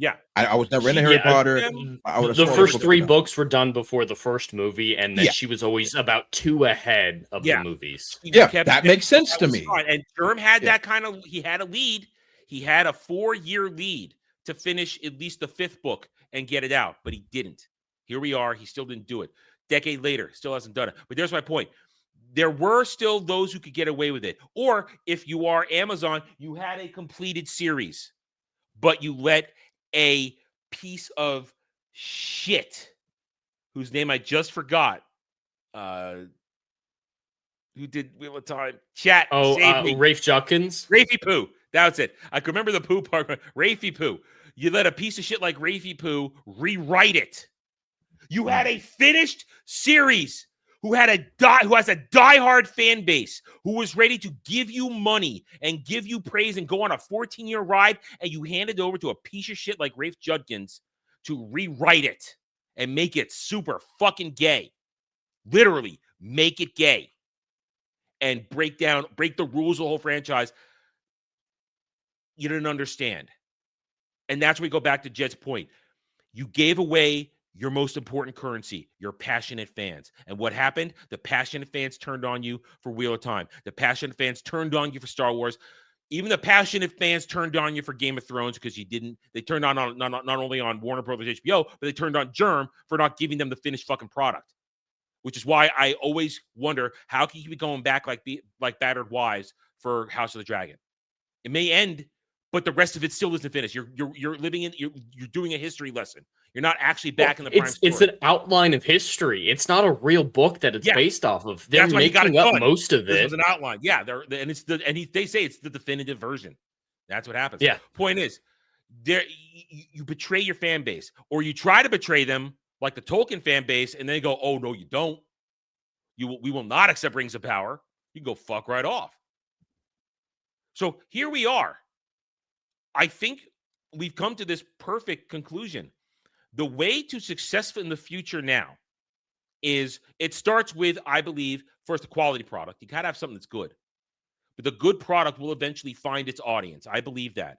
was never into Harry Yeah, Potter. The first 3 books were done before the first movie, and then she was always about 2 ahead of the movies. That makes sense to was me. fine. And Germ had that kind of, he had a lead. He had a 4-year lead to finish at least the 5th book and get it out, but he didn't. Here we are. He still didn't do it. Decade later, still hasn't done it. But there's my point. There were still those who could get away with it. Or if you are Amazon, you had a completed series, but you let a piece of shit whose name I just forgot, who did Wheel of Time? Chat. Save me. Rafe Judkins. Rafey Poo. That's it. I can remember the poo part. Rafey Poo. You let a piece of shit like Rafey Poo rewrite it. You had a finished series who has a diehard fan base, who was ready to give you money and give you praise and go on a 14-year ride, and you hand it over to a piece of shit like Rafe Judkins to rewrite it and make it super fucking gay. Literally, make it gay. And break the rules of the whole franchise. You didn't understand. And that's where we go back to Jed's point. You gave away your most important currency, your passionate fans. And what happened? The passionate fans turned on you for Wheel of Time. The passionate fans turned on you for Star Wars. Even the passionate fans turned on you for Game of Thrones because they turned on not only on Warner Brothers HBO, but they turned on Germ for not giving them the finished fucking product. which is why I always wonder how can you keep going back like battered wives for House of the Dragon. It may end, but the rest of it still isn't finished. You're living in you're doing a history lesson. You're not actually back in the prime story. It's an outline of history. It's not a real book that it's based off of. They're making up most of it. This was an outline. Yeah, they say it's the definitive version. That's what happens. Yeah. Point is, you betray your fan base, or you try to betray them like the Tolkien fan base, and they go, "Oh no, you don't. We will not accept Rings of Power. You can go fuck right off." So here we are. I think we've come to this perfect conclusion. The way to success in the future now is it starts with, I believe, first, a quality product. You got to have something that's good. But the good product will eventually find its audience. I believe that.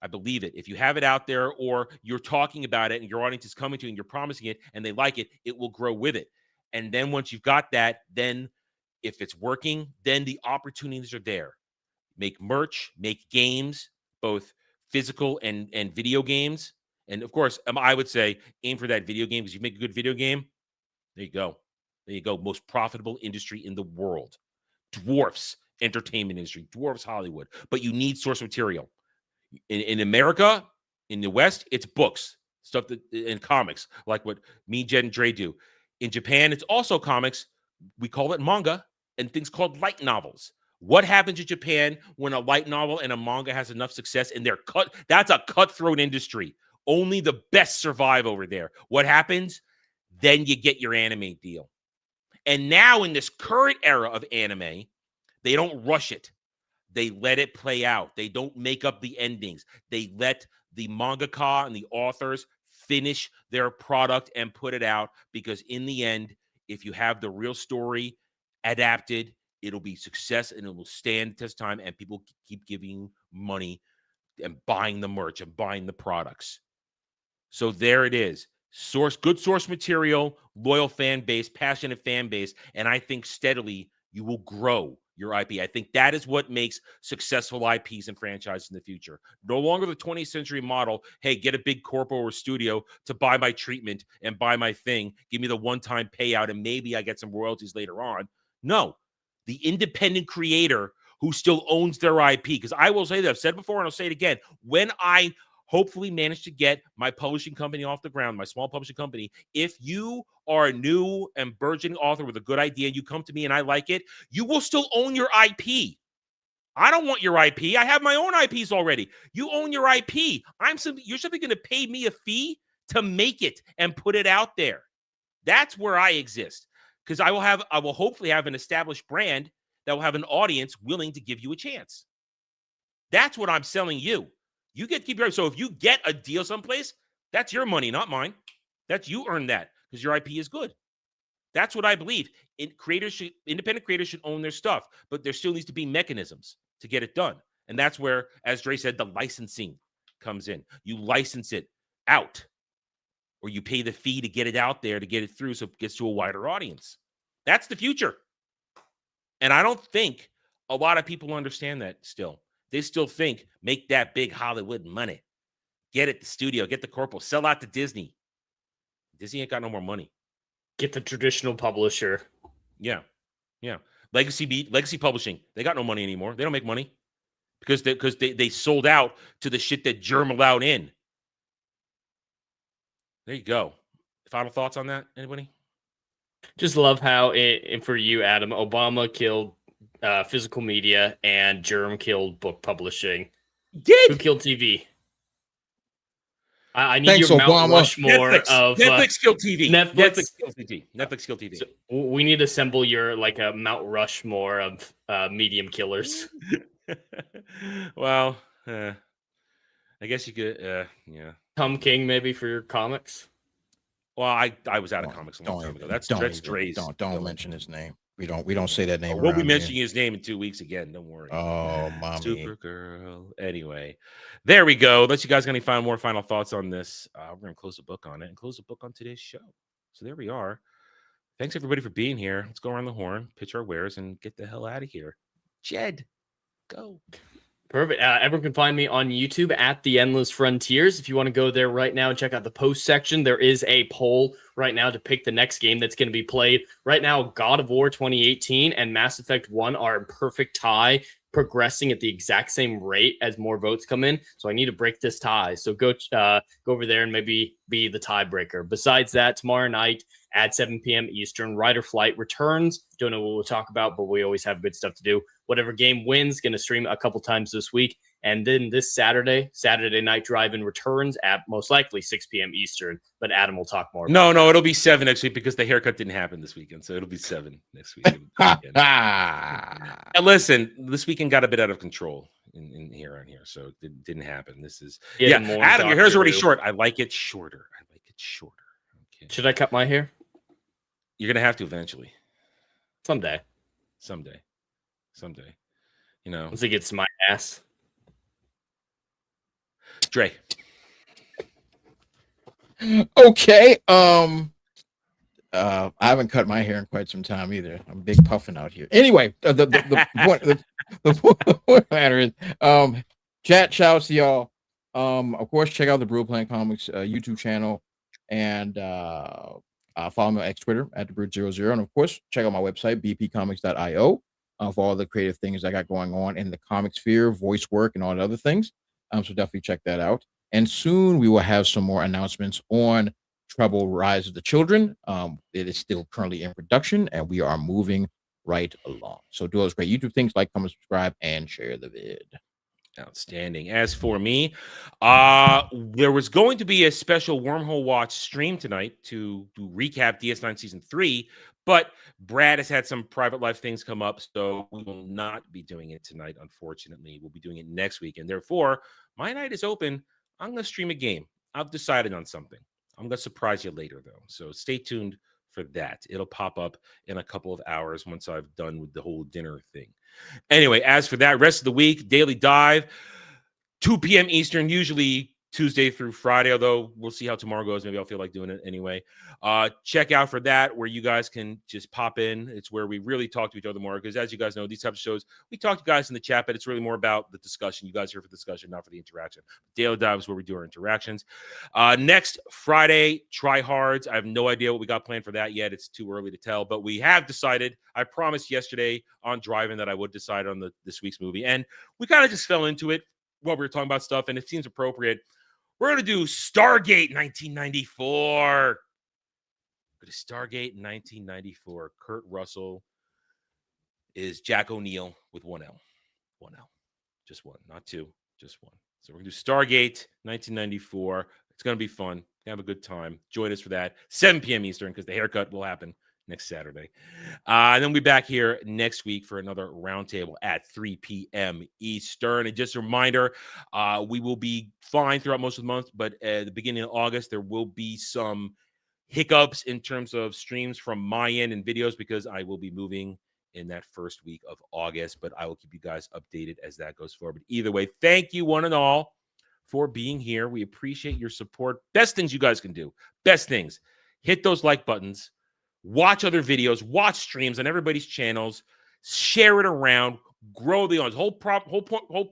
I believe it. If you have it out there or you're talking about it and your audience is coming to you and you're promising it and they like it, it will grow with it. And then once you've got that, then if it's working, then the opportunities are there. Make merch, make games, both physical and video games. And of course, I would say aim for that video game because you make a good video game. There you go. There you go. Most profitable industry in the world. Dwarfs entertainment industry, dwarfs Hollywood. But you need source material. In America, in the West, it's books, stuff that in comics, like what me, Jed, and Dre do. In Japan, it's also comics. We call it manga and things called light novels. What happens in Japan when a light novel and a manga has enough success and they're cut? That's a cutthroat industry. Only the best survive over there. What happens? Then you get your anime deal. And now in this current era of anime, they don't rush it. They let it play out. They don't make up the endings. They let the mangaka and the authors finish their product and put it out because in the end, if you have the real story adapted, it'll be success and it will stand the test of time and people keep giving money and buying the merch and buying the products. So there it is. Good source material, loyal fan base, passionate fan base, and I think steadily you will grow your IP. I think that is what makes successful IPs and franchises in the future. No longer the 20th century model, hey, get a big corpo or studio to buy my treatment and buy my thing, give me the one-time payout, and maybe I get some royalties later on. No, the independent creator who still owns their IP, because I will say that, I've said before and I'll say it again, when I hopefully manage to get my publishing company off the ground, my small publishing company, if you are a new and burgeoning author with a good idea and you come to me and I like it, you will still own your IP. I don't want your IP. I have my own IPs already. You own your IP. You're simply going to pay me a fee to make it and put it out there. That's where I exist. Because I will hopefully have an established brand that will have an audience willing to give you a chance. That's what I'm selling you. You get to keep your, so if you get a deal someplace, that's your money, not mine. That's you earn that because your IP is good. That's what I believe. Independent creators should own their stuff, but there still needs to be mechanisms to get it done. And that's where, as Dre said, the licensing comes in. You license it out, or you pay the fee to get it out there to get it through so it gets to a wider audience. That's the future. And I don't think a lot of people understand that still. They still think, make that big Hollywood money. Get it, the studio, get the corporal, sell out to Disney. Disney ain't got no more money. Get the traditional publisher. Yeah. Legacy Publishing, they got no money anymore. They don't make money because they sold out to the shit that Germ allowed in. There you go. Final thoughts on that, anybody? Just love how for you, Adam, Obama killed physical media and Germ killed book publishing. Who killed TV? I need Thanks, your Mount Obama. Rushmore of Netflix killed TV. Netflix killed TV. So we need to assemble your like a Mount Rushmore of medium killers. Well, I guess you could, yeah. Tom King maybe for your comics. Well, I was out of comics a long time ago. That's Dre's. Don't mention his name. We don't say that name. We'll be mentioning his name in 2 weeks again. Don't worry. Oh, mommy. Supergirl. Anyway, there we go. Unless you guys got any more final thoughts on this, we're gonna close the book on it and close the book on today's show. So there we are. Thanks everybody for being here. Let's go around the horn, pitch our wares, and get the hell out of here. Jed, go. Perfect. Everyone can find me on YouTube at The Endless Frontiers. If you want to go there right now and check out the post section, there is a poll right now to pick the next game that's going to be played. Right now, God of War 2018 and Mass Effect 1 are in perfect tie, progressing at the exact same rate as more votes come in. So I need to break this tie. So go over there and maybe be the tiebreaker. Besides that, tomorrow night at 7 p.m. Eastern, Rider Flight returns. Don't know what we'll talk about, but we always have good stuff to do. Whatever game wins, going to stream a couple times this week. And then this Saturday Night Drive-In returns at most likely 6 p.m. Eastern. But Adam will talk more. No, it'll be 7 next week because the haircut didn't happen this weekend. So it'll be 7 next week. And listen, this weekend got a bit out of control in here on here. So it didn't happen. This is, Adam, your hair's already short. I like it shorter. Okay. Should I cut my hair? You're going to have to eventually. Someday. You know. Once it gets to my ass. Dre. Okay. I haven't cut my hair in quite some time either. I'm big puffing out here. Anyway, the point matter is, chat shouts to y'all. Of course, check out the Brew Playing Comics YouTube channel and follow me on X Twitter at TheBrood00. And of course, check out my website, bpcomics.io, for all the creative things I got going on in the comic sphere, voice work, and all the other things. So definitely check that out. And soon we will have some more announcements on Trouble Rise of the Children. It is still currently in production, and we are moving right along. So do those great YouTube things, like, comment, subscribe, and share the vid. Outstanding. As for me, there was going to be a special Wormhole Watch stream tonight to recap DS9 Season 3, but Brad has had some private life things come up, so we will not be doing it tonight, unfortunately. We'll be doing it next week, and therefore, my night is open. I'm going to stream a game. I've decided on something. I'm going to surprise you later, though, so stay tuned for that. It'll pop up in a couple of hours once I've done with the whole dinner thing. Anyway, as for that, rest of the week, Daily Dive, 2 p.m. Eastern, usually Tuesday through Friday, although we'll see how tomorrow goes. Maybe I'll feel like doing it anyway. Check out for that, where you guys can just pop in. It's where we really talk to each other more, because as you guys know, these types of shows, we talk to guys in the chat, but it's really more about the discussion. You guys are here for discussion, not for the interaction. Daily Dive is where we do our interactions. Next Friday, Try Hards. I have no idea what we got planned for that yet. It's too early to tell, but we have decided. I promised yesterday on Drive-In that I would decide on this week's movie, and we kind of just fell into it while we were talking about stuff, and it seems appropriate. We're going to do Stargate 1994. Go to Stargate 1994. Kurt Russell is Jack O'Neill with 1 L. 1 L. Just one, not two, just one. So we're going to do Stargate 1994. It's going to be fun. Have a good time. Join us for that. 7 p.m. Eastern, because the haircut will happen next Saturday. And then we'll be back here next week for another roundtable at 3 p.m. Eastern. And just a reminder, we will be fine throughout most of the month, but at the beginning of August, there will be some hiccups in terms of streams from my end and videos, because I will be moving in that first week of August, but I will keep you guys updated as that goes forward. But either way, thank you one and all for being here. We appreciate your support. Best things you guys can do. Best things. Hit those like buttons. Watch other videos, watch streams on everybody's channels, share it around, grow the audience. Whole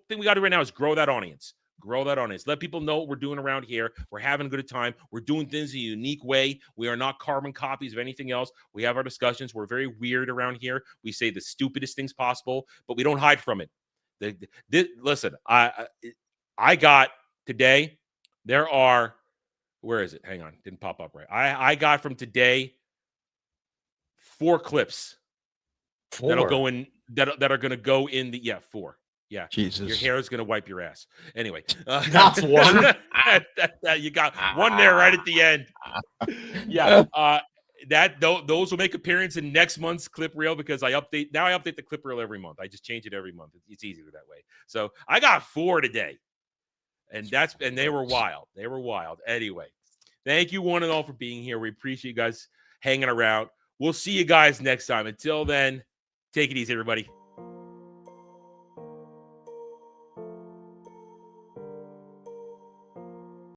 thing we got to do right now is grow that audience. Grow that audience. Let people know what we're doing around here. We're having a good time. We're doing things in a unique way. We are not carbon copies of anything else. We have our discussions. We're very weird around here. We say the stupidest things possible, but we don't hide from it. Listen, I got today, there are, where is it? Hang on. Didn't pop up right. I got from today 4 clips that'll go in that are going to go in the 4. Yeah, Jesus, your hair is going to wipe your ass. Anyway, that's one. You got one there right at the end. Yeah, those will make appearance in next month's clip reel, because I update the clip reel every month. I just change it every month. It's easier that way. So I got 4 today, and they were wild. They were wild. Anyway, thank you one and all for being here. We appreciate you guys hanging around. We'll see you guys next time. Until then, take it easy, everybody.